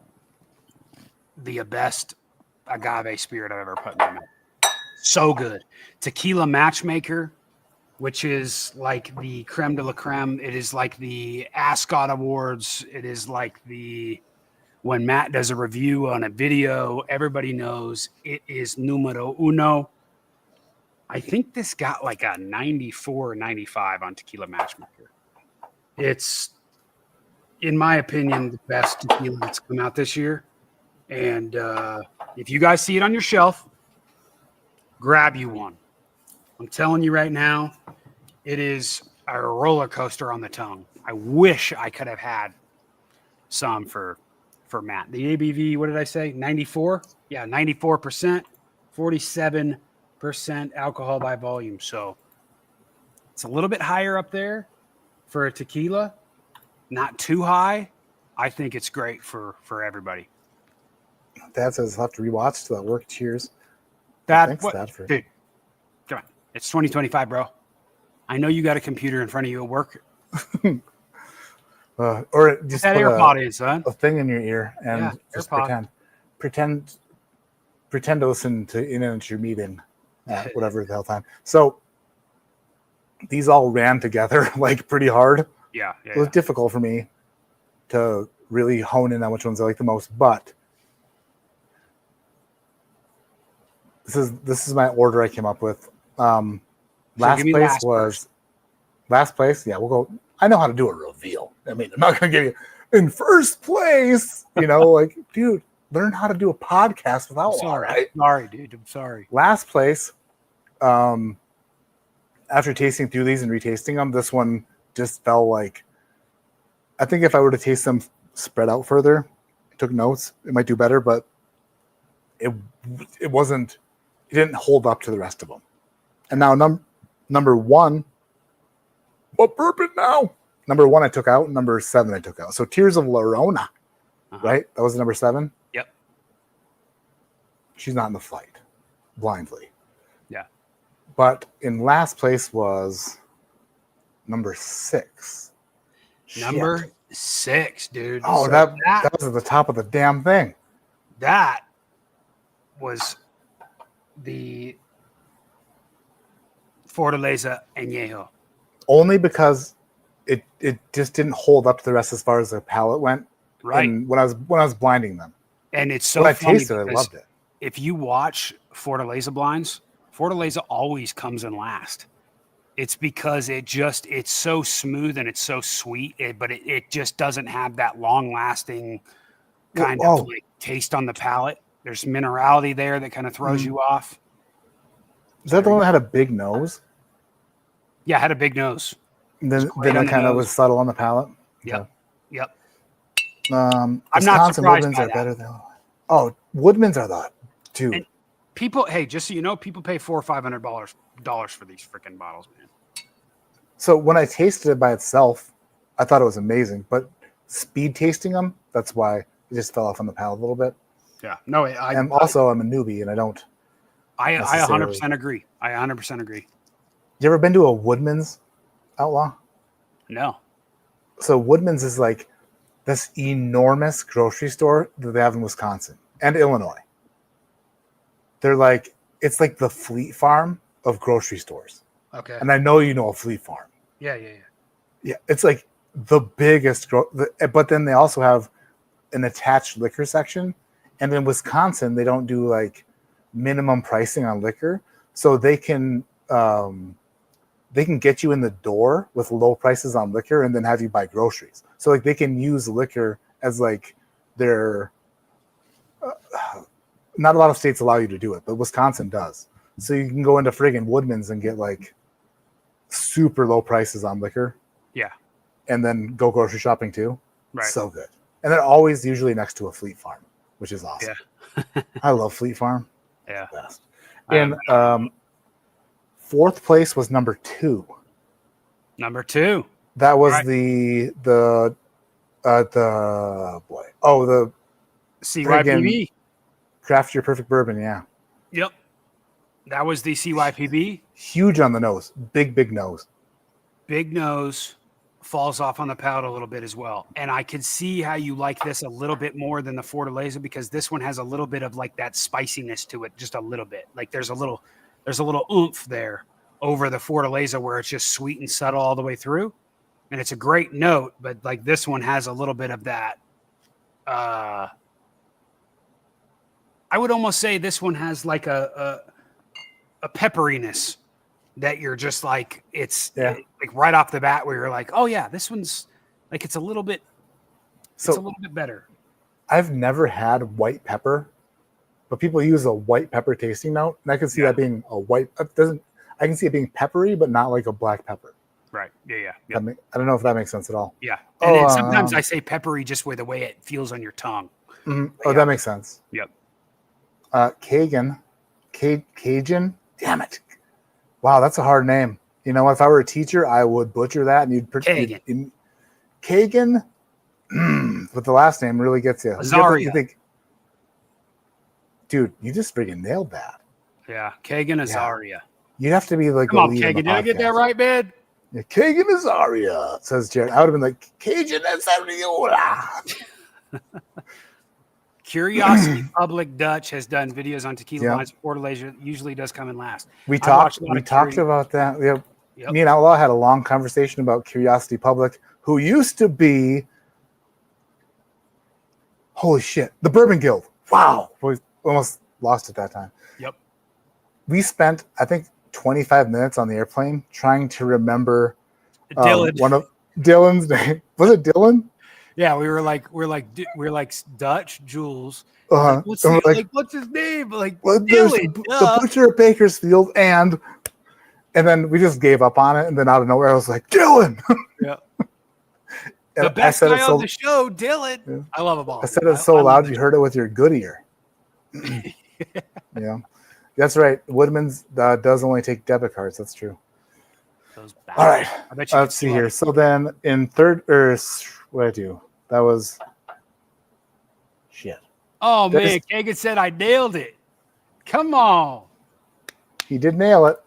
the best agave spirit I've ever put in my mouth. So good. Tequila Matchmaker, which is like the creme de la creme. It is like the Ascot Awards. It is like when Matt does a review on a video, everybody knows it is numero uno. I think this got like a 94 or 95 on Tequila Matchmaker. It's, in my opinion, the best tequila that's come out this year. And if you guys see it on your shelf, grab you one. I'm telling you right now, it is a roller coaster on the tongue. I wish I could have had some for Matt. The ABV, what did I say? 94? Yeah, 94%, 47% alcohol by volume. So it's a little bit higher up there for a tequila. Not too high. I think it's great for everybody. Dad says I'll have to rewatch to that work. Cheers. Dad, Thanks, Dad, dude, come on. It's 2025, bro. I know you got a computer in front of you at work. Or just put AirPod in, son. A thing in your ear and just pretend to listen to at your meeting at whatever the hell time. So these all ran together like pretty hard. Yeah. It was difficult for me to really hone in on which ones I like the most, but this is my order I came up with. Last place. Yeah, we'll go. I know how to do a reveal. I mean, I'm not going to give you in first place. Like, dude, learn how to do a podcast with Outlaw. Right? Sorry, dude. I'm sorry. Last place. After tasting through these and retasting them, this one just felt like. I think if I were to taste them spread out further, took notes, it might do better. But it wasn't. It didn't hold up to the rest of them. And now number one. What bourbon now? Number 1 I took out. Number 7 I took out. So Tears of Llorona, right? That was number 7. Yep. She's not in the fight, blindly. Yeah. But in last place was number 6. Number 6, dude. Oh, so that was at the top of the damn thing. That was the Fortaleza anejo. Only because it just didn't hold up to the rest as far as the palate went. Right. And when I was blinding them. And it's so when I funny tasted it, I loved it. If you watch Fortaleza blinds, Fortaleza always comes in last. It's because it's so smooth and it's so sweet, but it just doesn't have that long lasting kind of like taste on the palate. There's minerality there that kind of throws you off. Is that the one that had a big nose? Yeah, it had a big nose. Then it kind of was subtle on the palate. Yep. Okay. Yep. I'm not surprised Woodman's by are that. better than. Oh, Woodman's are the two. And people, hey, just so you know, people pay $400 or $500 for these freaking bottles, man. So when I tasted it by itself, I thought it was amazing. But speed tasting them, that's why it just fell off on the palate a little bit. Yeah. No, I'm a newbie and I don't. I 100% agree. I 100% agree. You ever been to a Woodman's, Outlaw? No. So Woodman's is like this enormous grocery store that they have in Wisconsin and Illinois. They're like, it's like the Fleet Farm of grocery stores. Okay. And I know you know a Fleet Farm. Yeah. Yeah, it's like the biggest, but then they also have an attached liquor section. And in Wisconsin, they don't do like minimum pricing on liquor. So they can get you in the door with low prices on liquor and then have you buy groceries. So like they can use liquor as like their, not a lot of states allow you to do it, but Wisconsin does. So you can go into friggin' Woodman's and get like super low prices on liquor. Yeah. And then go grocery shopping too. Right. So good. And they're always usually next to a Fleet Farm, which is awesome. Yeah. I love Fleet Farm. Yeah. Best. And fourth place was number 2. Number 2. That was right. the CYPB. Craft Your Perfect Bourbon, yeah. Yep. That was the CYPB. Huge on the nose. Big nose. Big nose. Falls off on the palate a little bit as well. And I could see how you like this a little bit more than the Fortaleza because this one has a little bit of like that spiciness to it, just a little bit. Like there's a little oomph there over the Fortaleza where it's just sweet and subtle all the way through. And it's a great note, but like this one has a little bit of that. I would almost say this one has like a pepperiness that you're just like, it's like right off the bat where you're like, oh yeah, this one's like, it's a little bit better. I've never had white pepper, but people use a white pepper tasting note. And I can see that being I can see it being peppery, but not like a black pepper. Right. Yeah. I don't know if that makes sense at all. Yeah. And then sometimes I say peppery just with the way it feels on your tongue. Mm-hmm. Oh, that makes sense. Yep. Cajun. Damn it. Wow, that's a hard name. You know, if I were a teacher, I would butcher that, and you'd Kagan. But the last name really gets you. Azaria. You think, dude, you just freaking nailed that. Yeah, Kagan Azaria. Yeah. You'd have to be like, come on, Kagan. Did I get that right, man? Yeah, Kagan Azaria, says Jared. I would have been like, Cajun Azaria. Curiosity Public Dutch has done videos on tequila wines. Fortaleza usually does come in last. We talked about that. Yep. Me and Outlaw had a long conversation about Curiosity Public, who used to be, holy shit, the Bourbon Guild. Wow. We almost lost it that time. Yep. We spent, I think, 25 minutes on the airplane trying to remember Dylan. One of Dylan's name. Was it Dylan? Yeah, we're like Dutch Jules. Like, what's his name? Like Dylan, the butcher at Bakersfield, and then we just gave up on it. And then out of nowhere, I was like, Dylan. Yeah. The best guy on the show, Dylan. Yeah. I love him all. I said it so loud you heard it with your good ear. Yeah, that's right. Woodman's does only take debit cards. That's true. All right, let's see here. So then in third, what did I do? That was shit. Oh man, Kagan said I nailed it. Come on. He did nail it.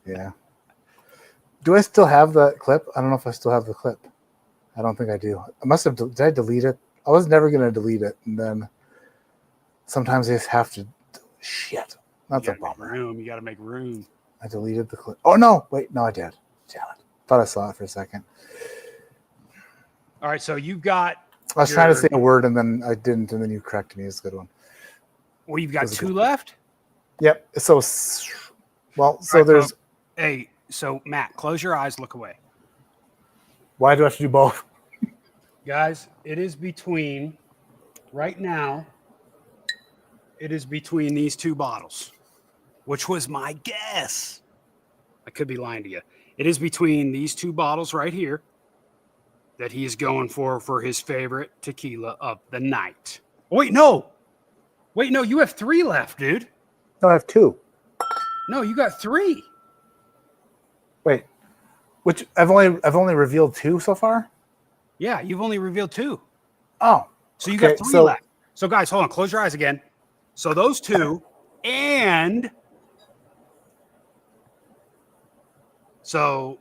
Yeah. Do I still have the clip? I don't know if I still have the clip. I don't think I do. I must have. Did I delete it? I was never going to delete it, and then sometimes I just have to. Shit, that's a bummer. You got to make room. I deleted the clip. Oh no! Wait, no, I did. Damn it! Thought I saw it for a second. All right, so you got. I was trying to say a word and then I didn't, and then you corrected me. It's a good one. Well, you've got Was a two good- left. Yep. So, well, so Right, there's. Hey, so Matt, close your eyes, look away. Why do I have to do both? Guys, it is between, right now, it is between these two bottles, which was my guess. I could be lying to you. It is between these two bottles right here that he is going for his favorite tequila of the night. Wait, no. You have 3 left, dude. No, I have 2. No, you got 3. Wait, which I've only revealed 2 so far. Yeah, you've only revealed 2. Oh, So you okay, got 3 left. So guys, hold on, close your eyes again. So those 2 and so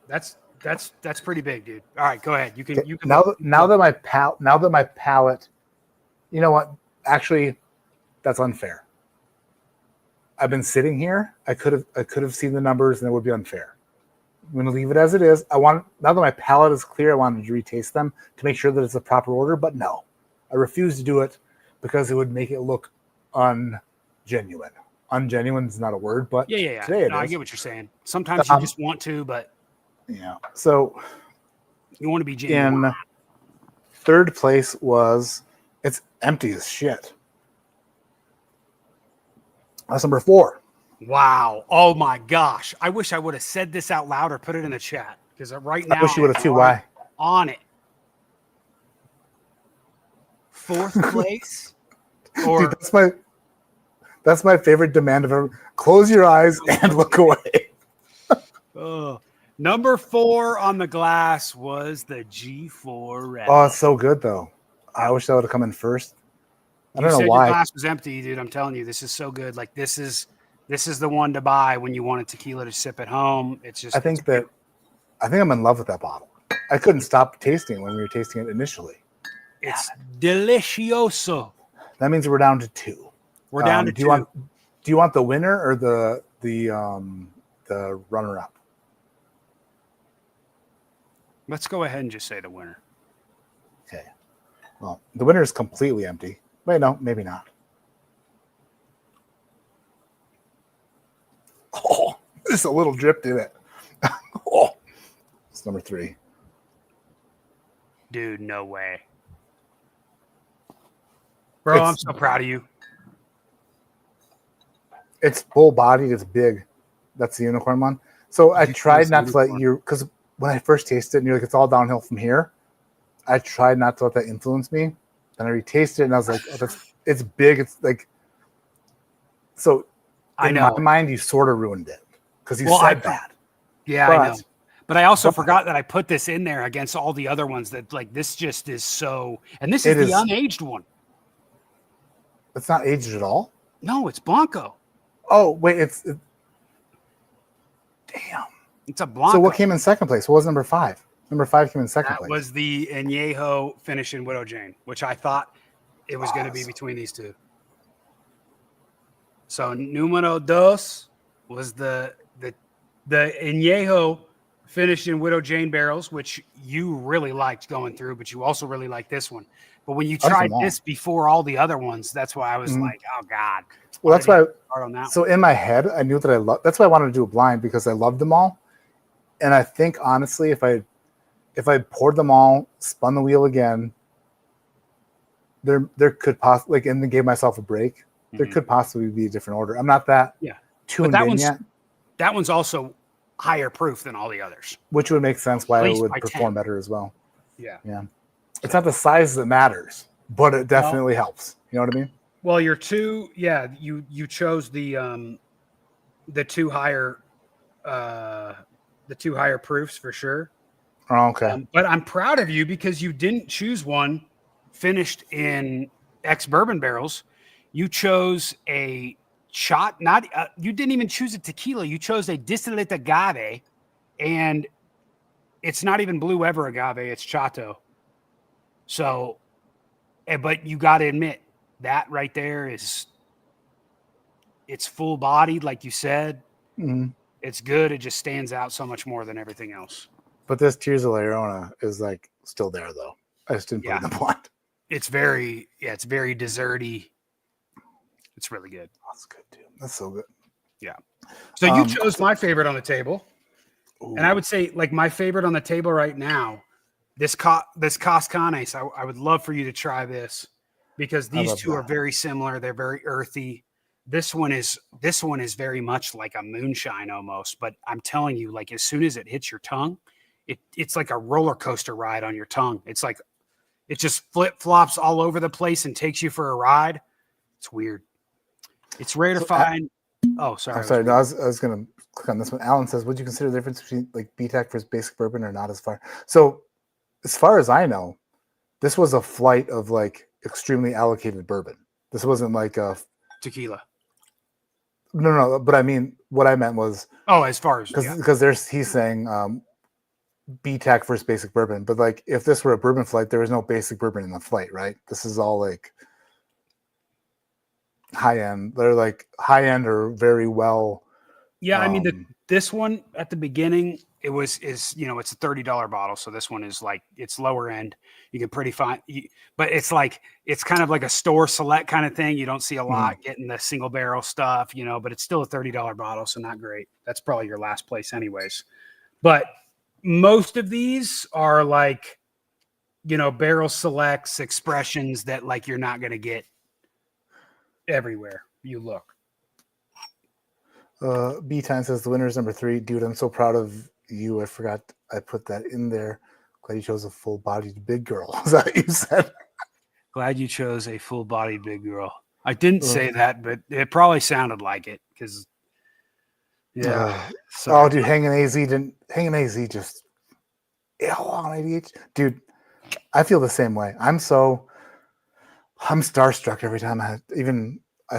that's pretty big, dude. All right, go ahead. You can now that my palate, you know what? Actually, that's unfair. I've been sitting here. I could have seen the numbers, and it would be unfair. I'm going to leave it as it is. Now that my palate is clear, I wanted to retaste them to make sure that it's a proper order. But no, I refuse to do it because it would make it look ungenuine. Ungenuine is not a word, but yeah. today No, I get what you're saying. Sometimes you just want to, but yeah. So you want to be genuine. in third place was it's empty as shit. That's number 4. Wow. Oh my gosh. I wish I would have said this out loud or put it in the chat because right now I wish you would have too. Why? On it. 4th place. Or Dude, that's my favorite demand of ever. Close your eyes and look away. number 4 on the glass was the G4 Red. Oh, it's so good though. I wish that would have come in first. I don't know why. Your glass was empty, dude. I'm telling you, this is so good. Like this is the one to buy when you want a tequila to sip at home. It's just. I think I'm in love with that bottle. I couldn't stop tasting it when we were tasting it initially. It's delicioso. That means we're down to 2. We're down to 2. Do you want the winner or the runner up? Let's go ahead and just say the winner. Okay. Well, the winner is completely empty. Wait, no, maybe not. Oh, there's a little drip in it. Oh, it's number 3. Dude, no way. Bro, I'm so proud of you. It's full bodied. It's big. That's the unicorn one. So I tried not to let you, because when I first tasted it, and you're like, it's all downhill from here. I tried not to let that influence me. And I retasted it, and I was like, oh, it's big. It's like, so in my mind, you sort of ruined it because you said that. Yeah, I know. But I also forgot that I put this in there against all the other ones that like this just is so. And this is the unaged one. It's not aged at all? No, it's Blanco. Oh, wait. Damn. It's a Blanco. So what came in second place? What was number 5? Number 5 came in second place. That was the anejo finish in Widow Jane, which I thought it was going to be between these 2. So numero 2 was the anejo finished in Widow Jane barrels, which you really liked going through, but you also really liked this one. But when you tried this before all the other ones, that's why I was like, oh God. Well, that's why. On that so in my head, I knew that I loved. That's why I wanted to do a blind because I loved them all. And I think honestly, if I poured them all, spun the wheel again, there could possibly and then gave myself a break. There could possibly be a different order. I'm not that tuned in yet. That one's also higher proof than all the others, which would make sense why it would perform better as well. Yeah. It's not the size that matters, but it definitely helps. You know what I mean? Well, your 2, you chose the 2 higher proofs for sure. Oh, okay. But I'm proud of you because you didn't choose one finished in ex-bourbon barrels. You chose a shot, you didn't even choose a tequila. You chose a distillate agave, and it's not even blue ever agave. It's Chateau. So, but you got to admit that right there it's full bodied, like you said. Mm-hmm. It's good. It just stands out so much more than everything else. But this Tears of Llorona is like still there though. I just didn't put it in the blind. It's very desserty. It's really good. That's good too. That's so good. Yeah. So you chose my favorite on the table. Ooh. And I would say, like, my favorite on the table right now, this Cascanes, I would love for you to try this because these two are very similar. They're very earthy. This one is very much like a moonshine almost, but I'm telling you, like, as soon as it hits your tongue, it's like a roller coaster ride on your tongue. It's like it just flip flops all over the place and takes you for a ride. It's weird. It's rare to find. Oh, sorry. I'm sorry. No, I was going to click on this one. Alan says, would you consider the difference between like BTAC versus basic bourbon or not as far? So as far as I know, this was a flight of like extremely allocated bourbon. This wasn't like a tequila. No. But I mean, what I meant was, as far as because he's saying BTAC versus basic bourbon, but like if this were a bourbon flight, there was no basic bourbon in the flight, right? This is all like high end. They're like high end or very well. Yeah, I mean this one at the beginning it's a $30 bottle, so this one is like it's lower end. You can pretty find, but it's kind of like a store select kind of thing. You don't see a lot getting the single barrel stuff, but it's still a $30 bottle, so not great. That's probably your last place, anyways. But most of these are like, barrel selects, expressions that like you're not going to get everywhere you look. B-Time says the winner is number 3. Dude, I'm so proud of you. I forgot I put that in there. Glad you chose a full-bodied big girl. Is that what you said? Glad you chose a full-bodied big girl. I didn't say that, but it probably sounded like it because, dude, Hanging AZ just on ADHD. Dude, I feel the same way. I'm starstruck every time I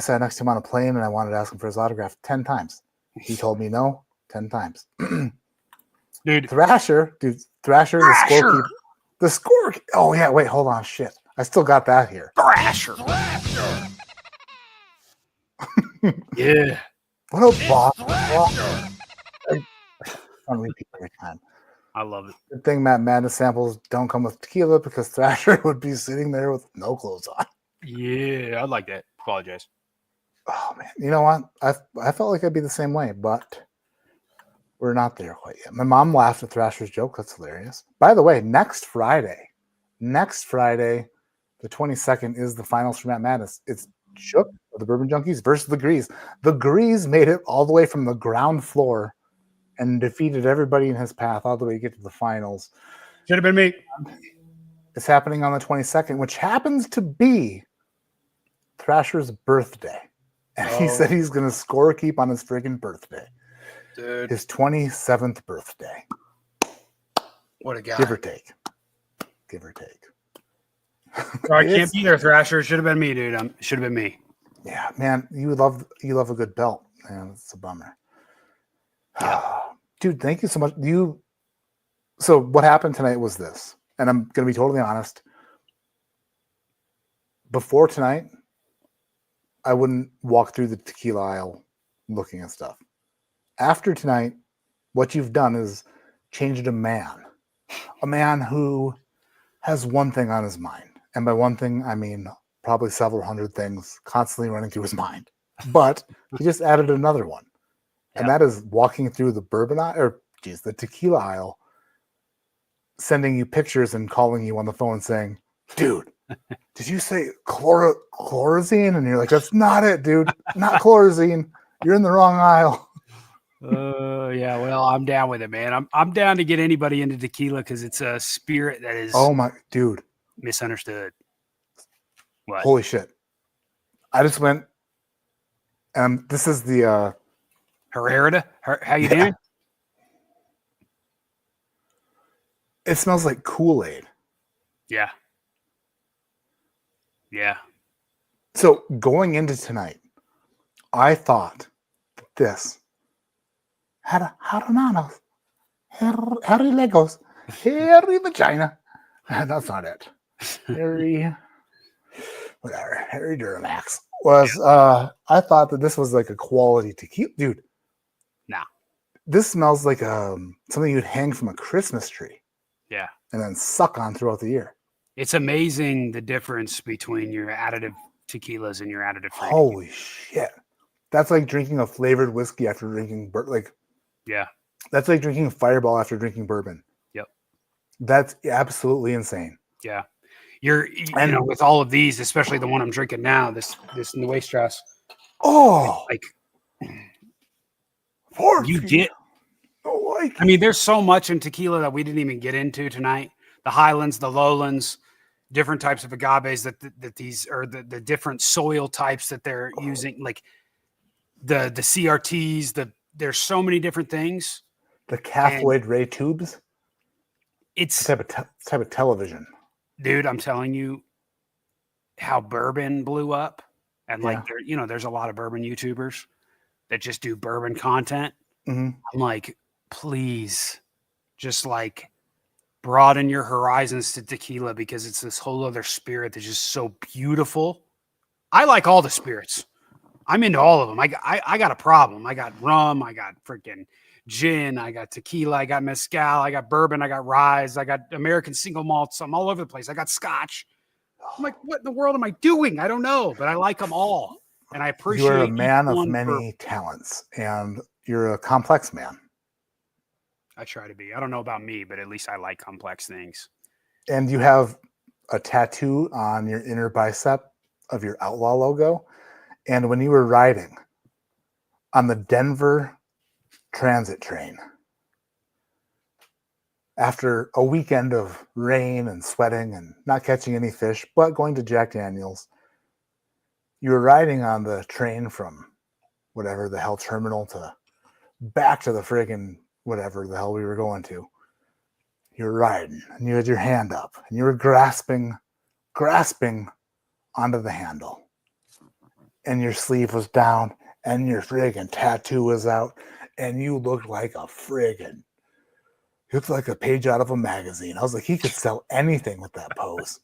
sat next to him on a plane and I wanted to ask him for his autograph 10 times. He told me no 10 times. Dude. Thrasher, the scorekeeper. The score. Oh, yeah. Wait, hold on. Shit. I still got that here. Thrasher. Yeah. What a boss. I repeat every time. I love it. Good thing Matt Madness samples don't come with tequila because Thrasher would be sitting there with no clothes on. Yeah, I'd like that. Apologize. Oh man, you know what? I felt like I'd be the same way, but we're not there quite yet. My mom laughed at Thrasher's joke. That's hilarious. By the way, next Friday, the 22nd, is the finals for Matt Madness. It's Shook of the Bourbon Junkies versus the Grease. The Grease made it all the way from the ground floor and defeated everybody in his path all the way to get to the finals. Should have been me. It's happening on the 22nd, which happens to be Thrasher's birthday. And he said he's going to scorekeep on his friggin' birthday. Dude. His 27th birthday. What a guy. Give or take. I can't be there, Thrasher. Should have been me, dude. Should have been me. Yeah, man. You love a good belt. Man, it's a bummer. Yeah. Dude, thank you so much. So what happened tonight was this, and I'm going to be totally honest. Before tonight, I wouldn't walk through the tequila aisle looking at stuff. After tonight, what you've done is changed a man who has one thing on his mind. And by one thing, I mean probably several hundred things constantly running through his mind. But he just added another one. And that is walking through the the tequila aisle, sending you pictures and calling you on the phone saying, dude, did you say Corazon? And you're like, that's not it, dude. Not Corazon. You're in the wrong aisle. Yeah, well, I'm down with it, man. I'm down to get anybody into tequila because it's a spirit that is misunderstood. What? Holy shit. I just went, this is the Herrera. How you doing? It smells like Kool-Aid. Yeah. Yeah. So going into tonight, I thought that this had a Harunanos, hairy Legos, hairy vagina. That's not it. Hairy Duramax was. I thought that this was like a quality tequila, dude. Nah. This smells like something you'd hang from a Christmas tree. Yeah. And then suck on throughout the year. It's amazing the difference between your additive tequilas in your additive-free. Holy shit. That's like drinking a flavored whiskey after drinking, Yeah. That's like drinking Fireball after drinking bourbon. Yep. That's absolutely insane. Yeah. You know, with all of these, especially the one I'm drinking now, this Nuestras. Oh, Like, you get. I mean, there's so much in tequila that we didn't even get into tonight. The highlands, the lowlands, different types of agaves that these are the different soil types that they're using, like the CRTs. There's so many different things. The cathode ray tubes. It's type of television. Dude, I'm telling you how bourbon blew up. And like, there's a lot of bourbon YouTubers that just do bourbon content. Mm-hmm. I'm like, please just like broaden your horizons to tequila, because it's this whole other spirit that's just so beautiful. I like all the spirits. I'm into all of them. I got a problem. I got rum. I got freaking gin. I got tequila. I got mezcal. I got bourbon. I got rye. I got American single malts. I'm all over the place. I got scotch. I'm like, what in the world am I doing? I don't know, but I like them all. And I appreciate You're a man of many talents, and you're a complex man. I try to be. I don't know about me, but at least I like complex things. And you have a tattoo on your inner bicep of your Outlaw logo. And when you were riding on the Denver transit train, after a weekend of rain and sweating and not catching any fish, but going to Jack Daniels, you were riding on the train from whatever the hell terminal to back to the friggin' whatever the hell we were going to. You were riding and you had your hand up and you were grasping onto the handle. And your sleeve was down and your friggin' tattoo was out and you looked like a friggin', you looked like a page out of a magazine. I was like, he could sell anything with that pose.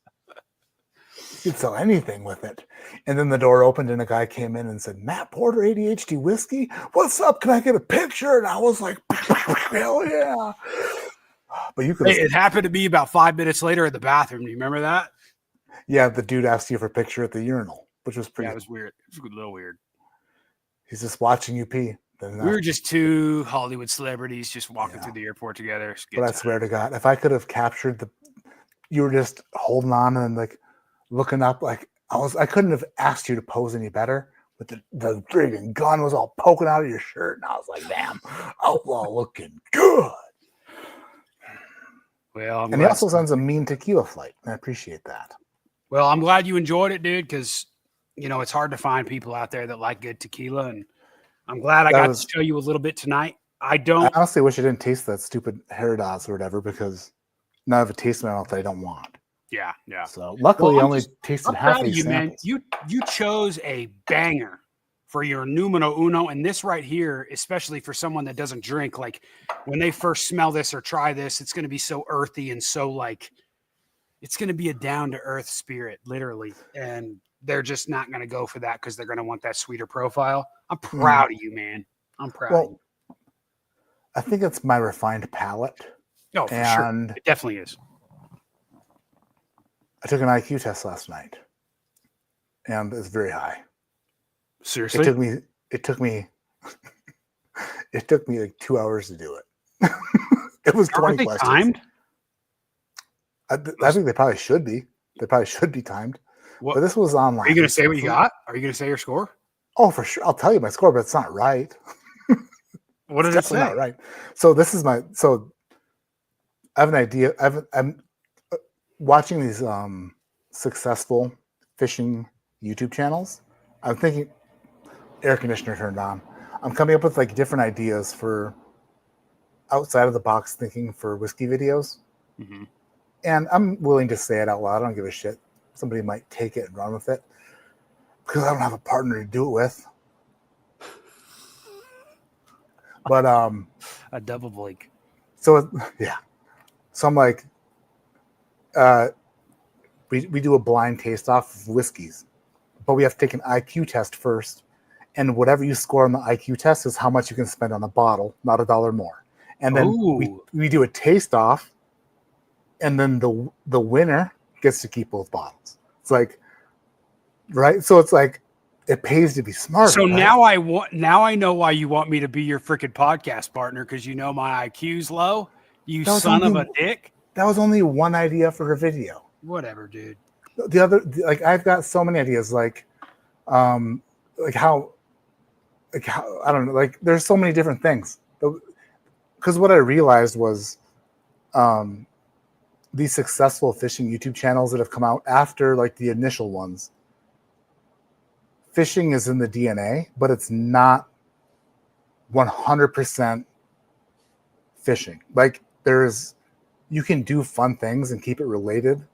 He could sell anything with it. And then the door opened and a guy came in and said, Matt Porter, ADHD Whiskey? What's up? Can I get a picture? And I was like, hell yeah. But you could. It happened to be about 5 minutes later at the bathroom. Do you remember that? Yeah, the dude asked you for a picture at the urinal, which was pretty. Yeah, it was weird. It was a little weird. He's just watching you pee. We were just two Hollywood celebrities just walking through the airport together. But I swear to God, if I could have captured you were just holding on and like looking up, like I couldn't have asked you to pose any better. But the friggin' gun was all poking out of your shirt, and I was like, damn, Outlaw looking good. Well, and he also sends a mean tequila flight, and I appreciate that. Well, I'm glad you enjoyed it, dude, because it's hard to find people out there that like good tequila, and I'm glad I got to show you a little bit tonight. I honestly wish I didn't taste that stupid Heridas or whatever, because none of it tastes in my mouth that I don't want. Yeah, yeah. So luckily, I only tasted half of these samples. Man. You chose a banger for your numero uno, and this right here, especially for someone that doesn't drink, like when they first smell this or try this, it's going to be so earthy and so like it's going to be a down to earth spirit, literally, and they're just not going to go for that because they're going to want that sweeter profile. I'm proud of you, man. I'm proud of you. I think it's my refined palate. Oh, for sure. It definitely is. I took an IQ test last night, and it's very high. Seriously? It took me like 2 hours to do it. It was 20 questions. Timed? I think they probably should be. They probably should be timed. What? But this was online. Are you going to say what you got? Are you going to say your score? Oh, for sure. I'll tell you my score, but it's not right. What did it say? Not right. So this is I have an idea. I'm watching these successful fishing YouTube channels. I'm thinking air conditioner turned on. I'm coming up with like different ideas for outside of the box thinking for whiskey videos. Mm-hmm. And I'm willing to say it out loud. I don't give a shit. Somebody might take it and run with it because I don't have a partner to do it with. But a double Blake. So yeah. So I'm like, we do a blind taste off of whiskeys, but we have to take an IQ test first. And whatever you score on the IQ test is how much you can spend on a bottle, not $1 more. And then we do a taste off, and then the winner gets to keep both bottles. It's like right? So it's like it pays to be smart. So right? now I know why you want me to be your freaking podcast partner, because you know my IQ's low. You That was son of only- a dick. That was only one idea for her video. Whatever, dude. The other, like, I've got so many ideas, like how I don't know, like there's so many different things. Because what I realized was, these successful fishing YouTube channels that have come out after like the initial ones, fishing is in the DNA, but it's not 100% fishing. Like you can do fun things and keep it related.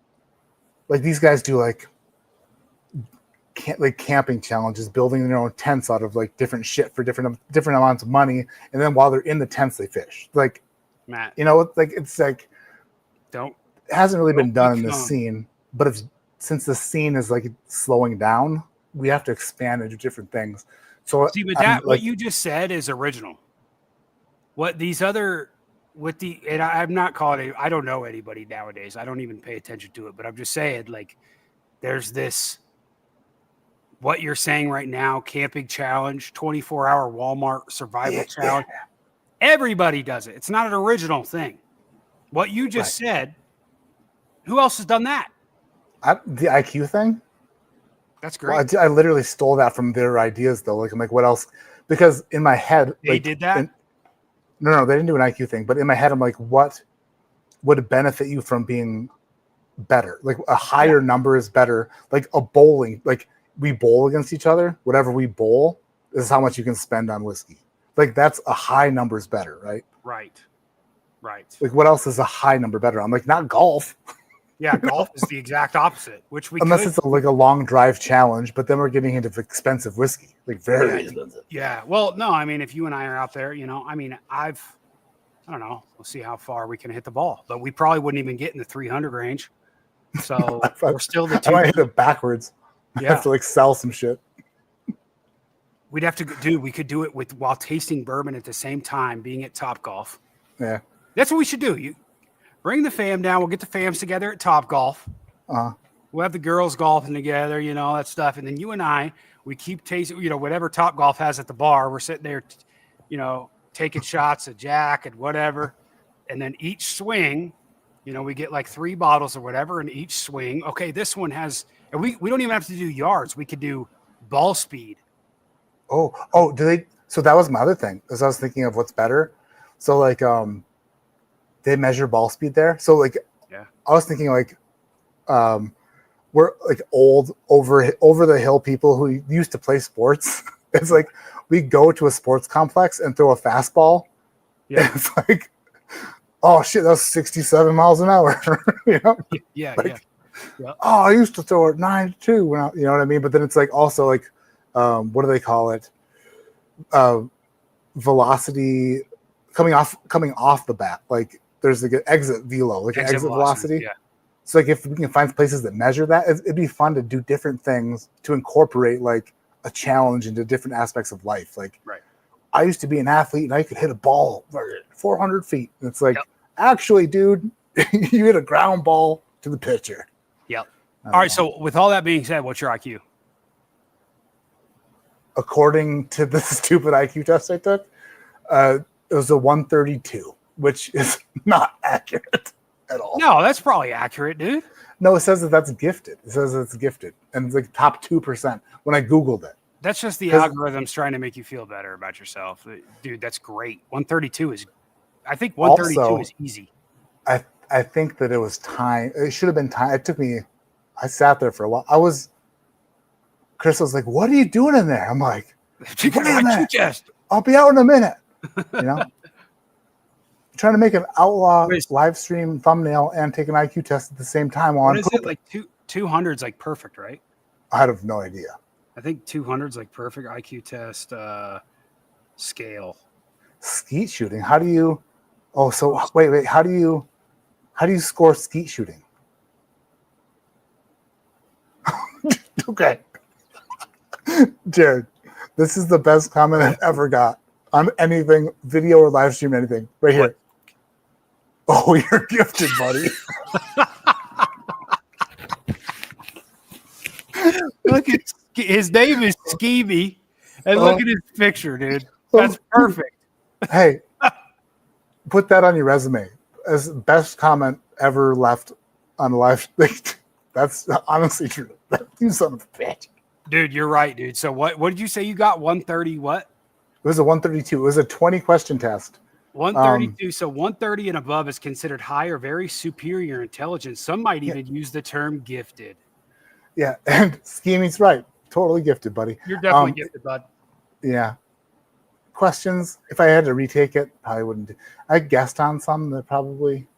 Like these guys do like camping challenges, building their own tents out of like different shit for different amounts of money, and then while they're in the tents they fish. Like, Matt, it's like don't. It hasn't really been done in become- this scene, but since the scene is like slowing down, we have to expand into different things. So See, but what you just said is original. What these other and I'm not calling it, I don't know anybody nowadays. I don't even pay attention to it, but I'm just saying, like, there's this, what you're saying right now, camping challenge, 24-hour Walmart survival challenge. Everybody does it. It's not an original thing. What you just said, who else has done that? The IQ thing? That's great. Well, I literally stole that from their ideas, though. Like, I'm like, what else? Because in my head, They did that? No, they didn't do an IQ thing. But in my head, I'm like, what would benefit you from being better? Like, a higher number is better. Like a bowling, like we bowl against each other. Whatever we bowl is how much you can spend on whiskey. Like, that's a high number is better, right? Right. Like, what else is a high number better? I'm like, not golf. Yeah, golf is the exact opposite, which we unless it's like a long drive challenge, but then we're getting into expensive whiskey, like very expensive. Yeah, well, no, I mean, if you and I are out there, I mean, I don't know, we'll see how far we can hit the ball, but we probably wouldn't even get in the 300 range. So we're still the I might hit it backwards. Yeah. I have to like sell some shit. We'd have to we could do it while tasting bourbon at the same time, being at Topgolf. Yeah, that's what we should do. You bring the fam down. We'll get the fams together at Topgolf. We'll have the girls golfing together, all that stuff. And then you and I, we keep tasting, whatever Topgolf has at the bar. We're sitting there, taking shots of Jack and whatever. And then each swing, we get like 3 bottles or whatever. And each swing, okay, this one has, and we don't even have to do yards. We could do ball speed. Oh, do they? So that was my other thing, as I was thinking of what's better. So like, they measure ball speed there. So like, yeah, I was thinking like, we're like old over the hill people who used to play sports. It's like we go to a sports complex and throw a fastball. Yeah, it's like, oh shit, that's 67 miles an hour. Yeah, like, yeah. Oh, I used to throw it 92 when you know what I mean. But then it's like also like, what do they call it? Velocity coming off the bat. Like there's like an exit velo, like an exit velocity. Yeah. So like if we can find places that measure that, it'd be fun to do different things to incorporate like a challenge into different aspects of life. Like, right. I used to be an athlete and I could hit a ball 400 feet. And it's like, actually, dude, you hit a ground ball to the pitcher. Yep. All right. So with all that being said, what's your IQ? According to the stupid IQ test I took, it was a 132, which is not accurate at all. No, that's probably accurate, dude. No, it says that's gifted. It says it's gifted. And it's like top 2% when I Googled it. That's just the algorithms trying to make you feel better about yourself. Dude, that's great. 132 is, I think 132 also, is easy. I think that it was time. It should have been time. It took me, I sat there for a while. Chris was like, what are you doing in there? I'm like, wait a minute. I'll be out in a minute. Trying to make an Outlaw live stream thumbnail and take an IQ test at the same time. What is it, like 200's like perfect, right? I have no idea. I think 200's like perfect IQ test scale. Skeet shooting. How do you? Oh, so wait. How do you score skeet shooting? Okay, Jared, this is the best comment I've ever got on anything, video or live stream, anything. Right here. Oh, you're gifted, buddy. Look at His name is Skeevy. And look at his picture, dude. That's perfect. Hey, put that on your resume as best comment ever left on the live. That's honestly true. You son of a bitch. Dude, you're right, dude. So what did you say you got? 130 what? It was a 132. It was a 20 question test. 132. So 130 and above is considered high or very superior intelligence. Some might even use the term gifted. Yeah, and Scheming's right. Totally gifted, buddy. You're definitely gifted, bud. Yeah. Questions. If I had to retake it, probably wouldn't. I guessed on some that probably,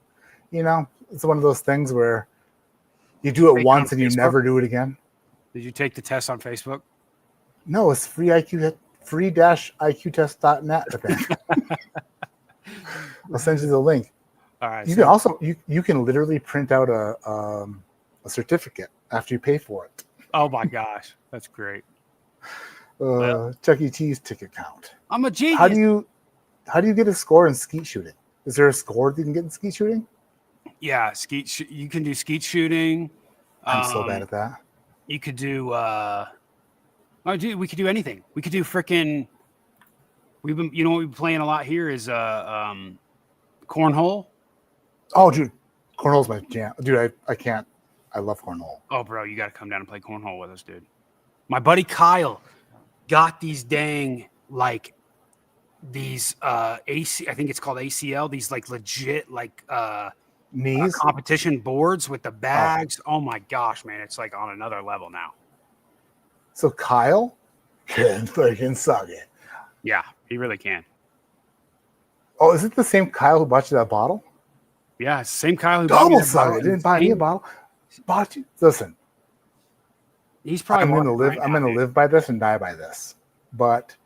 it's one of those things where you do it once and you never do it again. Did you take the test on Facebook? No, it's free-IQtest.net. I'll send you the link. All right. You can also you can literally print out a certificate after you pay for it. Oh my gosh, that's great. Chuck E. Cheese ticket count. I'm a genius. How do you get a score in skeet shooting? Is there a score that you can get in skeet shooting? Yeah, you can do skeet shooting. I'm so bad at that. You could do we could do anything. We could do freaking what we've been playing a lot here is cornhole. Oh, dude, cornhole's my jam. Dude, I can't. I love cornhole. Oh, bro, you got to come down and play cornhole with us, dude. My buddy Kyle got these these AC. I think it's called ACL. These legit knees competition boards with the bags. Oh my gosh, man, it's on another level now. So Kyle can freaking suck it. Yeah, he really can. Oh, is it the same Kyle who bought you that bottle? Yeah, it's the same Kyle who double suck it. Didn't buy me a bottle. Bought you. Listen, he's probably. I'm gonna live by this and die by this. But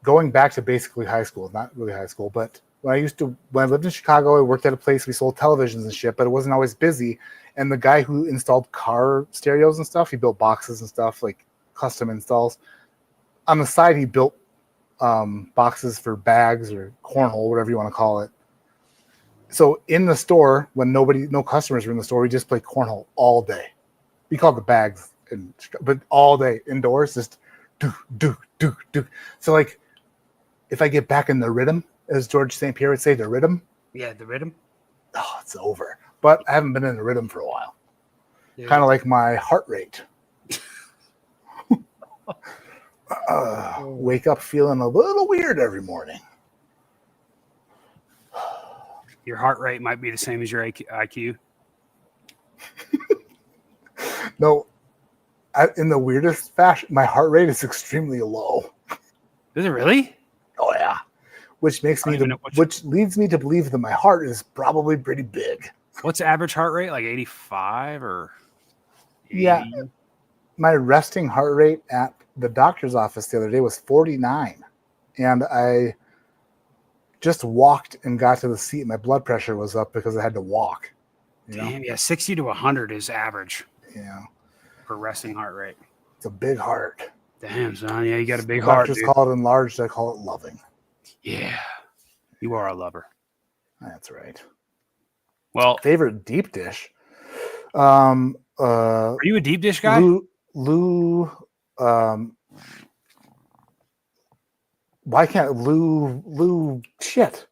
going back to basically high school, not really high school, but when I lived in Chicago, I worked at a place we sold televisions and shit, but it wasn't always busy. And the guy who installed car stereos and stuff, he built boxes and stuff, like custom installs. On the side, he built boxes for bags or cornhole, whatever you want to call it. So in the store, when no customers were in the store, we just played cornhole all day. We called the bags, but all day indoors, just do. So if I get back in the rhythm, as George St. Pierre would say, the rhythm. Yeah, the rhythm. Oh, it's over. But I haven't been in the rhythm for a while. Yeah. Kind of like my heart rate. Wake up feeling a little weird every morning. Your heart rate might be the same as your IQ. No, in the weirdest fashion, my heart rate is extremely low. Is it really? Oh yeah, which leads me to believe that my heart is probably pretty big. What's the average heart rate? Like 85 or 80? Yeah, my resting heart rate at the doctor's office the other day was 49, and I just walked and got to the seat. My blood pressure was up because I had to walk. Damn, yeah, 60 to 100 is average. Yeah, for resting heart rate. It's a big heart. Damn, son. Yeah, you got a big heart. Doctors call it enlarged. I call it loving. Yeah, you are a lover. That's right. Well, favorite deep dish. Are you a deep dish guy? Why can't Lou shit?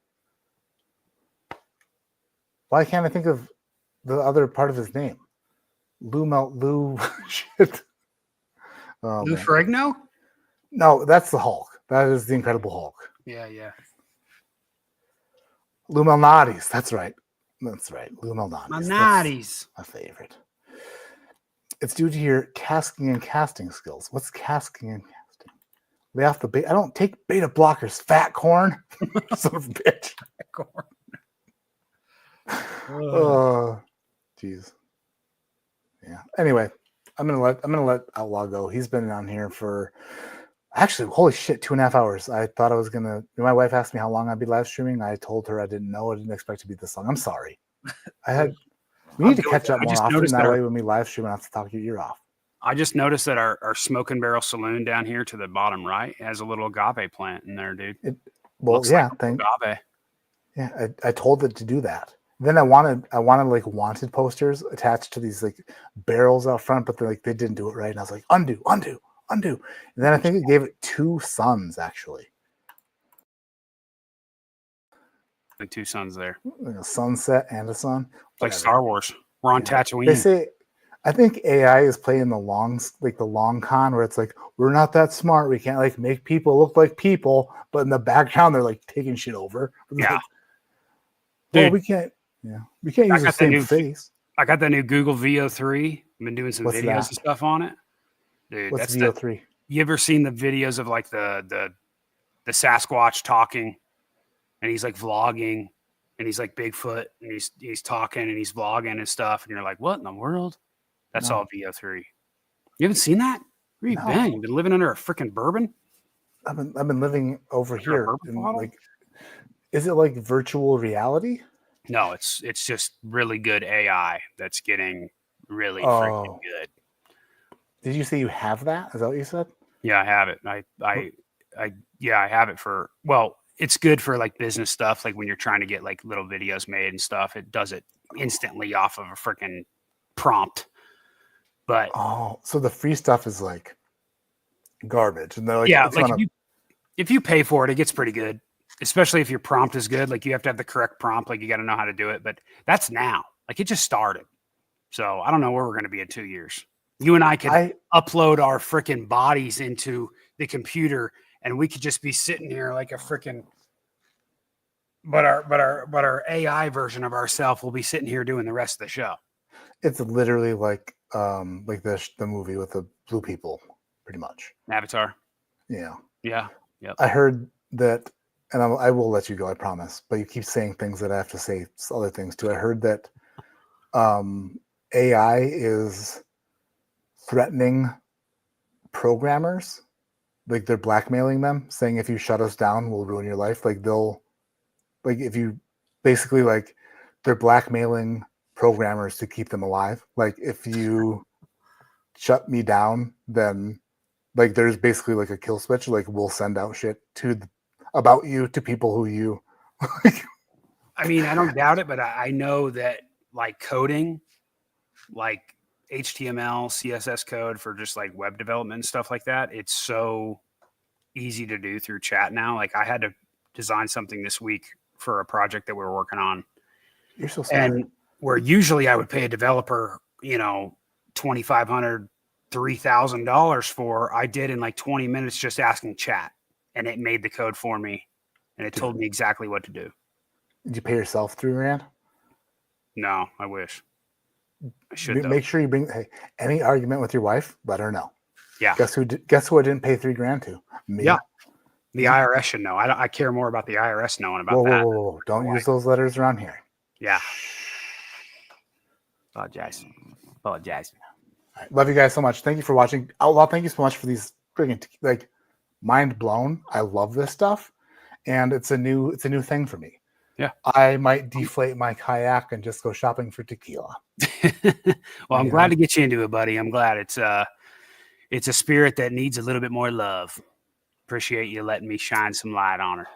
Why can't I think of the other part of his name? Lou shit. Oh, Lou Ferrigno? No, that's the Hulk. That is the Incredible Hulk. Yeah. Lou Malnati's. That's right. Lou Malnati's. Malnati's. My favorite. It's due to your casting and casting skills. What's casting and casting? Lay off the bait. I don't take beta blockers. Fat corn. Son of a bitch. Fat corn. Oh, jeez. Yeah. Anyway, I'm gonna let Outlaw go. He's been on here for actually, holy shit, 2.5 hours. I thought I was gonna. My wife asked me how long I'd be live streaming. I told her I didn't know. I didn't expect to be this long. I'm sorry. We need to catch up more often. That way, when we live stream, I don't have to talk your ear off. I just noticed that our Smoke and Barrel Saloon down here to the bottom right has a little agave plant in there, dude. Agave. Yeah, Yeah, I told it to do that. Then I wanted like wanted posters attached to these like barrels out front, but they didn't do it right. And I was like, undo. And then I think it gave it 2 suns actually. The 2 suns there. Like a sunset and a sun. Like Star Wars. We're on Tatooine. They say, I think AI is playing the long con where it's like, we're not that smart. We can't like make people look like people, but in the background they're like taking shit over. Yeah. Like, well, dude, we can't use the same face. I got that new Google VO3. I've been doing some What's videos that? and stuff on it. Dude, What's that's VO3? You ever seen the videos of like the Sasquatch talking, and he's like vlogging, and he's like Bigfoot, and he's talking and he's vlogging and stuff, and you're like, what in the world? That's all VO3. You haven't seen that? Where you been? You've been living under a freaking bourbon? I've been living over here. Like, is it like virtual reality? No, it's just really good AI that's getting really freaking good. Did you say you have that? Is that what you said? Yeah, I have it. I have it for, well, it's good for like business stuff. Like when you're trying to get like little videos made and stuff, it does it instantly off of a freaking prompt. But so the free stuff is like garbage. And they're like, yeah, like if you pay for it, it gets pretty good. Especially if your prompt is good. Like you have to have the correct prompt. Like you got to know how to do it. But that's now. Like it just started. So I don't know where we're going to be in 2 years. You and I could upload our freaking bodies into the computer, and we could just be sitting here like a freaking. But our AI version of ourselves will be sitting here doing the rest of the show. It's literally like the movie with the blue people, pretty much. Avatar. Yeah. Yeah. Yep. I heard that, and I will let you go, I promise. But you keep saying things that I have to say other things too. I heard that AI is threatening programmers, like they're blackmailing them, saying if you shut us down, we'll ruin your life. Like if you basically like they're blackmailing programmers to keep them alive. Like if you shut me down, then like there's basically like a kill switch. Like we'll send out shit about you to people who you. I mean, I don't doubt it, but I know that like coding, like HTML, CSS code for just like web development and stuff like that, it's so easy to do through chat now. Like I had to design something this week for a project that we were working on. You're so smart. And where usually I would pay a developer, $2,500, $3,000 for, I did in like 20 minutes just asking chat, and it made the code for me, and it told me exactly what to do. Did you pay yourself $3,000? No, I wish. I should. Make sure you bring any argument with your wife. Let her know. Yeah. Guess who I didn't pay $3,000 to? Me. Yeah. The IRS should know. I care more about the IRS knowing about that. Whoa. Don't use those letters around here. Yeah. Apologize. All right. Love you guys so much. Thank you for watching. Outlaw, thank you so much for these friggin' like mind blown. I love this stuff. And it's a new thing for me. Yeah. I might deflate my kayak and just go shopping for tequila. Well, I'm glad to get you into it, buddy. I'm glad it's a spirit that needs a little bit more love. Appreciate you letting me shine some light on her.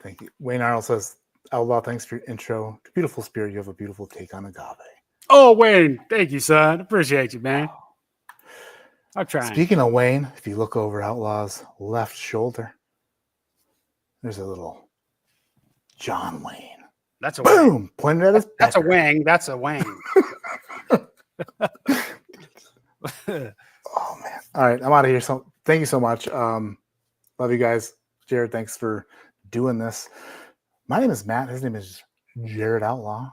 Thank you. Wayne Arnold says, Outlaw, thanks for your intro. Beautiful spirit. You have a beautiful take on agave. Oh, Wayne. Thank you, son. Appreciate you, man. I'm trying. Speaking of Wayne, if you look over Outlaw's left shoulder, there's a little John Wayne. That's a boom. Wang. Pointed at his. That's a Wang. That's a Wang. Oh man! All right, I'm out of here. So thank you so much. Love you guys, Jared. Thanks for doing this. My name is Matt. His name is Jared Outlaw.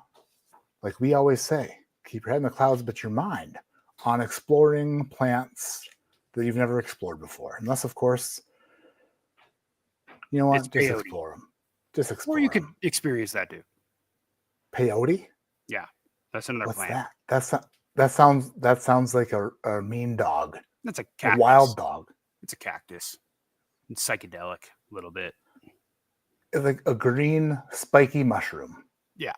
Like we always say, keep your head in the clouds, but your mind on exploring plants that you've never explored before. Unless, of course, you know what? It's just peyote. explore them. Just explore. Or you them. could experience that too. Peyote? Yeah, that's another What's plant. that? That sounds like a mean dog. That's a A cactus. wild dog. It's a cactus. It's psychedelic a little bit. It's like a green spiky mushroom. Yeah.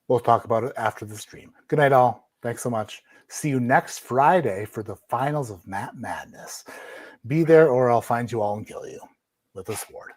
We'll talk about it after the stream. Good night, all. Thanks so much. See you next Friday for the finals of Matt Madness. Be there or I'll find you all and kill you with a sword.